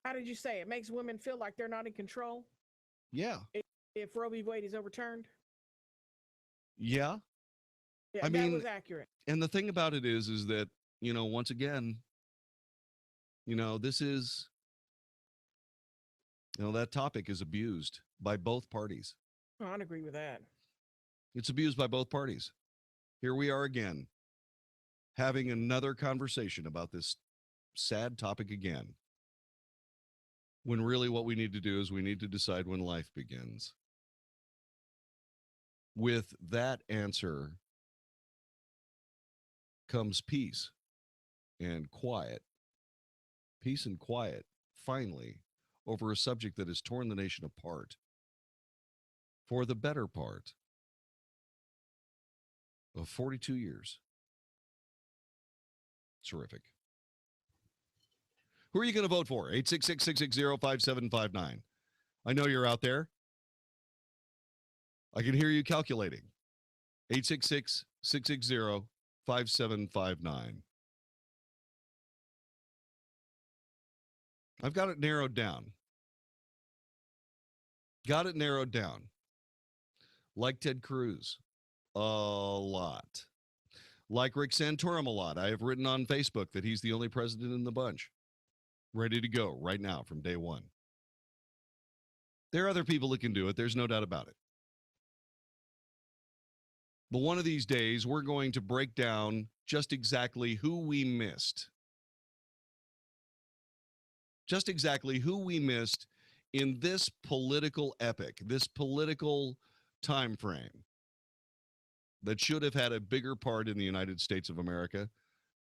how did you say it? Makes women feel like they're not in control? Yeah. If Roe v. Wade is overturned? Yeah. Yeah, I mean, that was accurate. And the thing about it is that, once again, this is, that topic is abused by both parties. Oh, I'd agree with that. It's abused by both parties. Here we are again, having another conversation about this sad topic again, when really what we need to do is we need to decide when life begins. With that answer comes peace and quiet. Peace and quiet, finally, over a subject that has torn the nation apart for the better part of 42 years. Terrific. Who are you going to vote for? 866-660-5759. I know you're out there. I can hear you calculating. 866-660-5759. I've got it narrowed down. Got it narrowed down. Like Ted Cruz, a lot. Like Rick Santorum, a lot. I have written on Facebook that he's the only president in the bunch. Ready to go right now from day one. There are other people that can do it. There's no doubt about it. But one of these days, we're going to break down just exactly who we missed. Just exactly who we missed in this political epic, this political time frame that should have had a bigger part in the United States of America.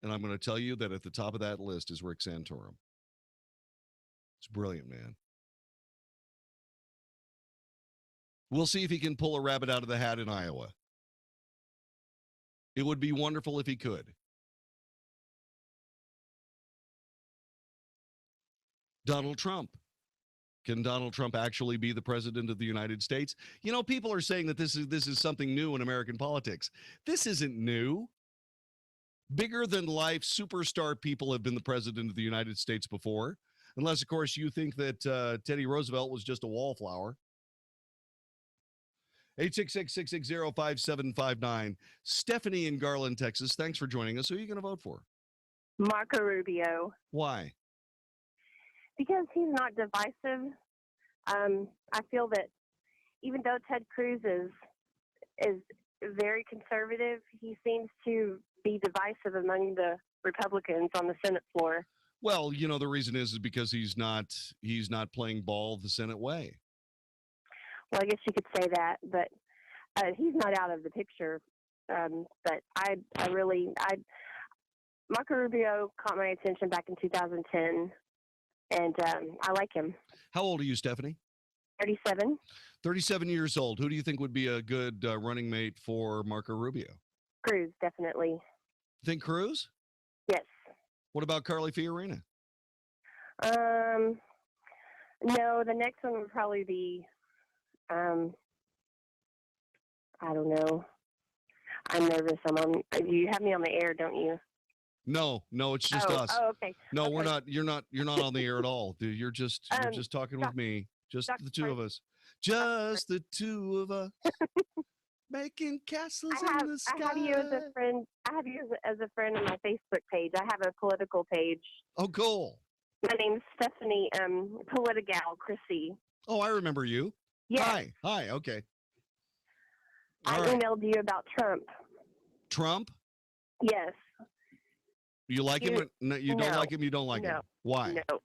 And I'm going to tell you that at the top of that list is Rick Santorum. It's brilliant, man. We'll see if he can pull a rabbit out of the hat in Iowa. It would be wonderful if he could. Donald Trump. Can Donald Trump actually be the president of the United States? People are saying that this is something new in American politics. This isn't new. Bigger than life superstar people have been the president of the United States before. Unless, of course, you think that Teddy Roosevelt was just a wallflower. 866-660-5759. Stephanie in Garland, Texas. Thanks for joining us. Who are you going to vote for? Marco Rubio. Why? Because he's not divisive. I feel that even though Ted Cruz is very conservative, he seems to be divisive among the Republicans on the Senate floor. Well, the reason is because he's not playing ball the Senate way. Well, I guess you could say that, but he's not out of the picture. But Marco Rubio caught my attention back in 2010, and I like him. How old are you, Stephanie? 37. 37 years old. Who do you think would be a good running mate for Marco Rubio? Cruz, definitely. Think Cruz? Yes. What about Carly Fiorina? No, the next one would probably be, I don't know. I'm nervous. You have me on the air, don't you? No, it's just us. Oh, okay. No, okay. we're not. You're not on the air at all, dude. You're just talking with me. Just the two of us. Just the two of us. Making castles in the sky. I have you as a friend. I have you as a friend on my Facebook page. I have a political page. Oh, cool. My name's Stephanie Politigal Chrissy. Oh, I remember you. Yeah. Hi. Okay. I emailed you about Trump. Trump? Yes. You like him? No, you don't like him? You don't like him? Why? No.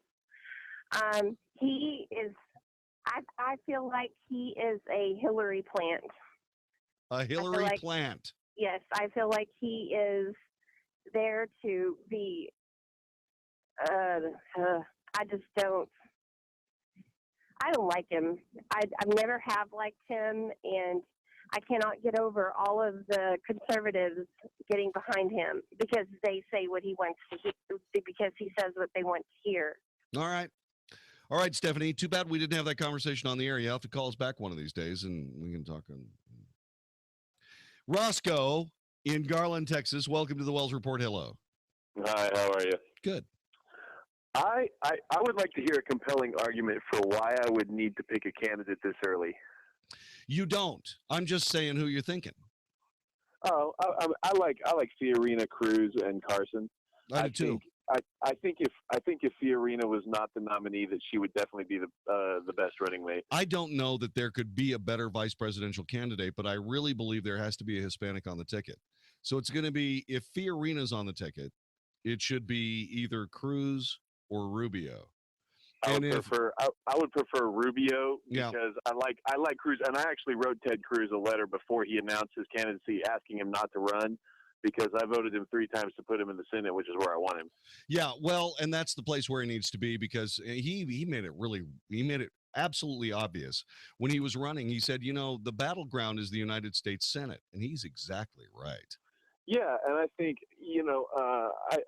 He is. I feel like he is a Hillary plant. A Hillary plant. yes, I feel like he is there to be. I just don't. I don't like him. I've never have liked him, and I cannot get over all of the conservatives getting behind him because they say what he wants to hear, because he says what they want to hear. All right. All right, Stephanie. Too bad we didn't have that conversation on the air. You have to call us back one of these days, and we can talk on. Roscoe in Garland, Texas. Welcome to the Wells Report. Hello. Hi, how are you? Good. I would like to hear a compelling argument for why I would need to pick a candidate this early. You don't. I'm just saying who you're thinking. Oh, I like Fiorina, Cruz, and Carson. I do too. I think if Fiorina was not the nominee, that she would definitely be the best running mate. I don't know that there could be a better vice presidential candidate, but I really believe there has to be a Hispanic on the ticket. So it's going to be, if Fiorina's on the ticket, it should be either Cruz or Rubio. I would prefer Rubio Yeah. because I like Cruz, and I actually wrote Ted Cruz a letter before he announced his candidacy, asking him not to run, because I voted him 3 times to put him in the Senate, which is where I want him. Yeah, well, and that's the place where he needs to be, because he made it absolutely obvious when he was running. He said, the battleground is the United States Senate, and he's exactly right. Yeah, and I think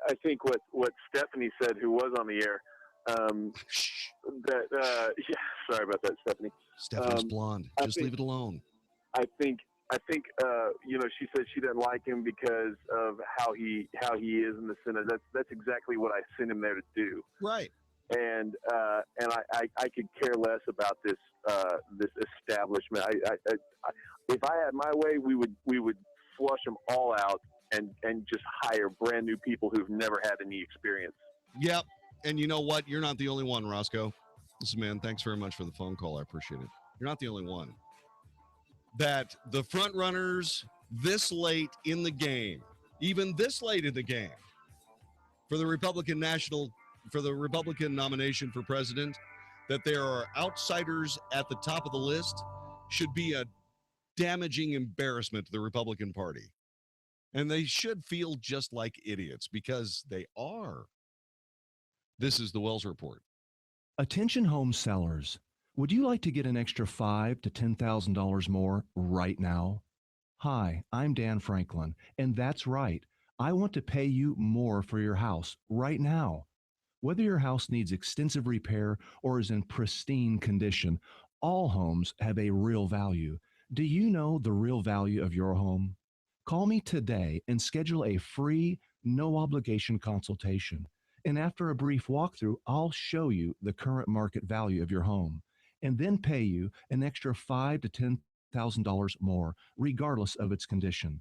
I think what Stephanie said, who was on the air, sorry about that, Stephanie. Stephanie's blonde. Just leave it alone. I think she said she didn't like him because of how he is in the Senate. That's exactly what I sent him there to do. Right. And I could care less about this establishment. If I had my way, we would flush them all out and just hire brand new people who've never had any experience. Yep. And you know what? You're not the only one, Roscoe. Listen, man, thanks very much for the phone call. I appreciate it. You're not the only one. That the front runners this late in the game, even this late in the game, for the Republican nomination for president, that there are outsiders at the top of the list should be a damaging embarrassment to the Republican Party. And they should feel just like idiots, because they are. This is the Wells Report. Attention home sellers. Would you like to get an extra $5,000 to $10,000 more right now? Hi, I'm Dan Franklin, and that's right. I want to pay you more for your house right now. Whether your house needs extensive repair or is in pristine condition, all homes have a real value. Do you know the real value of your home? Call me today and schedule a free, no-obligation consultation. And after a brief walkthrough, I'll show you the current market value of your home, and then pay you an extra $5,000 to $10,000 more, regardless of its condition.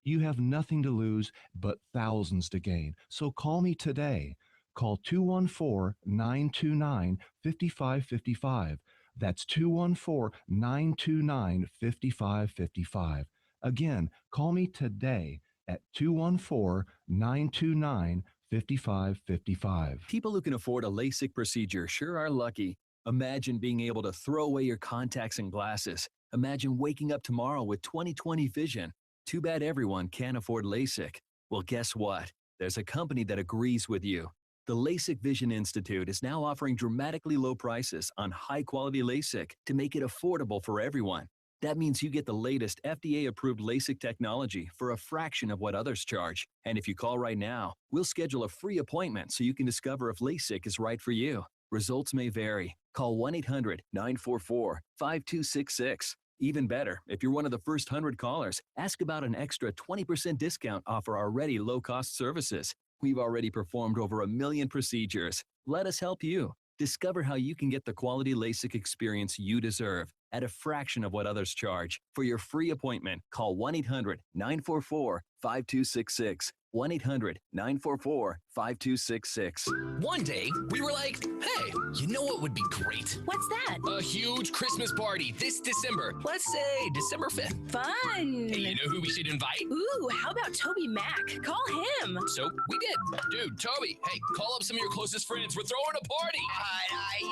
You have nothing to lose, but thousands to gain. So call me today. Call 214-929-5555. That's 214-929-5555. Again, call me today at 214-929-5555. People who can afford a LASIK procedure sure are lucky. Imagine being able to throw away your contacts and glasses. Imagine waking up tomorrow with 20/20 vision. Too bad everyone can't afford LASIK. Well, guess what? There's a company that agrees with you. The LASIK Vision Institute is now offering dramatically low prices on high-quality LASIK to make it affordable for everyone. That means you get the latest FDA-approved LASIK technology for a fraction of what others charge. And if you call right now, we'll schedule a free appointment so you can discover if LASIK is right for you. Results may vary. Call 1-800-944-5266. Even better, if you're one of the first 100 callers, ask about an extra 20% discount off our already low-cost services. We've already performed over 1 million procedures. Let us help you. Discover how you can get the quality LASIK experience you deserve at a fraction of what others charge. For your free appointment, call 1-800-944-5266. 1-800-944-5266. One day, we were like, hey, you know what would be great? What's that? A huge Christmas party this December. Let's say December 5th. Fun. Hey, you know who we should invite? Ooh, how about Toby Mac? Call him. So we did. Dude, Toby, hey, call up some of your closest friends. We're throwing a party.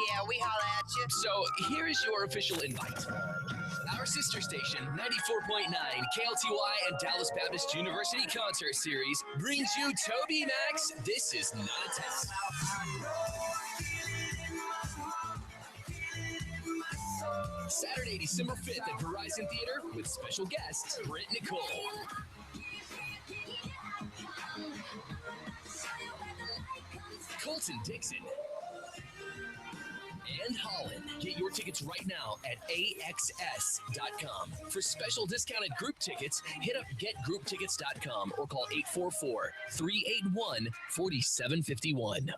Yeah, we holla at you. So here's your official invite. Our sister station, 94.9 KLTY and Dallas Baptist University Concert Series brings you Toby Max, This Is Not a Test. Saturday, December 5th at Verizon Theater with special guest, Britt Nicole. Colton Dixon. And Holland. Get your tickets right now at AXS.com. For special discounted group tickets, hit up getgrouptickets.com or call 844-381-4751.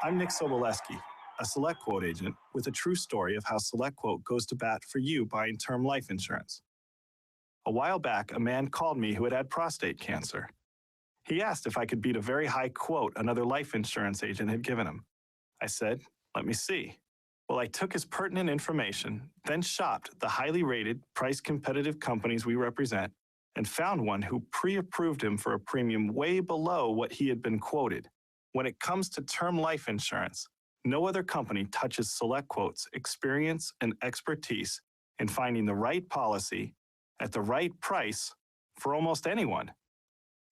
I'm Nick Soboleski, a SelectQuote agent with a true story of how SelectQuote goes to bat for you buying term life insurance. A while back, a man called me who had prostate cancer. He asked if I could beat a very high quote another life insurance agent had given him. I said, let me see. Well, I took his pertinent information, then shopped the highly rated, price-competitive companies we represent, and found one who pre-approved him for a premium way below what he had been quoted. When it comes to term life insurance, no other company touches SelectQuote's experience and expertise in finding the right policy at the right price for almost anyone.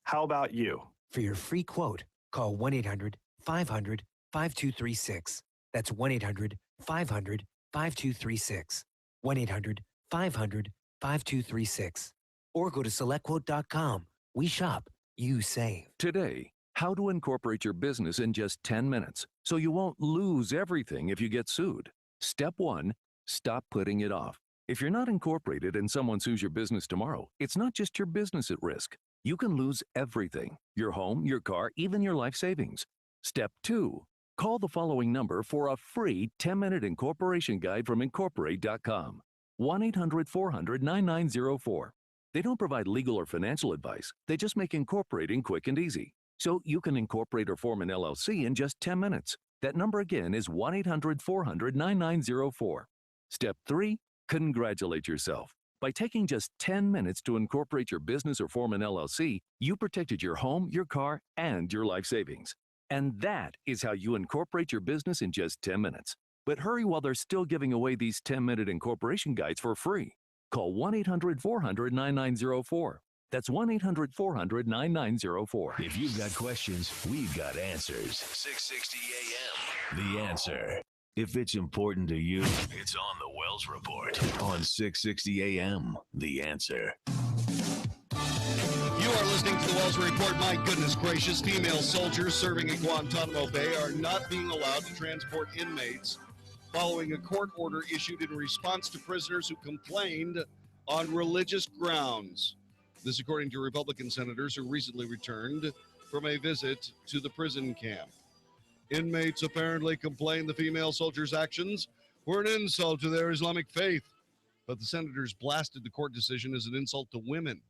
How about you? For your free quote, call 1-800-500-5236. That's 1-800-500-5236. 1-800-500-5236. Or go to SelectQuote.com. We shop, you save. Today, how to incorporate your business in just 10 minutes so you won't lose everything if you get sued. Step 1, stop putting it off. If you're not incorporated and someone sues your business tomorrow, it's not just your business at risk. You can lose everything: your home, your car, even your life savings. Step 2, call the following number for a free 10-minute incorporation guide from Incorporate.com. 1-800-400-9904. They don't provide legal or financial advice. They just make incorporating quick and easy. So you can incorporate or form an LLC in just 10 minutes. That number again is 1-800-400-9904. Step 3, congratulate yourself. By taking just 10 minutes to incorporate your business or form an LLC, you protected your home, your car, and your life savings. And that is how you incorporate your business in just 10 minutes. But hurry while they're still giving away these 10-minute incorporation guides for free. Call 1-800-400-9904. That's 1-800-400-9904. If you've got questions, we've got answers. 660 AM, The Answer. If it's important to you, it's on the Wells Report on 660 AM, The Answer. You are listening to the Wells Report. My goodness gracious, female soldiers serving in Guantanamo Bay are not being allowed to transport inmates following a court order issued in response to prisoners who complained on religious grounds. This according to Republican senators who recently returned from a visit to the prison camp. Inmates apparently complained the female soldiers' actions were an insult to their Islamic faith, but the senators blasted the court decision as an insult to women.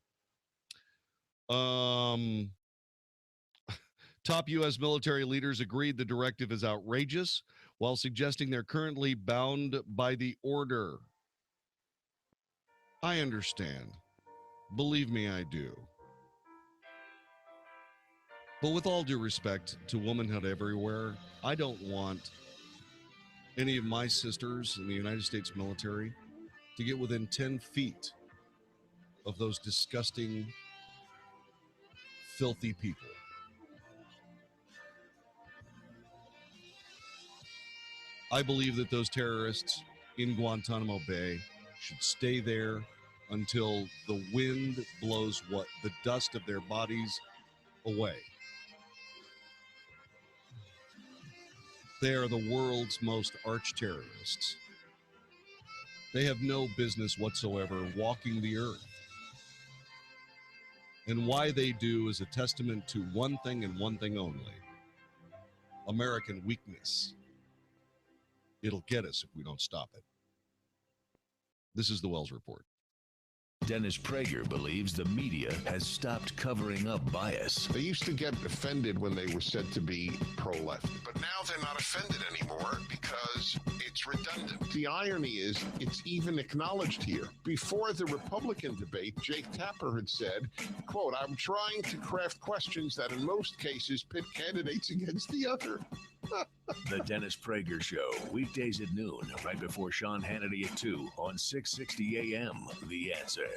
Top U.S. military leaders agreed the directive is outrageous, while suggesting they're currently bound by the order. I understand. Believe me, I do. But with all due respect to womanhood everywhere, I don't want any of my sisters in the United States military to get within 10 feet of those disgusting, filthy people. I believe that those terrorists in Guantanamo Bay should stay there until the wind blows the dust of their bodies away. They are the world's most arch terrorists. They have no business whatsoever walking the earth. And why they do is a testament to one thing and one thing only: American weakness. It'll get us if we don't stop it. This is the Wells Report. Dennis Prager believes the media has stopped covering up bias. They used to get offended when they were said to be pro-left, but now they're not offended anymore because it's redundant. The irony is it's even acknowledged here. Before the Republican debate, Jake Tapper had said, quote, "I'm trying to craft questions that in most cases pit candidates against the other." The Dennis Prager Show, weekdays at noon, right before Sean Hannity at 2 on 660 AM. The Answer.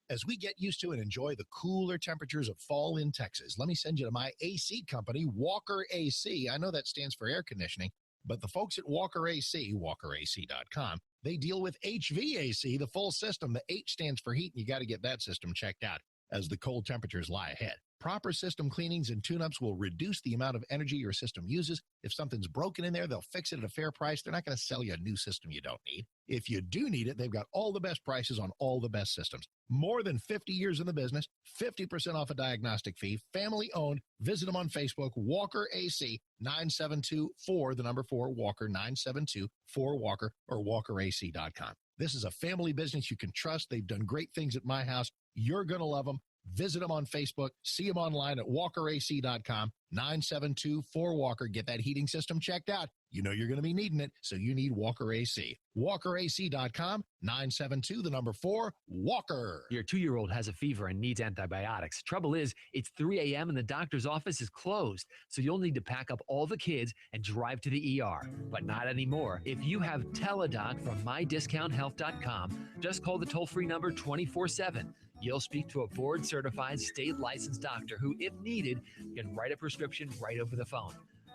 As we get used to and enjoy the cooler temperatures of fall in Texas, let me send you to my AC company, Walker AC. I know that stands for air conditioning, but the folks at Walker AC, walkerac.com, they deal with HVAC, the full system. The H stands for heat, and you got to get that system checked out as the cold temperatures lie ahead. Proper system cleanings and tune-ups will reduce the amount of energy your system uses. If something's broken in there, they'll fix it at a fair price. They're not going to sell you a new system you don't need. If you do need it, they've got all the best prices on all the best systems. More than 50 years in the business, 50% off a diagnostic fee, family-owned. Visit them on Facebook, Walker AC, 972-4, Walker, 972-4Walker, or walkerac.com. This is a family business you can trust. They've done great things at my house. You're going to love them. Visit them on Facebook. See them online at walkerac.com, 972-4Walker. Get that heating system checked out. You know you're going to be needing it, so you need Walker AC. WalkerAC.com, 972-4Walker. Your 2-year-old has a fever and needs antibiotics. Trouble is, it's 3 a.m. and the doctor's office is closed, so you'll need to pack up all the kids and drive to the ER. But not anymore. If you have Teladoc from MyDiscountHealth.com, just call the toll-free number 24/7. You'll speak to a board-certified, state-licensed doctor who, if needed, can write a prescription right over the phone.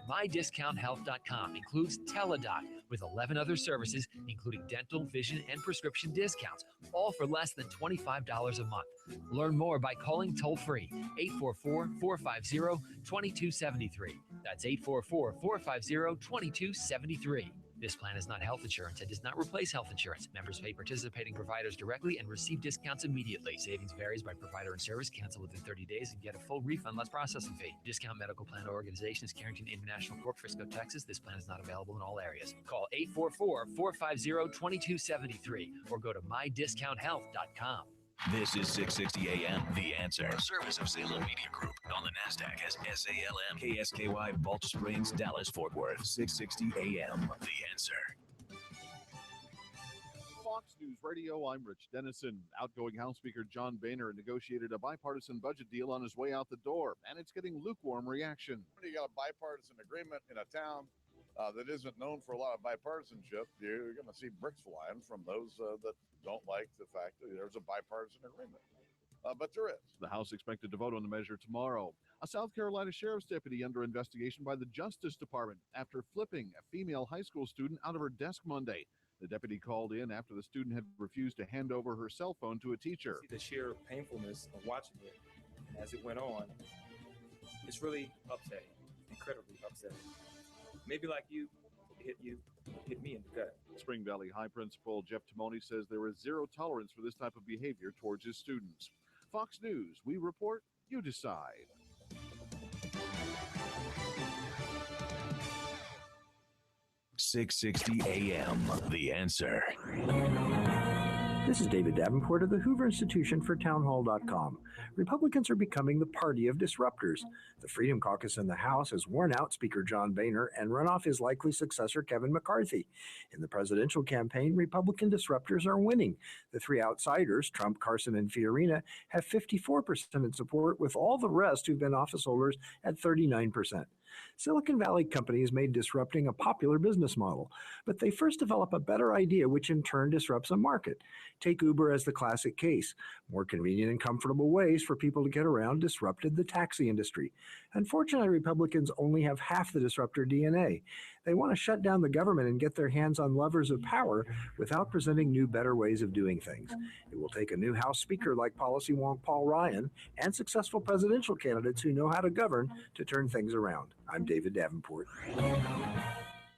MyDiscountHealth.com includes Teladoc with 11 other services, including dental, vision, and prescription discounts, all for less than $25 a month. Learn more by calling toll-free 844-450-2273. That's 844-450-2273. This plan is not health insurance and does not replace health insurance. Members pay participating providers directly and receive discounts immediately. Savings varies by provider and service. Cancel within 30 days and get a full refund less processing fee. Discount Medical Plan Organization is Carrington International Corp., Frisco, Texas. This plan is not available in all areas. Call 844-450-2273 or go to mydiscount.health.com. This is 660 AM, The Answer. A service of Salem Media Group. On the NASDAQ as SALM, KSKY, Balch Springs, Dallas, Fort Worth. 660 AM, The Answer. Fox News Radio, I'm Rich Dennison. Outgoing House Speaker John Boehner negotiated a bipartisan budget deal on his way out the door, and it's getting lukewarm reaction. You got a bipartisan agreement in a town that isn't known for a lot of bipartisanship. You're going to see bricks flying from those that don't like the fact that there's a bipartisan agreement. But there is. The House expected to vote on the measure tomorrow. A South Carolina sheriff's deputy under investigation by the Justice Department after flipping a female high school student out of her desk Monday. The deputy called in after the student had refused to hand over her cell phone to a teacher. The sheer painfulness of watching it as it went on, it's really upsetting, incredibly upsetting. Maybe like you, hit me in the gut. Spring Valley High Principal Jeff Timoni says there is zero tolerance for this type of behavior towards his students. Fox News, we report, you decide. .660 AM, The Answer. This is David Davenport of the Hoover Institution for Townhall.com. Republicans are becoming the party of disruptors. The Freedom Caucus in the House has worn out Speaker John Boehner and run off his likely successor, Kevin McCarthy. In the presidential campaign, Republican disruptors are winning. The three outsiders, Trump, Carson, and Fiorina, have 54% in support, with all the rest who've been office holders at 39%. Silicon Valley companies made disrupting a popular business model, but they first develop a better idea, which in turn disrupts a market. Take Uber as the classic case. More convenient and comfortable ways for people to get around disrupted the taxi industry. Unfortunately, Republicans only have half the disruptor DNA. They want to shut down the government and get their hands on levers of power without presenting new, better ways of doing things. It will take a new House Speaker like policy wonk Paul Ryan and successful presidential candidates who know how to govern to turn things around. I'm David Davenport.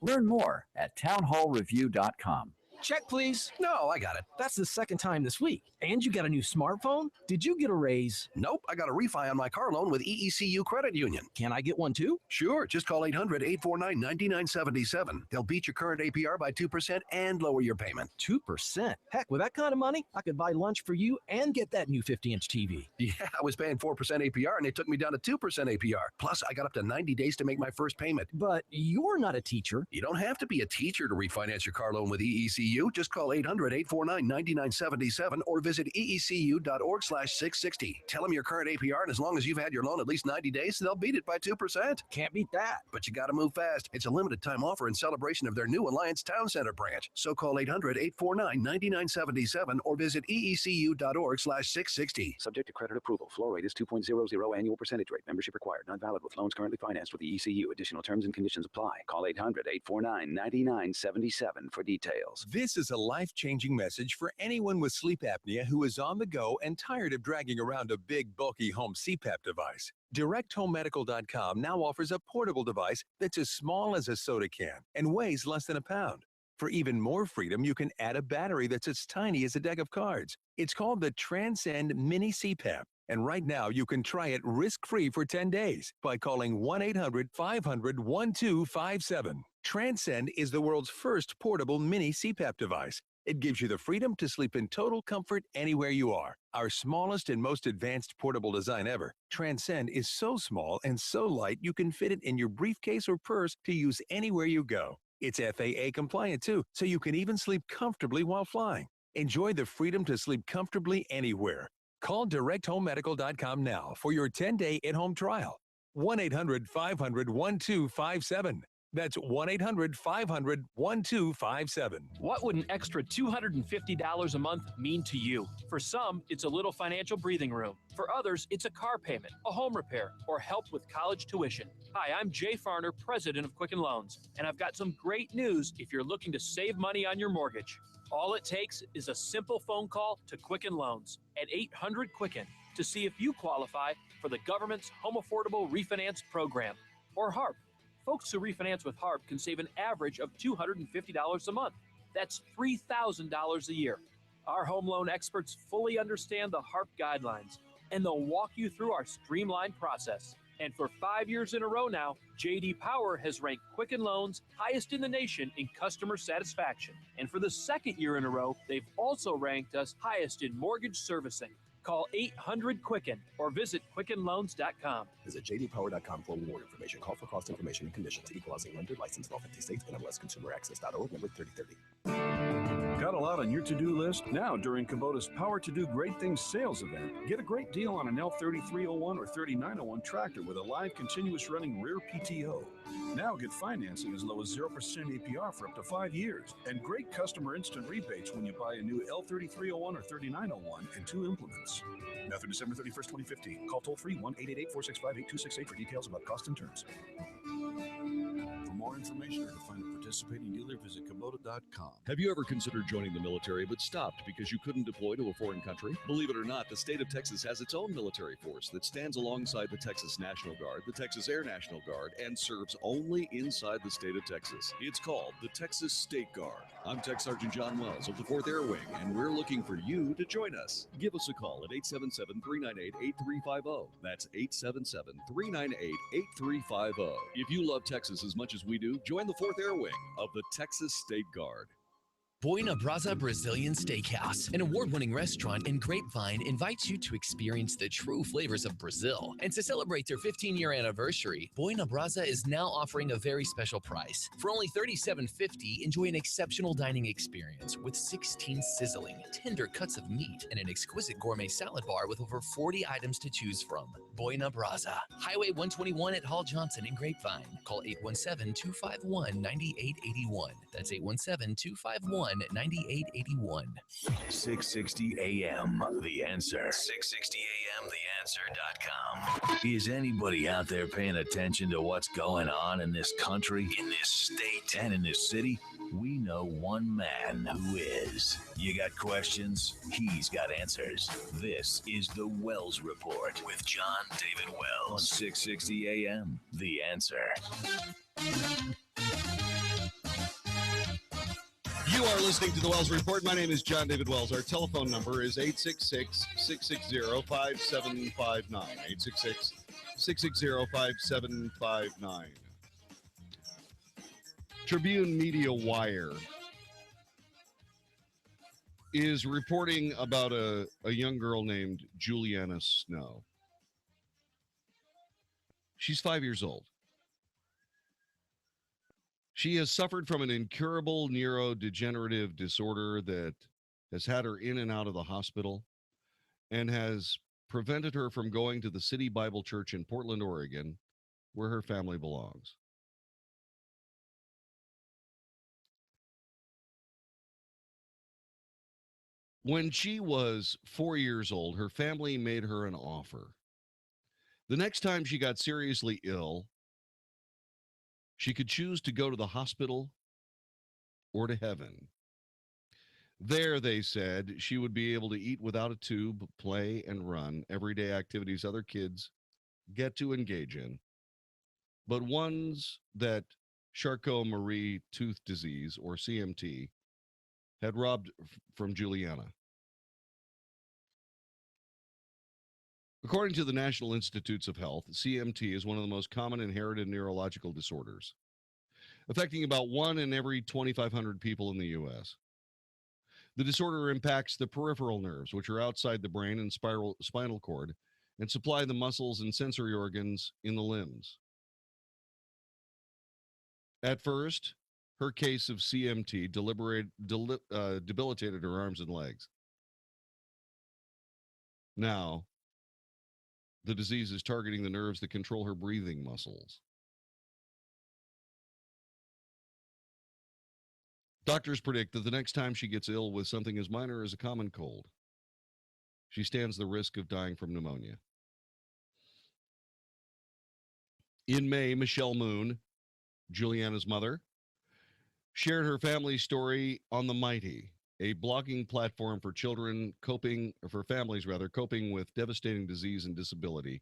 Learn more at townhallreview.com. Check, please. No, I got it. That's the second time this week. And you got a new smartphone? Did you get a raise? Nope, I got a refi on my car loan with EECU Credit Union. Can I get one too? Sure, just call 800-849-9977. They'll beat your current APR by 2% and lower your payment. 2%? Heck, with that kind of money, I could buy lunch for you and get that new 50-inch TV. Yeah, I was paying 4% APR and they took me down to 2% APR. Plus, I got up to 90 days to make my first payment. But you're not a teacher. You don't have to be a teacher to refinance your car loan with EECU. Just call 800-849-9977 or visit eecu.org/660. Tell them your current APR, and as long as you've had your loan at least 90 days, they'll beat it by 2%. Can't beat that. But you got to move fast. It's a limited time offer in celebration of their new Alliance Town Center branch. So call 800-849-9977 or visit eecu.org/660. Subject to credit approval. Floor rate is 2.00 annual percentage rate. Membership required. Not valid with loans currently financed with the ECU. Additional terms and conditions apply. Call 800-849-9977 for details. This is a life-changing message for anyone with sleep apnea who is on the go and tired of dragging around a big, bulky home CPAP device. DirectHomeMedical.com now offers a portable device that's as small as a soda can and weighs less than a pound. For even more freedom, you can add a battery that's as tiny as a deck of cards. It's called the Transcend Mini CPAP. And right now, you can try it risk-free for 10 days by calling 1-800-500-1257. Transcend is the world's first portable mini CPAP device. It gives you the freedom to sleep in total comfort anywhere you are. Our smallest and most advanced portable design ever, Transcend is so small and so light you can fit it in your briefcase or purse to use anywhere you go. It's FAA compliant too, so you can even sleep comfortably while flying. Enjoy the freedom to sleep comfortably anywhere. Call DirectHomeMedical.com now for your 10-day at-home trial. 1-800-500-1257. That's 1-800-500-1257. What would an extra $250 a month mean to you? For some, it's a little financial breathing room. For others, it's a car payment, a home repair, or help with college tuition. Hi, I'm Jay Farner, president of Quicken Loans, and I've got some great news if you're looking to save money on your mortgage. All it takes is a simple phone call to Quicken Loans at 800-QUICKEN to see if you qualify for the government's Home Affordable Refinance Program, or HARP. Folks who refinance with HARP can save an average of $250 a month. That's $3,000 a year. Our home loan experts fully understand the HARP guidelines, and they'll walk you through our streamlined process. And for 5 years in a row now, J.D. Power has ranked Quicken Loans highest in the nation in customer satisfaction. And for the second year in a row, they've also ranked us highest in mortgage servicing. Call 800-QUICKEN or visit QuickenLoans.com. Visit jdpower.com for more information. Call for cost information and conditions. Equal housing lender. Licensed in all 50 states. NMLSConsumerAccess.org. Number 3030. Got a lot on your to-do list? Now, during Kubota's Power to Do Great Things sales event, get a great deal on an L3301 or 3901 tractor with a live continuous running rear PTO. Now get financing as low as 0% APR for up to 5 years, and great customer instant rebates when you buy a new L3301 or 3901 and 2 implements. Now through December 31st, 2015. Call toll-free 1-888-465-8268 for details about cost and terms. For more information or to find a participating dealer, visit Kubota.com. Have you ever considered joining the military but stopped because you couldn't deploy to a foreign country? Believe it or not, the state of Texas has its own military force that stands alongside the Texas National Guard, the Texas Air National Guard, and serves only inside the state of Texas. It's called the Texas State Guard. I'm Tech Sergeant John Wells of the 4th Air Wing, and we're looking for you to join us. Give us a call at 877-398-8350. That's 877-398-8350. If you love Texas as much as we do, join the 4th Air Wing of the Texas State Guard. Boeihner Brasa Brazilian Steakhouse, an award-winning restaurant in Grapevine, invites you to experience the true flavors of Brazil. And to celebrate their 15-year anniversary, Boeihner Brasa is now offering a very special price. For only $37.50, enjoy an exceptional dining experience with 16 sizzling, tender cuts of meat and an exquisite gourmet salad bar with over 40 items to choose from. Boeihner Brasa, Highway 121 at Hall Johnson in Grapevine. Call 817-251-9881. That's 817-251-9881. 660 AM, The Answer. 660 AM, TheAnswer.com. Is anybody out there paying attention to what's going on in this country, in this state, and in this city? We know one man who is. You got questions? He's got answers. This is The Wells Report with Jon-David Wells on 660 AM, The Answer. You are listening to the Wells Report. My name is Jon-David Wells. Our telephone number is 866-660-5759. 866-660-5759. Tribune Media Wire is reporting about a young girl named Juliana Snow. She's 5 years old. She has suffered from an incurable neurodegenerative disorder that has had her in and out of the hospital and has prevented her from going to the City Bible Church in Portland, Oregon, where her family belongs. When she was 4 years old, her family made her an offer. The next time she got seriously ill, she could choose to go to the hospital or to heaven. There, they said, she would be able to eat without a tube, play and run, everyday activities other kids get to engage in, but ones that Charcot-Marie tooth disease, or CMT, had robbed from Juliana. According to the National Institutes of Health, CMT is one of the most common inherited neurological disorders, affecting about 1 in every 2,500 people in the U.S. The disorder impacts the peripheral nerves, which are outside the brain and spinal cord, and supply the muscles and sensory organs in the limbs. At first, her case of CMT debilitated her arms and legs. Now, the disease is targeting the nerves that control her breathing muscles. Doctors predict that the next time she gets ill with something as minor as a common cold, she stands the risk of dying from pneumonia. In May, Michelle Moon, Juliana's mother, shared her family's story on The Mighty, a blogging platform for families coping with devastating disease and disability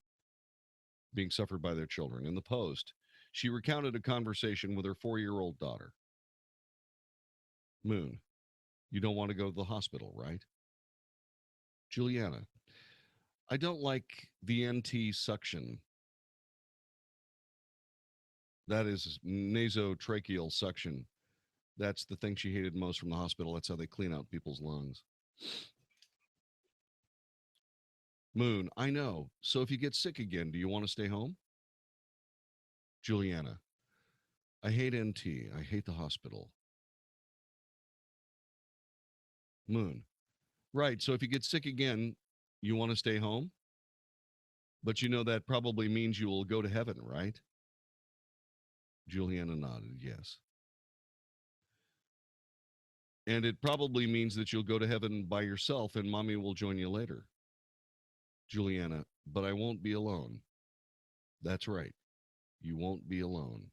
being suffered by their children. In the post, she recounted a conversation with her 4-year-old daughter. Moon, you don't want to go to the hospital, right? Juliana, I don't like the NT suction. That is nasotracheal suction. That's the thing she hated most from the hospital. That's how they clean out people's lungs. Moon, I know. So if you get sick again, do you want to stay home? Juliana, I hate NT. I hate the hospital. Moon, right. So if you get sick again, you want to stay home? But you know that probably means you will go to heaven, right? Juliana nodded, yes. And it probably means that you'll go to heaven by yourself and mommy will join you later. Juliana, but I won't be alone. That's right. You won't be alone.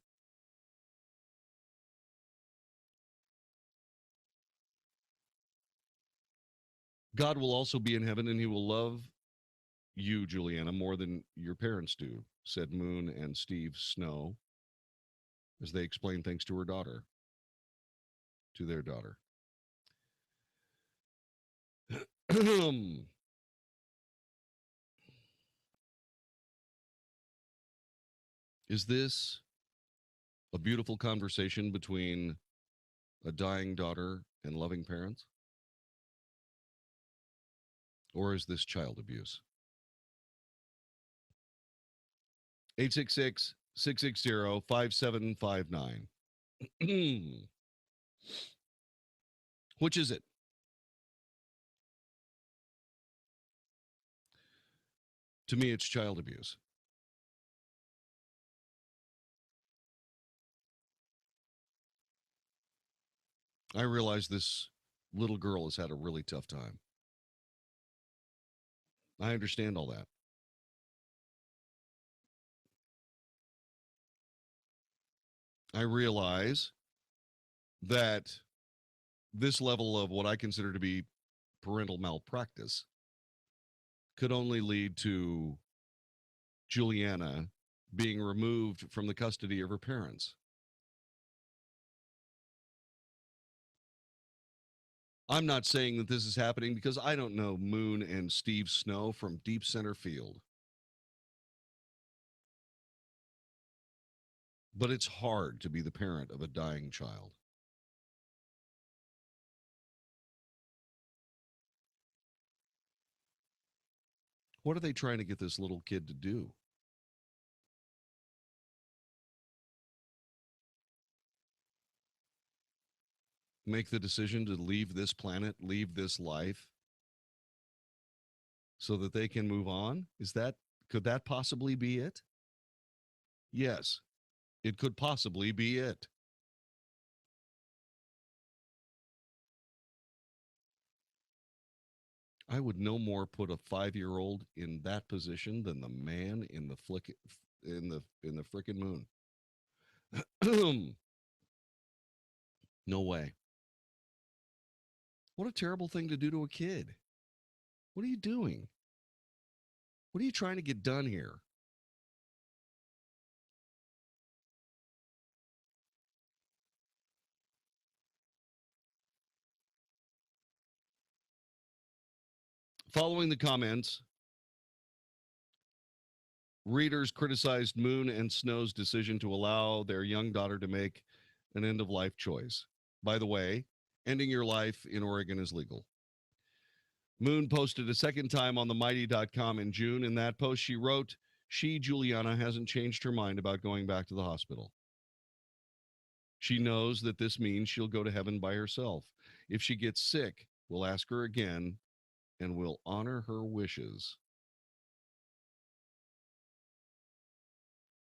God will also be in heaven and he will love you, Juliana, more than your parents do, said Moon and Steve Snow as they explained things to their daughter. Is this a beautiful conversation between a dying daughter and loving parents? Or is this child abuse? 866-660-5759. Which is it? To me, it's child abuse. I realize this little girl has had a really tough time. I understand all that. I realize that this level of what I consider to be parental malpractice could only lead to Juliana being removed from the custody of her parents. I'm not saying that this is happening because I don't know Moon and Steve Snow from deep center field. But it's hard to be the parent of a dying child. What are they trying to get this little kid to do? Make the decision to leave this planet, leave this life, so that they can move on? Could that possibly be it? Yes, it could possibly be it. I would no more put a 5-year-old in that position than the man in the frickin' moon. No way. What a terrible thing to do to a kid. What are you doing? What are you trying to get done here? Following the comments, readers criticized Moon and Snow's decision to allow their young daughter to make an end-of-life choice. By the way, ending your life in Oregon is legal. Moon posted a second time on themighty.com in June. In that post, she wrote, Juliana, hasn't changed her mind about going back to the hospital. She knows that this means she'll go to heaven by herself. If she gets sick, we'll ask her again and we'll honor her wishes.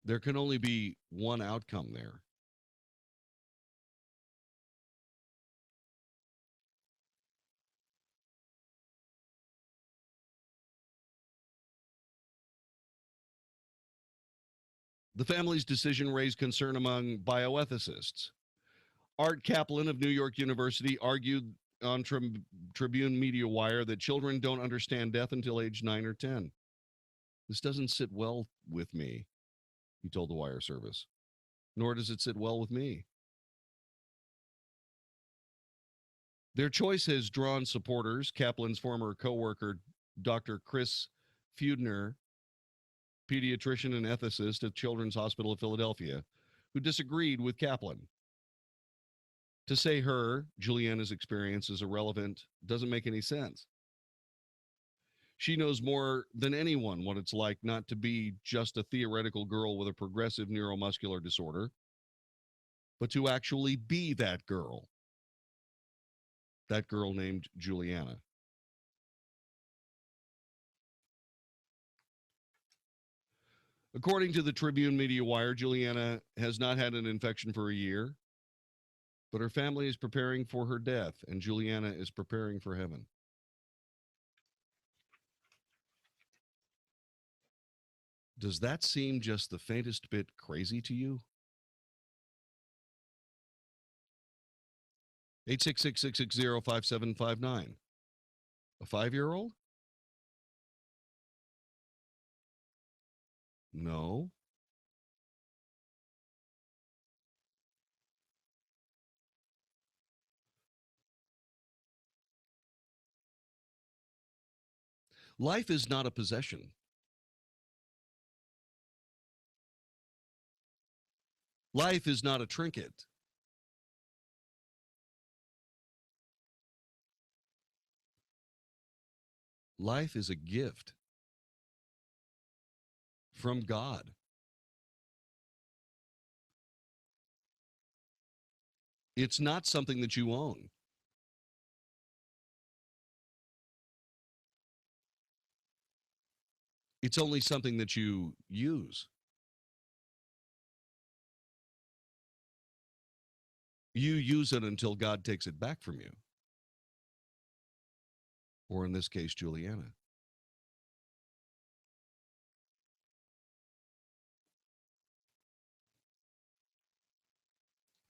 There can only be one outcome there. The family's decision raised concern among bioethicists. Art Kaplan of New York University argued on Tribune Media Wire that children don't understand death until age 9 or 10. This doesn't sit well with me, he told the Wire service. Nor does it sit well with me. Their choice has drawn supporters. Kaplan's former co-worker, Dr. Chris Feudner, pediatrician and ethicist at Children's Hospital of Philadelphia, who disagreed with Kaplan. To say Juliana's experience is irrelevant doesn't make any sense. She knows more than anyone what it's like not to be just a theoretical girl with a progressive neuromuscular disorder, but to actually be that girl named Juliana. According to the Tribune Media Wire, Juliana has not had an infection for a year, but her family is preparing for her death, and Juliana is preparing for heaven. Does that seem just the faintest bit crazy to you? 866-660-5759. A 5-year-old? No. Life is not a possession. Life is not a trinket. Life is a gift from God. It's not something that you own. It's only something that you use. You use it until God takes it back from you. Or in this case, Juliana.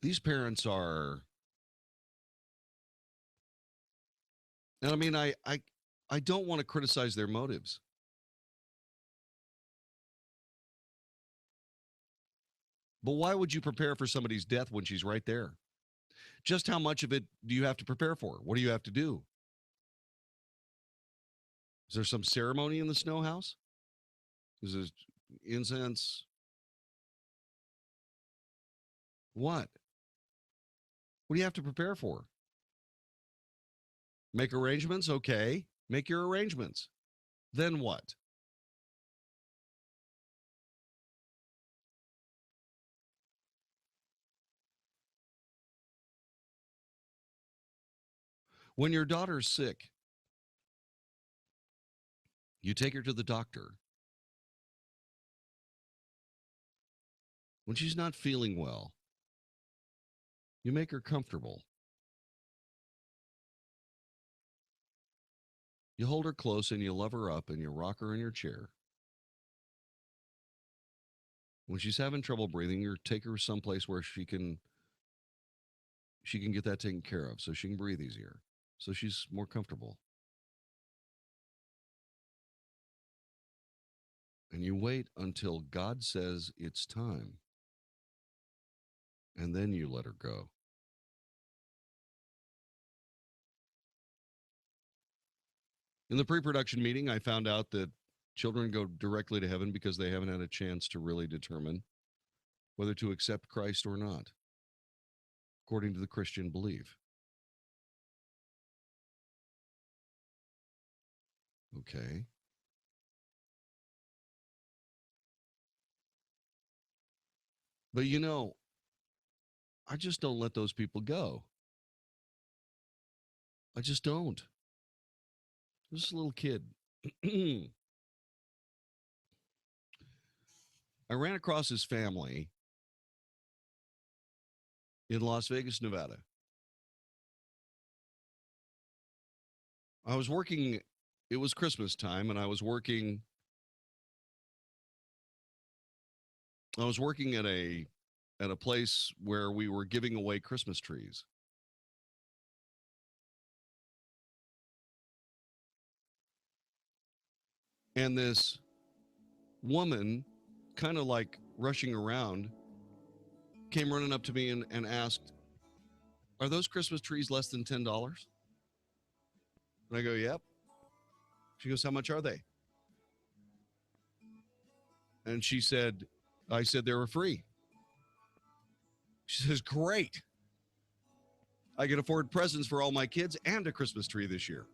These parents are, and I mean, I don't want to criticize their motives. But why would you prepare for somebody's death when she's right there? Just how much of it do you have to prepare for? What do you have to do? Is there some ceremony in the snow house? Is there incense? What? What do you have to prepare for? Make arrangements? Okay. Make your arrangements. Then what? When your daughter's sick, you take her to the doctor. When she's not feeling well, you make her comfortable. You hold her close and you love her up and you rock her in your chair. When she's having trouble breathing, you take her someplace where she can get that taken care of so she can breathe easier, so she's more comfortable. And you wait until God says it's time. And then you let her go. In the pre-production meeting, I found out that children go directly to heaven because they haven't had a chance to really determine whether to accept Christ or not, according to the Christian belief. Okay. But you know, I just don't let those people go. I just don't. This little kid. I ran across his family in Las Vegas, Nevada. I was working, it was Christmas time, and I was working at a place where we were giving away Christmas trees. And this woman, kind of like rushing around, came running up to me and asked, "Are those Christmas trees less than $10?" And I go, "Yep." She goes, "How much are they?" And I said they were free. She says, "Great. I can afford presents for all my kids and a Christmas tree this year."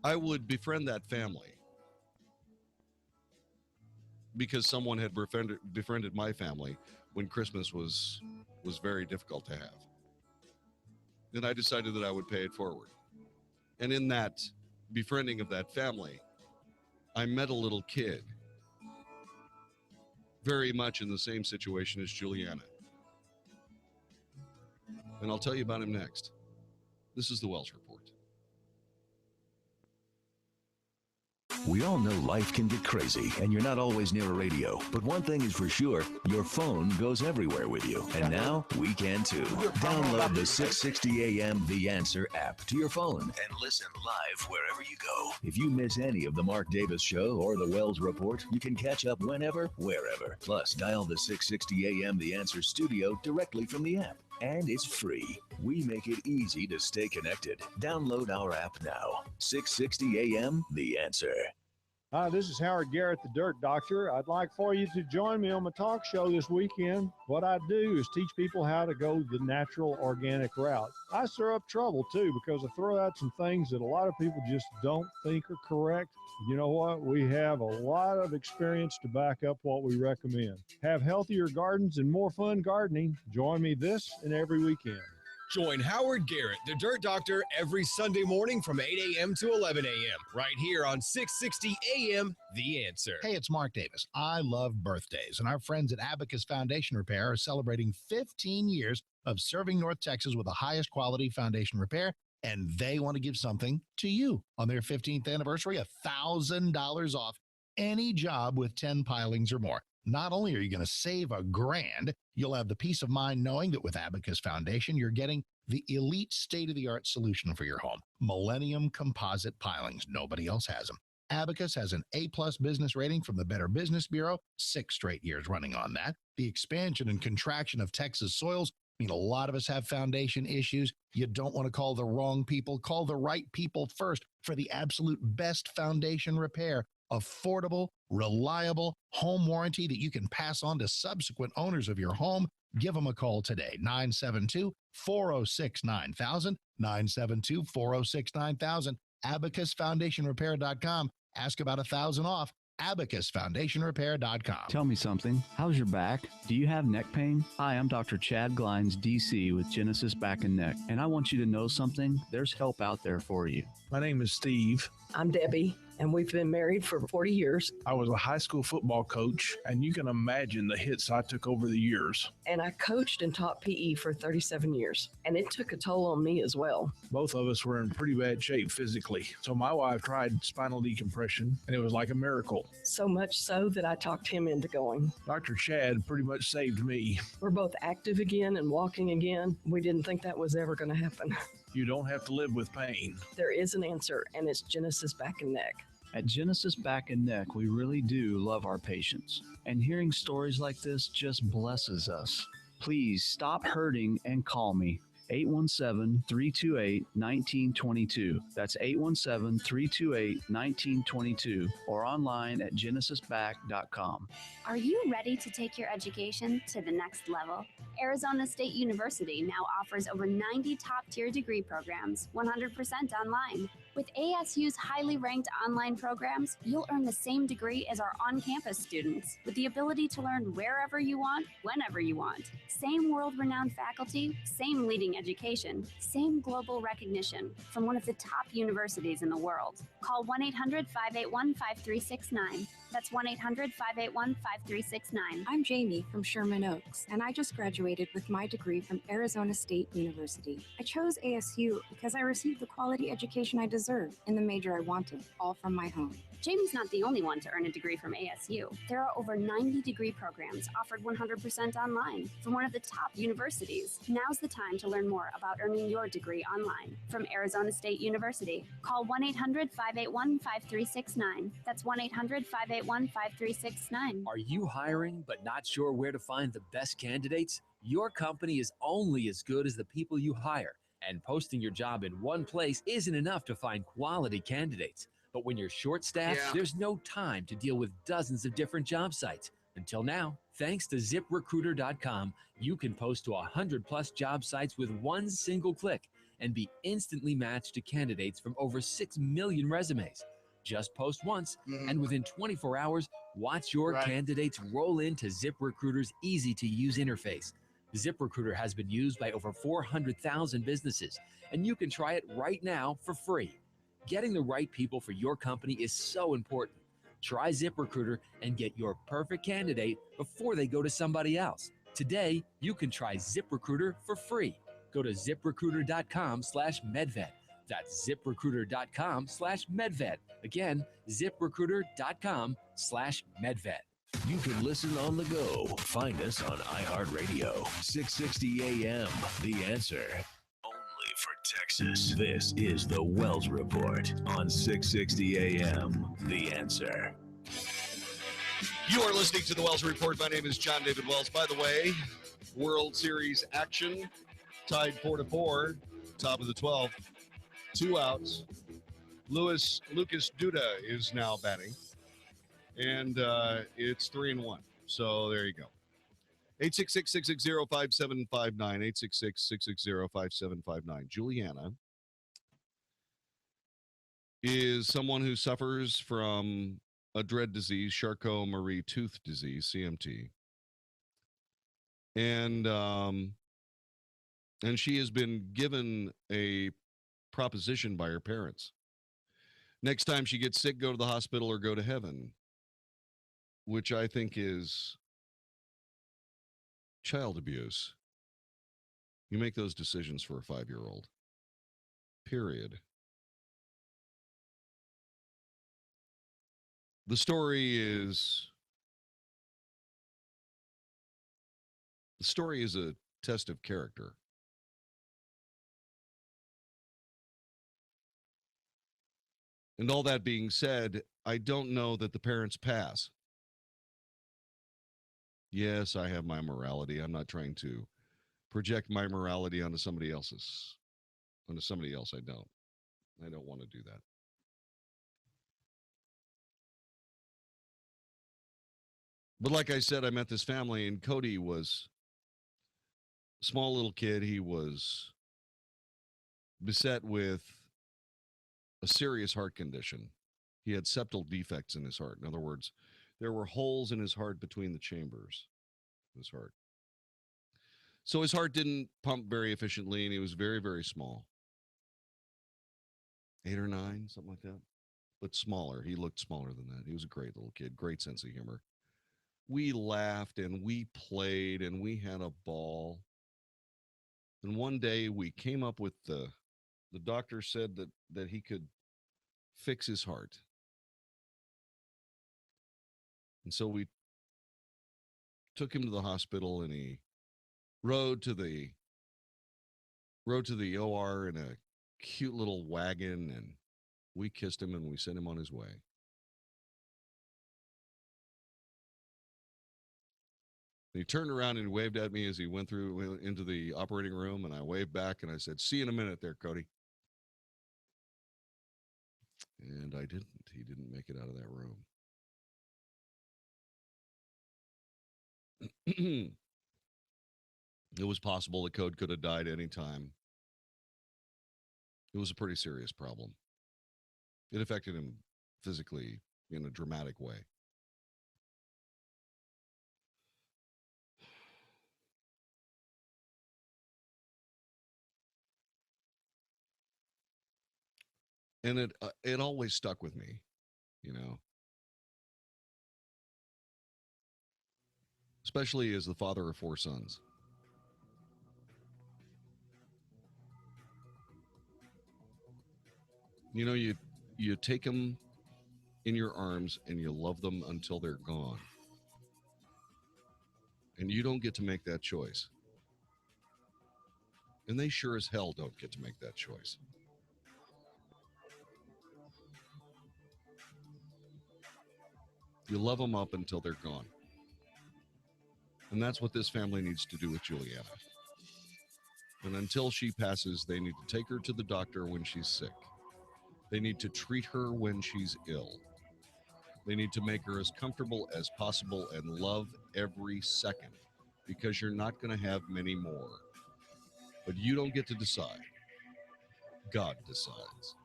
I would befriend that family because someone had befriended my family when Christmas was very difficult to have. And I decided that I would pay it forward. And in that befriending of that family, I met a little kid very much in the same situation as Juliana. And I'll tell you about him next. This is the Wells Report. We all know life can get crazy and you're not always near a radio. But one thing is for sure, your phone goes everywhere with you. And now we can too. Download the 660 AM The Answer app to your phone and listen live wherever you go. If you miss any of the Mark Davis Show or the Wells Report, you can catch up whenever, wherever. Plus, dial the 660 AM The Answer studio directly from the app. And it's free. We make it easy to stay connected. Download our app now. 660 AM The Answer. Hi, this is Howard Garrett, the Dirt Doctor. I'd like for you to join me on my talk show this weekend. What I do is teach people how to go the natural, organic route. I stir up trouble, too, because I throw out some things that a lot of people just don't think are correct. You know what? We have a lot of experience to back up what we recommend. Have healthier gardens and more fun gardening. Join me this and every weekend. Join Howard Garrett, the Dirt Doctor, every Sunday morning from 8 a.m. to 11 a.m. right here on 660 a.m. The Answer. Hey, it's Mark Davis. I love birthdays, and our friends at Abacus Foundation Repair are celebrating 15 years of serving North Texas with the highest quality foundation repair, and they want to give something to you. On their 15th anniversary, $1,000 off any job with 10 pilings or more. Not only are you going to save $1,000, you'll have the peace of mind knowing that with Abacus Foundation, you're getting the elite state-of-the-art solution for your home. Millennium composite pilings. Nobody else has them. Abacus has an A-plus business rating from the Better Business Bureau, 6 straight years running on that. The expansion and contraction of Texas soils mean a lot of us have foundation issues. You don't want to call the wrong people. Call the right people first for the absolute best foundation repair. Affordable, reliable home warranty that you can pass on to subsequent owners of your home. Give them a call today, 972-406-9000, 972-406-9000, abacusfoundationrepair.com. Ask about 1,000 off, abacusfoundationrepair.com. Tell me something. How's your back? Do you have neck pain? Hi, I'm Dr. Chad Glines, DC with Genesis Back and Neck, and I want you to know something. There's help out there for you. My name is Steve. I'm Debbie, and we've been married for 40 years. I was a high school football coach, and you can imagine the hits I took over the years. And I coached and taught PE for 37 years, and it took a toll on me as well. Both of us were in pretty bad shape physically, so my wife tried spinal decompression, and it was like a miracle. So much so that I talked him into going. Dr. Chad pretty much saved me. We're both active again and walking again. We didn't think that was ever going to happen. You don't have to live with pain. There is an answer, and it's Genesis Back and Neck. At Genesis Back and Neck, we really do love our patients. And hearing stories like this just blesses us. Please stop hurting and call me. 817-328-1922. That's 817-328-1922 or online at genesisback.com. Are you ready to take your education to the next level? Arizona State University now offers over 90 top-tier degree programs, 100% online. With ASU's highly ranked online programs, you'll earn the same degree as our on-campus students, with the ability to learn wherever you want, whenever you want. Same world-renowned faculty, same leading education, same global recognition from one of the top universities in the world. Call 1-800-581-5369. That's 1-800-581-5369. I'm Jamie from Sherman Oaks, and I just graduated with my degree from Arizona State University. I chose ASU because I received the quality education I deserve in the major I wanted, all from my home. Jamie's not the only one to earn a degree from ASU. There are over 90 degree programs offered 100% online from one of the top universities. Now's the time to learn more about earning your degree online from Arizona State University. Call 1-800-581-5369. That's 1-800-581-5369. Are you hiring but not sure where to find the best candidates? Your company is only as good as the people you hire, and posting your job in one place isn't enough to find quality candidates. But when you're short-staffed, there's no time to deal with dozens of different job sites. Until now, thanks to ZipRecruiter.com, you can post to 100-plus job sites with one single click and be instantly matched to candidates from over 6 million resumes. Just post once, and within 24 hours, watch your candidates roll into ZipRecruiter's easy-to-use interface. ZipRecruiter has been used by over 400,000 businesses, and you can try it right now for free. Getting the right people for your company is so important. Try ZipRecruiter and get your perfect candidate before they go to somebody else. Today, you can try ZipRecruiter for free. Go to ZipRecruiter.com/MedVet. That's ZipRecruiter.com/MedVet. Again, ZipRecruiter.com/MedVet. You can listen on the go. Find us on iHeartRadio. 660 AM. The Answer. Only for Texas. This is the Wells Report on 660 AM. The Answer. You are listening to the Wells Report. My name is Jon-David Wells. By the way, World Series action tied 4-4, top of the 12th. 2 outs. Lucas Duda is now batting. And it's 3-1. So there you go. 866-660-5759. 866-660-5759. Juliana is someone who suffers from a dread disease, Charcot-Marie Tooth disease, CMT. And she has been given a proposition by her parents. Next time she gets sick, go to the hospital or go to heaven, which I think is child abuse. You make those decisions for a 5-year-old. Period. The story is a test of character. And all that being said, I don't know that the parents pass. Yes, I have my morality. I'm not trying to project my morality onto somebody else's. Onto somebody else, I don't. I don't want to do that. But like I said, I met this family, and Cody was a small little kid. He was beset with a serious heart condition. He had septal defects in his heart. In other words, there were holes in his heart between the chambers of his heart. So his heart didn't pump very efficiently, and he was very, very small. 8 or 9, something like that. But smaller. He looked smaller than that. He was a great little kid, great sense of humor. We laughed and we played and we had a ball. And one day we came up with the doctor said that he could fix his heart. And so we took him to the hospital, and he rode to the OR in a cute little wagon, and we kissed him and we sent him on his way. And he turned around and waved at me as he went into the operating room, and I waved back and I said, "See you in a minute there, Cody." And I didn't. He didn't make it out of that room. It was possible that Code could have died any time. It was a pretty serious problem. It affected him physically in a dramatic way. And it always stuck with me, you know, especially as the father of 4 sons. You know, you take them in your arms and you love them until they're gone. And you don't get to make that choice. And they sure as hell don't get to make that choice. You love them up until they're gone. And that's what this family needs to do with Juliana. And until she passes, they need to take her to the doctor when she's sick. They need to treat her when she's ill. They need to make her as comfortable as possible and love every second, because you're not going to have many more. But you don't get to decide. God decides.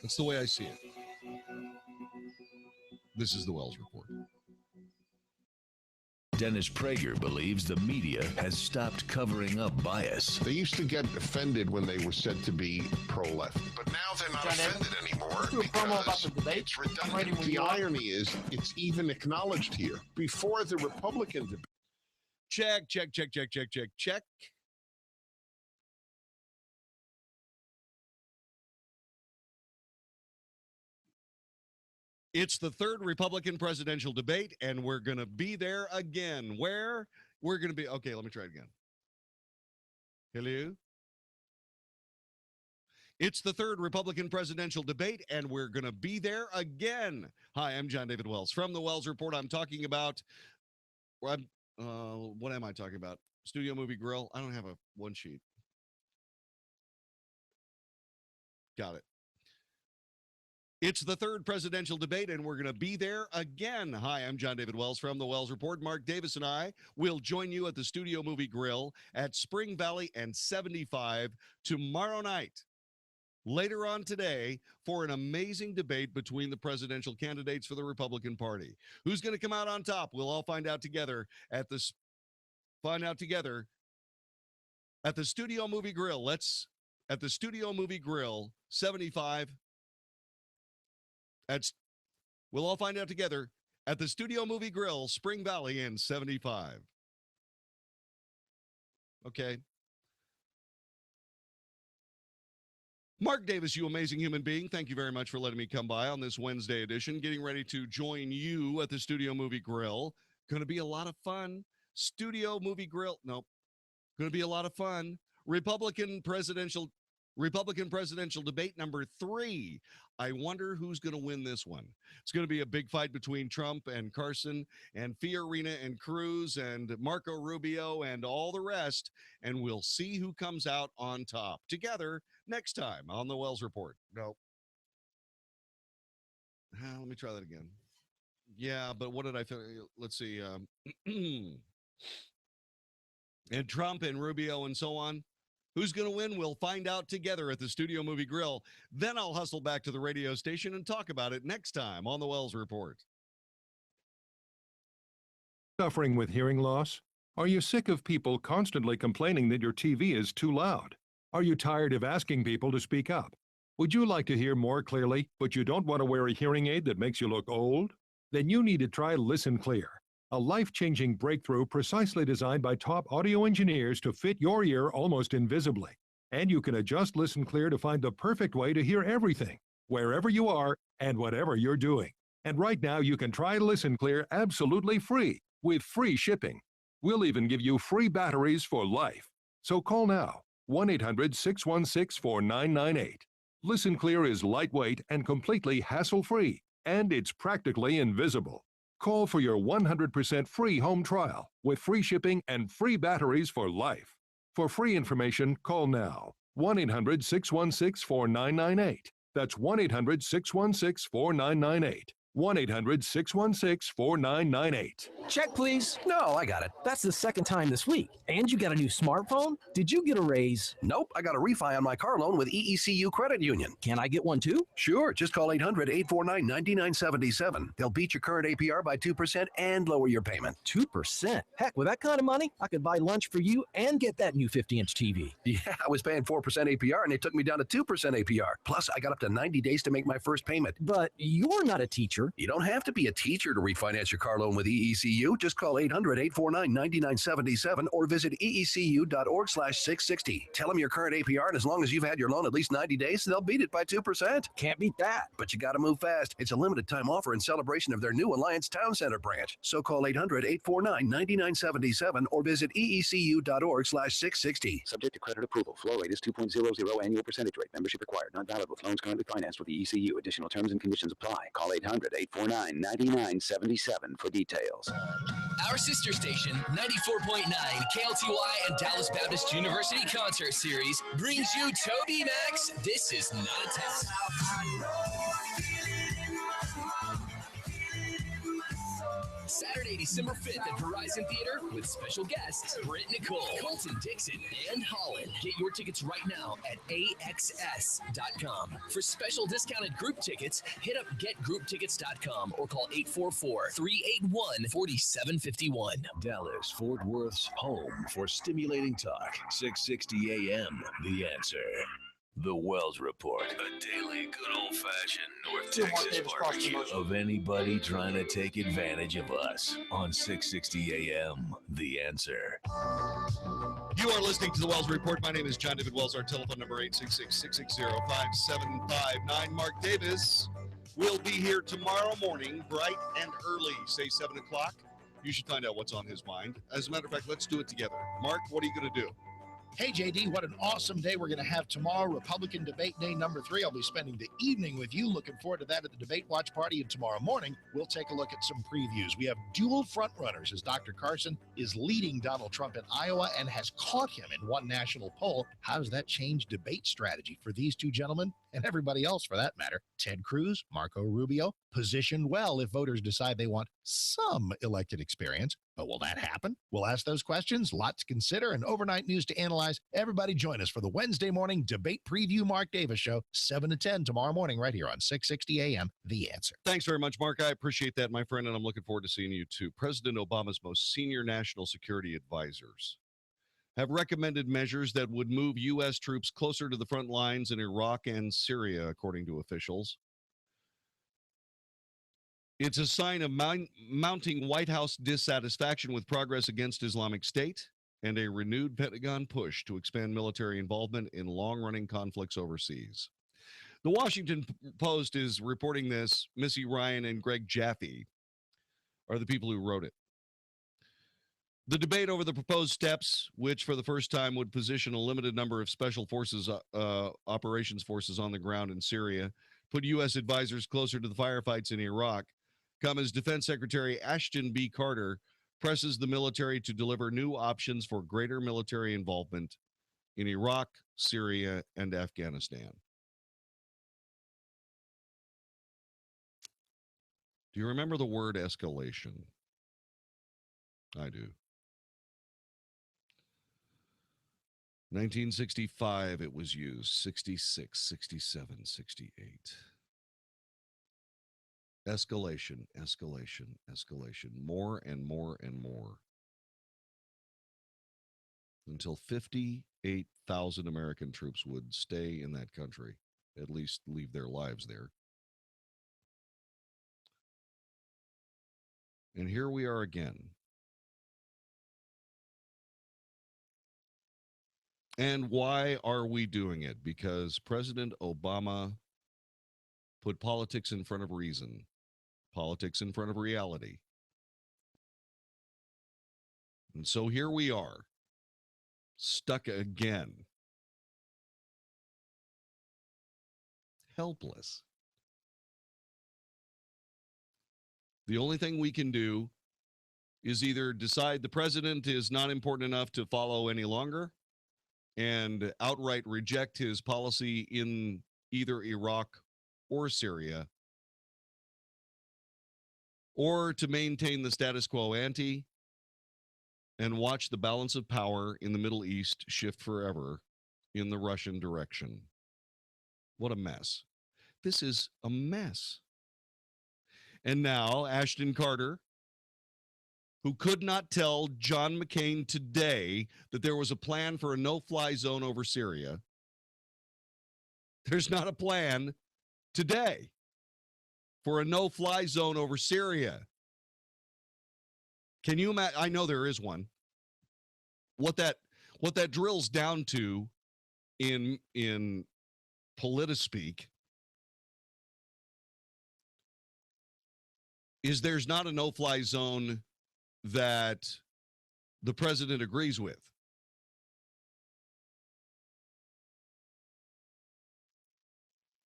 That's the way I see it. This is the Wells Report. Dennis Prager believes the media has stopped covering up bias. They used to get offended when they were said to be pro-left, but now they're not offended anymore because it's redundant. The irony is it's even acknowledged here. Before the Republican debate. Check. It's the third Republican presidential debate, and we're going to be there again. Where? We're going to be... Okay, let me try it again. Hello? It's the third Republican presidential debate, and we're going to be there again. Hi, I'm Jon-David Wells. From the Wells Report, I'm talking about... what am I talking about? Studio Movie Grill? I don't have a one sheet. Got it. It's the third presidential debate, and we're going to be there again. Hi, I'm Jon-David Wells from the Wells Report. Mark Davis and I will join you at the Studio Movie Grill at Spring Valley and 75 tomorrow night. Later on today, for an amazing debate between the presidential candidates for the Republican Party. Who's going to come out on top? We'll all find out together at the Studio Movie Grill. At the Studio Movie Grill, 75. We'll all find out together at the Studio Movie Grill, Spring Valley in 75. Okay. Mark Davis, you amazing human being. Thank you very much for letting me come by on this Wednesday edition. Getting ready to join you at the Studio Movie Grill. Going to be a lot of fun. Studio Movie Grill. Nope. Going to be a lot of fun. Republican presidential Republican presidential debate number 3. I wonder who's going to win this one. It's going to be a big fight between Trump and Carson and Fiorina and Cruz and Marco Rubio and all the rest, and we'll see who comes out on top. Together next time on the Wells Report. No. Let me try that again. Yeah, but what did I think? Let's see. And Trump and Rubio and so on. Who's going to win? We'll find out together at the Studio Movie Grill. Then I'll hustle back to the radio station and talk about it next time on the Wells Report. Suffering with hearing loss? Are you sick of people constantly complaining that your TV is too loud? Are you tired of asking people to speak up? Would you like to hear more clearly, but you don't want to wear a hearing aid that makes you look old? Then you need to try Listen Clear, a life-changing breakthrough precisely designed by top audio engineers to fit your ear almost invisibly. And you can adjust Listen Clear to find the perfect way to hear everything, wherever you are and whatever you're doing. And right now you can try Listen Clear absolutely free with free shipping. We'll even give you free batteries for life. So call now, 1-800-616-4998. Listen Clear is lightweight and completely hassle-free, and it's practically invisible. Call for your 100% free home trial with free shipping and free batteries for life. For free information, call now. 1-800-616-4998. That's 1-800-616-4998. 1-800-616-4998. Check, please. No, I got it. That's the second time this week. And you got a new smartphone? Did you get a raise? Nope, I got a refi on my car loan with EECU Credit Union. Can I get one too? Sure, just call 800-849-9977. They'll beat your current APR by 2% and lower your payment. 2%? Heck, with that kind of money, I could buy lunch for you and get that new 50-inch TV. Yeah, I was paying 4% APR and they took me down to 2% APR. Plus, I got up to 90 days to make my first payment. But you're not a teacher. You don't have to be a teacher to refinance your car loan with EECU. Just call 800-849-9977 or visit eecu.org/660. Tell them your current APR, and as long as you've had your loan at least 90 days, they'll beat it by 2%. Can't beat that. But you got to move fast. It's a limited time offer in celebration of their new Alliance Town Center branch. So call 800-849-9977 or visit eecu.org/660. Subject to credit approval. Flow rate is 2.00 annual percentage rate. Membership required. Not valid with loans currently financed with the ECU. Additional terms and conditions apply. Call 800-849-9977 for details. Our sister station, 94.9 KLTY and Dallas Baptist University Concert Series brings you Toby Max. This is not a test. Saturday, December 5th at Verizon Theater with special guests Britt Nicole, Colton Dixon, and Holland. Get your tickets right now at AXS.com. For special discounted group tickets, hit up getgrouptickets.com or call 844-381-4751. Dallas, Fort Worth's home for stimulating talk. 660 AM, The Answer. The Wells Report, a daily good old-fashioned North Texas barbecue of anybody trying to take advantage of us on 660 AM, The Answer. You are listening to the Wells Report. My name is Jon-David Wells. Our telephone number 866-660-5759. Mark Davis will be here tomorrow morning, bright and early, say 7 o'clock. You should find out what's on his mind. As a matter of fact, let's do it together. Mark, what are you going to do? Hey, JD, what an awesome day we're going to have tomorrow, Republican Debate Day number 3. I'll be spending the evening with you. Looking forward to that at the Debate Watch Party. And tomorrow morning, we'll take a look at some previews. We have dual frontrunners as Dr. Carson is leading Donald Trump in Iowa and has caught him in one national poll. How does that change debate strategy for these two gentlemen and everybody else for that matter? Ted Cruz, Marco Rubio, positioned well if voters decide they want some elected experience. But will that happen? We'll ask those questions, lot to consider, and overnight news to analyze. Everybody join us for the Wednesday morning debate preview Mark Davis show, 7 to 10 tomorrow morning right here on 660 AM, The Answer. Thanks very much, Mark. I appreciate that, my friend, and I'm looking forward to seeing you too. President Obama's most senior national security advisors have recommended measures that would move U.S. troops closer to the front lines in Iraq and Syria, according to officials. It's a sign of mounting White House dissatisfaction with progress against Islamic State and a renewed Pentagon push to expand military involvement in long-running conflicts overseas. The Washington Post is reporting this. Missy Ryan and Greg Jaffe are the people who wrote it. The debate over the proposed steps, which for the first time would position a limited number of special forces, operations forces on the ground in Syria, put U.S. advisors closer to the firefights in Iraq, come as Defense Secretary Ashton B. Carter presses the military to deliver new options for greater military involvement in Iraq, Syria, and Afghanistan. Do you remember the word escalation? I do. 1965 it was used, 66, 67, 68. Escalation, escalation, escalation. More and more and more. Until 58,000 American troops would stay in that country, at least leave their lives there. And here we are again. And why are we doing it? Because President Obama put politics in front of reason, politics in front of reality. And so here we are, stuck again, helpless. The only thing we can do is either decide the president is not important enough to follow any longer and outright reject his policy in either Iraq or Syria, or to maintain the status quo ante and watch the balance of power in the Middle East shift forever in the Russian direction. What a mess. This is a mess. And now Ashton Carter, who could not tell John McCain today that there was a plan for a no-fly zone over Syria. There's not a plan today for a no-fly zone over Syria. Can you imagine? I know there is one. What that drills down to in politispeak is there's not a no-fly zone that the president agrees with.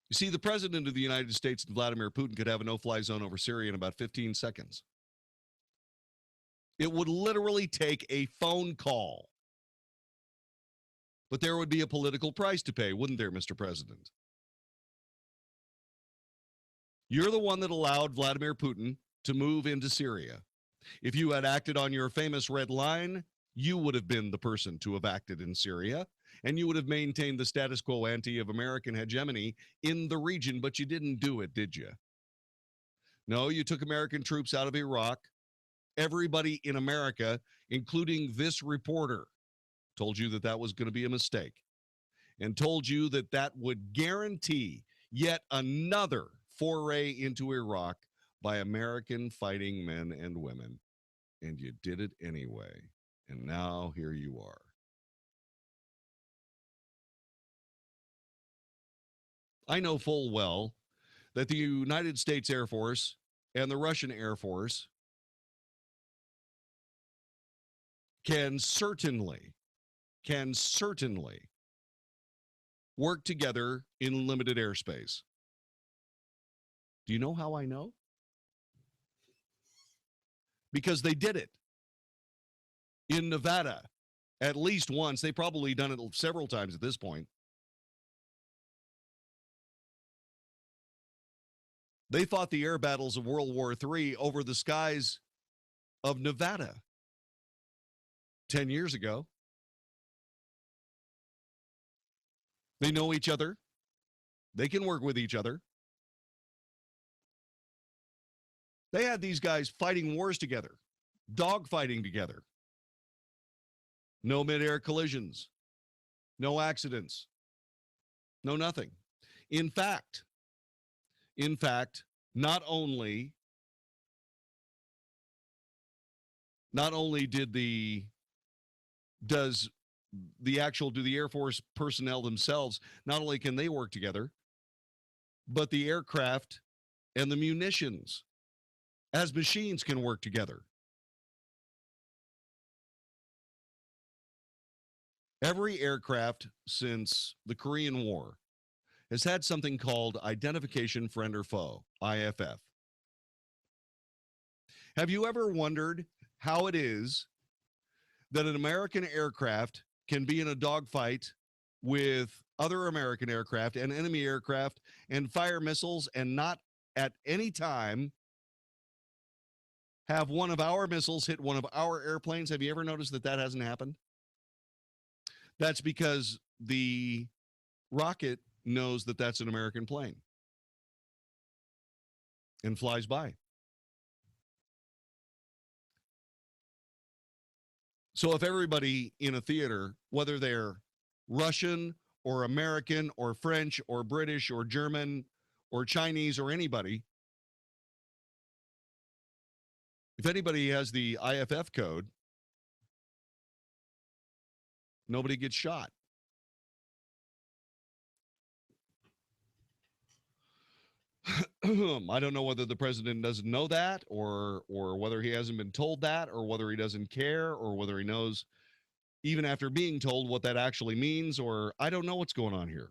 You see, the president of the United States, Vladimir Putin, could have a no-fly zone over Syria in about 15 seconds. It would literally take a phone call. But there would be a political price to pay, wouldn't there, Mr. President? You're the one that allowed Vladimir Putin to move into Syria. If you had acted on your famous red line, you would have been the person to have acted in Syria, and you would have maintained the status quo ante of American hegemony in the region, but you didn't do it, did you? No, you took American troops out of Iraq. Everybody in America, including this reporter, told you that that was going to be a mistake and told you that that would guarantee yet another foray into Iraq by American fighting men and women. And you did it anyway. And now here you are. I know full well that the United States Air Force and the Russian Air Force can certainly work together in limited airspace. Do you know how I know? Because they did it in Nevada at least once. They've probably done it several times at this point. They fought the air battles of World War III over the skies of Nevada 10 years ago. They know each other. They can work with each other. They had these guys fighting wars together, dogfighting together. No mid-air collisions, no accidents, no nothing. In fact, not only do the Air Force personnel themselves, not only can they work together, but the aircraft and the munitions as machines can work together. Every aircraft since the Korean War has had something called Identification Friend or Foe, IFF. Have you ever wondered how it is that an American aircraft can be in a dogfight with other American aircraft and enemy aircraft and fire missiles and not at any time have one of our missiles hit one of our airplanes? Have you ever noticed that that hasn't happened? That's because the rocket knows that that's an American plane and flies by. So if everybody in a theater, whether they're Russian or American or French or British or German or Chinese or anybody, if anybody has the IFF code, nobody gets shot. I don't know whether the president doesn't know that or whether he hasn't been told that or whether he doesn't care or whether he knows even after being told what that actually means, or I don't know what's going on here.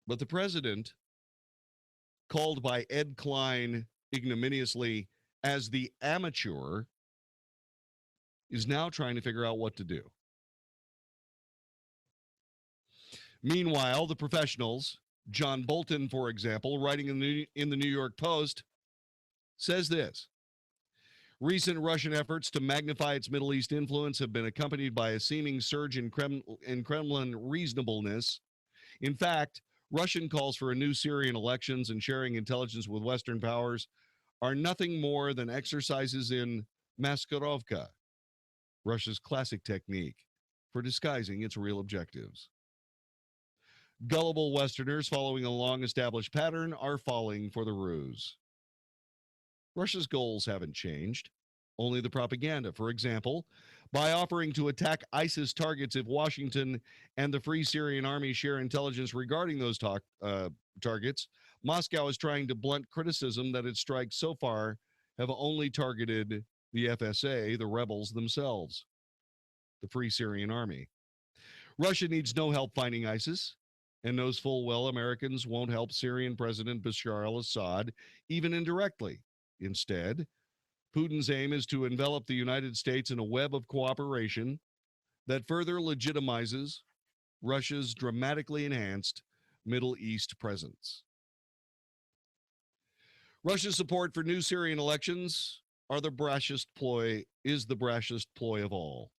But the president, called by Ed Klein ignominiously as the amateur, is now trying to figure out what to do. Meanwhile, the professionals, John Bolton, for example, writing in the New York Post, says this: recent Russian efforts to magnify its Middle East influence have been accompanied by a seeming surge in Kremlin reasonableness. In fact, Russian calls for a new Syrian elections and sharing intelligence with Western powers are nothing more than exercises in maskirovka, Russia's classic technique for disguising its real objectives. Gullible Westerners, following a long-established pattern, are falling for the ruse. Russia's goals haven't changed, only the propaganda. For example, by offering to attack ISIS targets if Washington and the Free Syrian Army share intelligence regarding those targets, Moscow is trying to blunt criticism that its strikes so far have only targeted the FSA, the rebels themselves, the Free Syrian Army. Russia needs no help fighting ISIS and knows full well Americans won't help Syrian President Bashar al-Assad, even indirectly. Instead, Putin's aim is to envelop the United States in a web of cooperation that further legitimizes Russia's dramatically enhanced Middle East presence. Russia's support for new Syrian elections is the brashest ploy of all.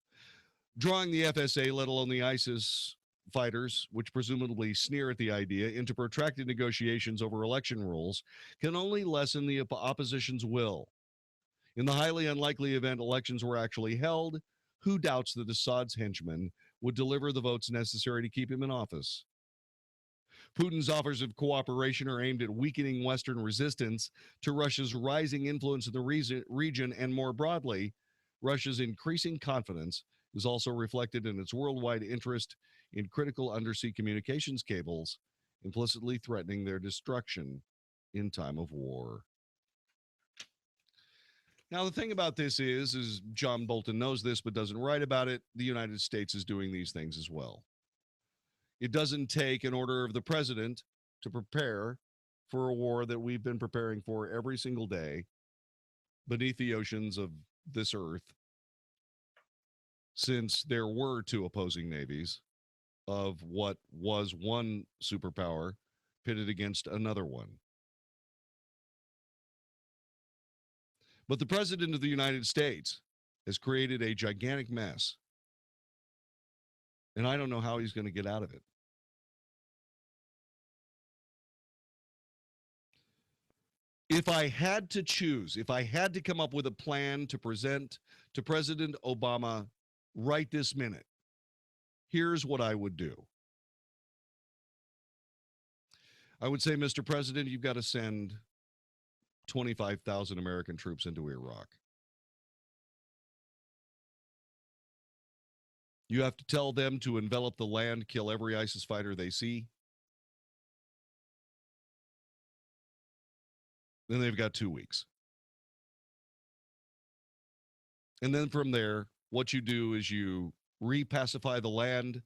Drawing the FSA, let alone the ISIS fighters, which presumably sneer at the idea, into protracted negotiations over election rules can only lessen the opposition's will. In the highly unlikely event elections were actually held, who doubts that Assad's henchmen would deliver the votes necessary to keep him in office? Putin's offers of cooperation are aimed at weakening Western resistance to Russia's rising influence in the region, and more broadly, Russia's increasing confidence is also reflected in its worldwide interest in critical undersea communications cables, implicitly threatening their destruction in time of war. Now, the thing about this is John Bolton knows this but doesn't write about it. The United States is doing these things as well. It doesn't take an order of the president to prepare for a war that we've been preparing for every single day beneath the oceans of this earth since there were two opposing navies of what was one superpower pitted against another one. But the president of the United States has created a gigantic mess, and I don't know how he's going to get out of it. If I had to choose, if I had to come up with a plan to present to President Obama right this minute, here's what I would do. I would say, Mr. President, you've got to send 25,000 American troops into Iraq. You have to tell them to envelop the land, kill every ISIS fighter they see. Then they've got 2 weeks. And then from there, what you do is you repacify the land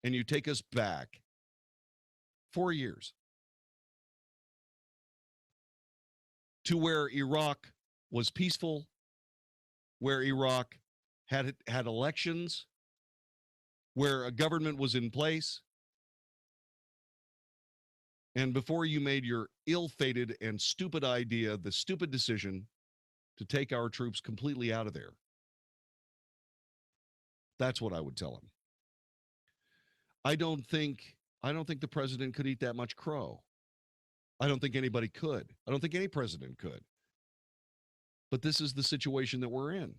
and you take us back 4 years to where Iraq was peaceful, where Iraq had elections, where a government was in place. And before you made your ill-fated and stupid idea, the stupid decision to take our troops completely out of there. That's what I would tell him. I don't think the president could eat that much crow. I don't think anybody could. I don't think any president could. But this is the situation that we're in.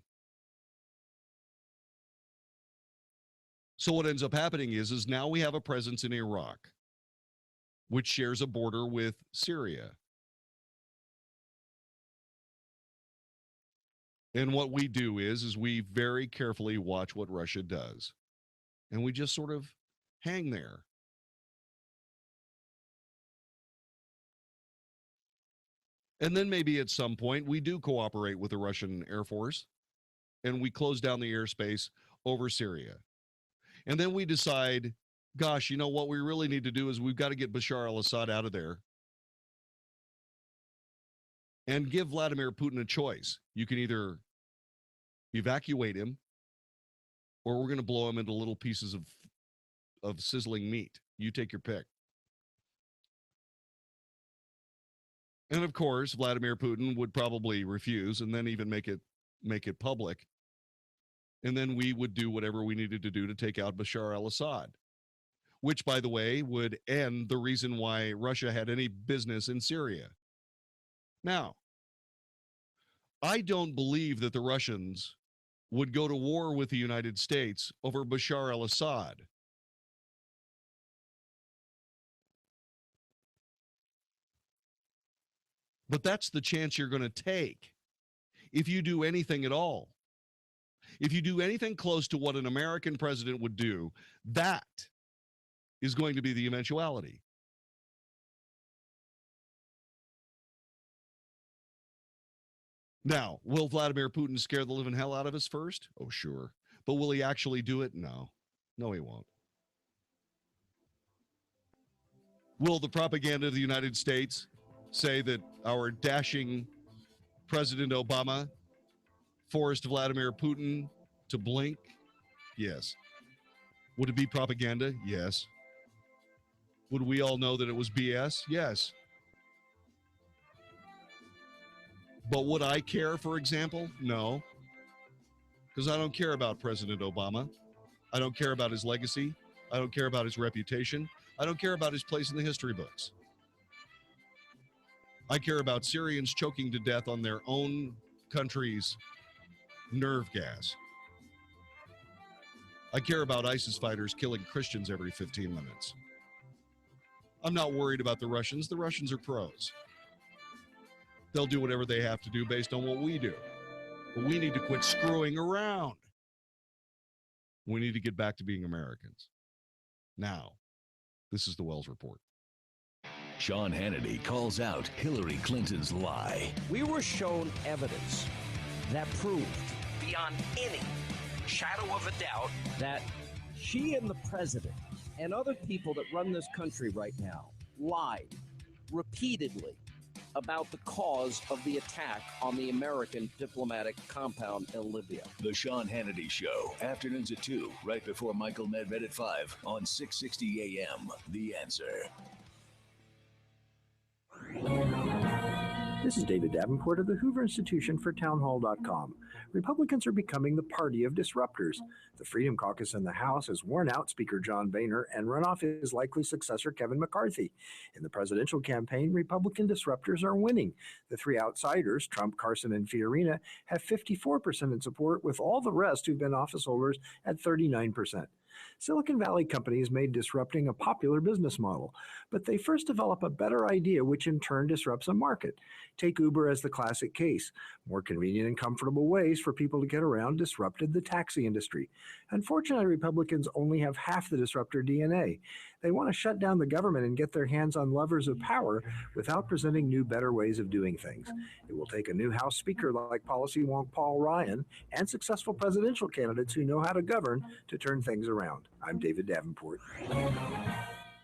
So what ends up happening is now we have a presence in Iraq, which shares a border with Syria. And what we do is we very carefully watch what Russia does. And we just sort of hang there. And then maybe at some point we do cooperate with the Russian Air Force and we close down the airspace over Syria. And then we decide, gosh, you know what we really need to do is we've got to get Bashar al-Assad out of there and give Vladimir Putin a choice. You can either evacuate him or we're going to blow him into little pieces of sizzling meat. You take your pick. And of course, Vladimir Putin would probably refuse and then even make it public. And then we would do whatever we needed to do to take out Bashar al-Assad, which, by the way, would end the reason why Russia had any business in Syria. Now, I don't believe that the Russians would go to war with the United States over Bashar al-Assad. But that's the chance you're going to take if you do anything at all. If you do anything close to what an American president would do, that is going to be the eventuality. Now, will Vladimir Putin scare the living hell out of us first? Oh, sure. But will he actually do it? No. No, he won't. Will the propaganda of the United States say that our dashing President Obama forced Vladimir Putin to blink? Yes. Would it be propaganda? Yes. Would we all know that it was BS? Yes. But would I care, for example? No. Because I don't care about President Obama. I don't care about his legacy. I don't care about his reputation. I don't care about his place in the history books. I care about Syrians choking to death on their own country's nerve gas. I care about ISIS fighters killing Christians every 15 minutes. I'm not worried about the Russians. The Russians are pros. They'll do whatever they have to do based on what we do. But we need to quit screwing around. We need to get back to being Americans. Now, this is the Wells Report. Sean Hannity calls out Hillary Clinton's lie. We were shown evidence that proved beyond any shadow of a doubt that she and the president and other people that run this country right now lied repeatedly about the cause of the attack on the American diplomatic compound in Libya. The Sean Hannity Show, afternoons at 2, right before Michael Medved at 5 on 660 AM. The Answer. This is David Davenport of the Hoover Institution for Townhall.com. Republicans are becoming the party of disruptors. The Freedom Caucus in the House has worn out Speaker John Boehner and run off his likely successor, Kevin McCarthy. In the presidential campaign, Republican disruptors are winning. The three outsiders, Trump, Carson, and Fiorina, have 54% in support, with all the rest who've been office holders at 39%. Silicon Valley companies made disrupting a popular business model, but they first develop a better idea, which in turn disrupts a market. Take Uber as the classic case. More convenient and comfortable ways for people to get around disrupted the taxi industry. Unfortunately, Republicans only have half the disruptor DNA. They want to shut down the government and get their hands on levers of power without presenting new, better ways of doing things. It will take a new House Speaker like policy wonk Paul Ryan and successful presidential candidates who know how to govern to turn things around. I'm David Davenport.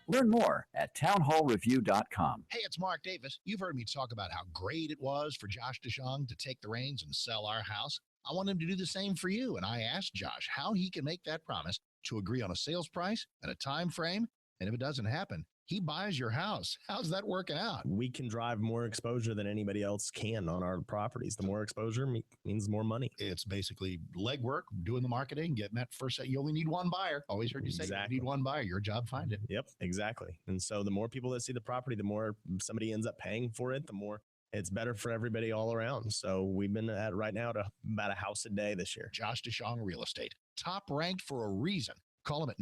Learn more at townhallreview.com. Hey, it's Mark Davis. You've heard me talk about how great it was for Josh DeShong to take the reins and sell our house. I want him to do the same for you, and I asked Josh how he can make that promise to agree on a sales price and a time frame, and if it doesn't happen, he buys your house. How's that working out? We can drive more exposure than anybody else can on our properties. The more exposure means more money. It's basically legwork, doing the marketing, getting that first set. You only need one buyer. Always heard you say you need one buyer. Your job, find it. Yep, exactly. And so the more people that see the property, the more somebody ends up paying for it, the more it's better for everybody all around. So we've been at right now to about a house a day this year. Josh DeShong Real Estate, top ranked for a reason. Call him at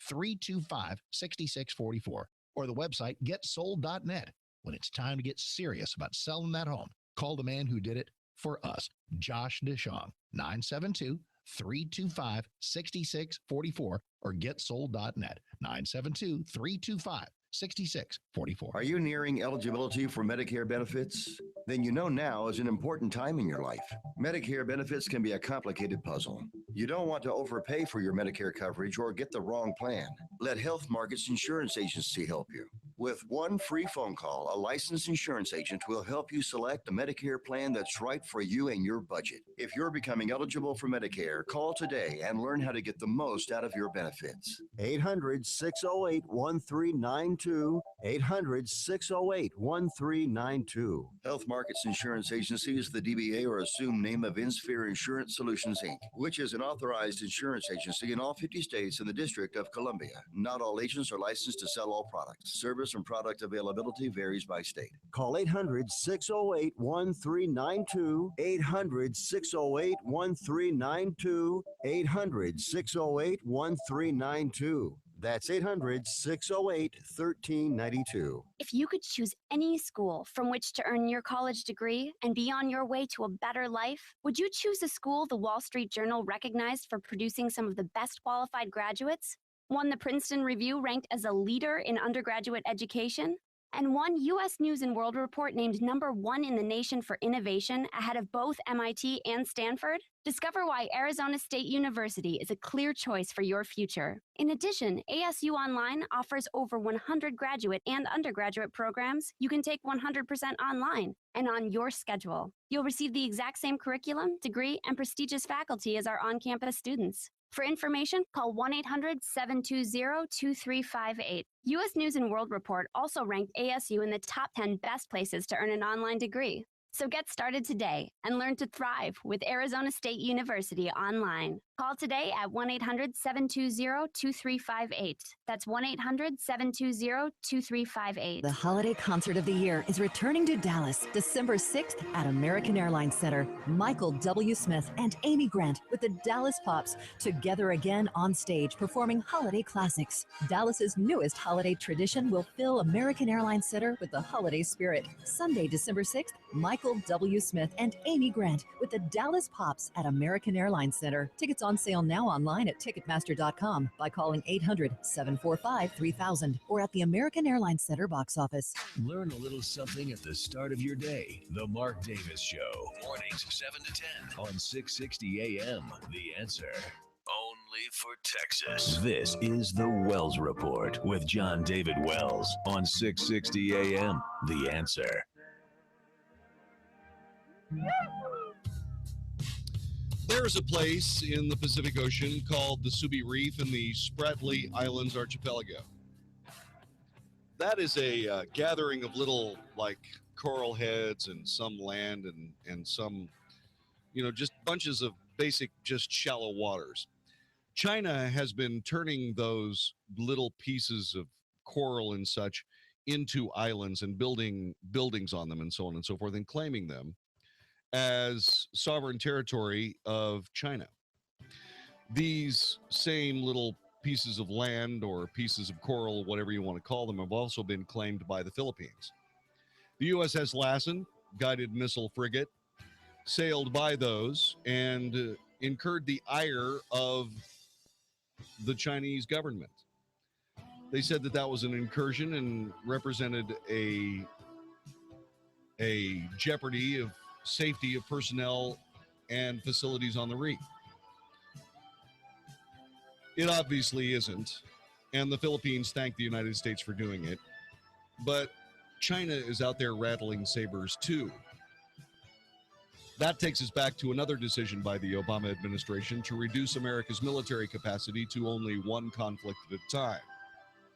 972-325-6644 or the website getsold.net. When it's time to get serious about selling that home, call the man who did it for us, Josh DeShong, 972-325-6644 or getsold.net, 972-325-6644. Are you nearing eligibility for Medicare benefits? Then you know now is an important time in your life. Medicare benefits can be a complicated puzzle. You don't want to overpay for your Medicare coverage or get the wrong plan. Let Health Markets Insurance Agency help you. With one free phone call, a licensed insurance agent will help you select a Medicare plan that's right for you and your budget. If you're becoming eligible for Medicare, call today and learn how to get the most out of your benefits. 800-608-1392. 800-608-1392. Health Markets Insurance Agency is the DBA or assumed name of InSphere Insurance Solutions, Inc., which is an authorized insurance agency in all 50 states and the District of Columbia. Not all agents are licensed to sell all products. Service and product availability varies by state. Call 800-608-1392. 800-608-1392. 800-608-1392. That's 800-608-1392. If you could choose any school from which to earn your college degree and be on your way to a better life, would you choose a school the Wall Street Journal recognized for producing some of the best qualified graduates? One the Princeton Review ranked as a leader in undergraduate education? And one U.S. News and World Report named #1 in the nation for innovation ahead of both MIT and Stanford? Discover why Arizona State University is a clear choice for your future. In addition, ASU Online offers over 100 graduate and undergraduate programs you can take 100% online and on your schedule. You'll receive the exact same curriculum, degree, and prestigious faculty as our on-campus students. For information, call 1-800-720-2358. U.S. News and World Report also ranked ASU in the top 10 best places to earn an online degree. So get started today and learn to thrive with Arizona State University online. Call today at 1-800-720-2358. That's 1-800-720-2358. The holiday concert of the year is returning to Dallas December 6th at American Airlines Center. Michael W. Smith and Amy Grant with the Dallas Pops together again on stage performing holiday classics. Dallas's newest holiday tradition will fill American Airlines Center with the holiday spirit. Sunday, December 6th, Michael W. Smith and Amy Grant with the Dallas Pops at American Airlines Center. Tickets on sale now online at Ticketmaster.com by calling 800-745-3000 or at the American Airlines Center box office. Learn a little something at the start of your day. The Mark Davis Show. Mornings 7 to 10 on 660 AM. The Answer. Only for Texas. This is the Wells Report with Jon-David Wells on 660 AM. The Answer. There's a place in the Pacific Ocean called the Subi Reef in the Spratly Islands archipelago. That is a gathering of little, like, coral heads and some land and some, just bunches of basic, just shallow waters. China has been turning those little pieces of coral and such into islands and building buildings on them and so on and so forth and claiming them as sovereign territory of China. These same little pieces of land or pieces of coral, whatever you want to call them, have also been claimed by the Philippines. The USS Lassen, guided missile frigate, sailed by those and incurred the ire of the Chinese government. They said that that was an incursion and represented a jeopardy of safety of personnel and facilities on the reef. It obviously isn't, and the Philippines thank the United States for doing it, but China is out there rattling sabers too. That takes us back to another decision by the Obama administration to reduce America's military capacity to only one conflict at a time.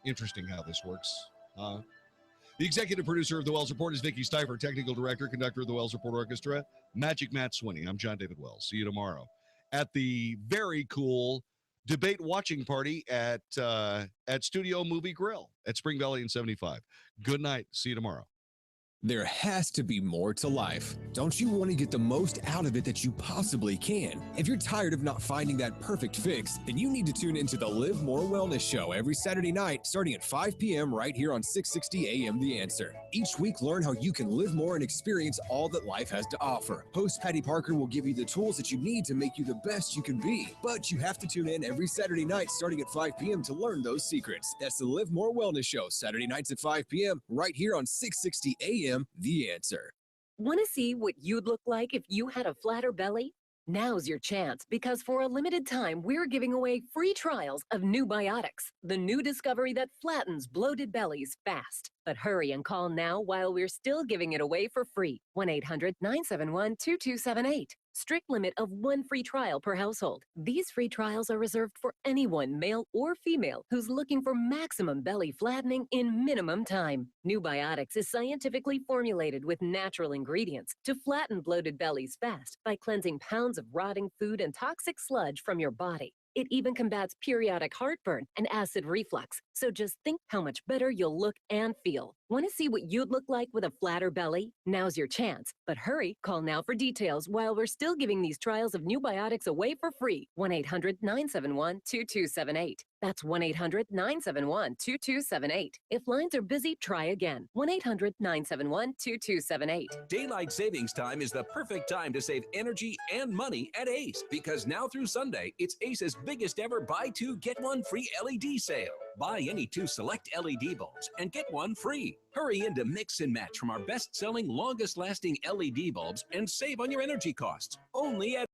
Interesting how this works. The executive producer of the Wells Report is Vicki Stifer, technical director, conductor of the Wells Report Orchestra, Magic Matt Swinney. I'm Jon-David Wells. See you tomorrow at the very cool debate watching party at Studio Movie Grill at Spring Valley in 75. Good night. See you tomorrow. There has to be more to life. Don't you want to get the most out of it that you possibly can? If you're tired of not finding that perfect fix, then you need to tune into the Live More Wellness Show every Saturday night starting at 5 p.m. right here on 660 AM The Answer. Each week, learn how you can live more and experience all that life has to offer. Host Patty Parker will give you the tools that you need to make you the best you can be. But you have to tune in every Saturday night starting at 5 p.m. to learn those secrets. That's the Live More Wellness Show, Saturday nights at 5 p.m. right here on 660 AM The Answer. Want to see what you'd look like if you had a flatter belly? Now's your chance, because for a limited time, we're giving away free trials of New Biotics, the new discovery that flattens bloated bellies fast. But hurry and call now while we're still giving it away for free. 1-800-971-2278. Strict limit of 1 free trial per household. These free trials are reserved for anyone, male or female, who's looking for maximum belly flattening in minimum time. New Biotics is scientifically formulated with natural ingredients to flatten bloated bellies fast by cleansing pounds of rotting food and toxic sludge from your body. It even combats periodic heartburn and acid reflux. So just think how much better you'll look and feel. Want to see what you'd look like with a flatter belly? Now's your chance. But hurry, call now for details while we're still giving these trials of New Biotics away for free. 1-800-971-2278. That's 1-800-971-2278. If lines are busy, try again. 1-800-971-2278. Daylight savings time is the perfect time to save energy and money at Ace, because now through Sunday, it's Ace's biggest ever buy 2, get 1 free LED sale. Buy any 2 select LED bulbs and get 1 free. Hurry in to mix and match from our best-selling, longest-lasting LED bulbs and save on your energy costs. Only at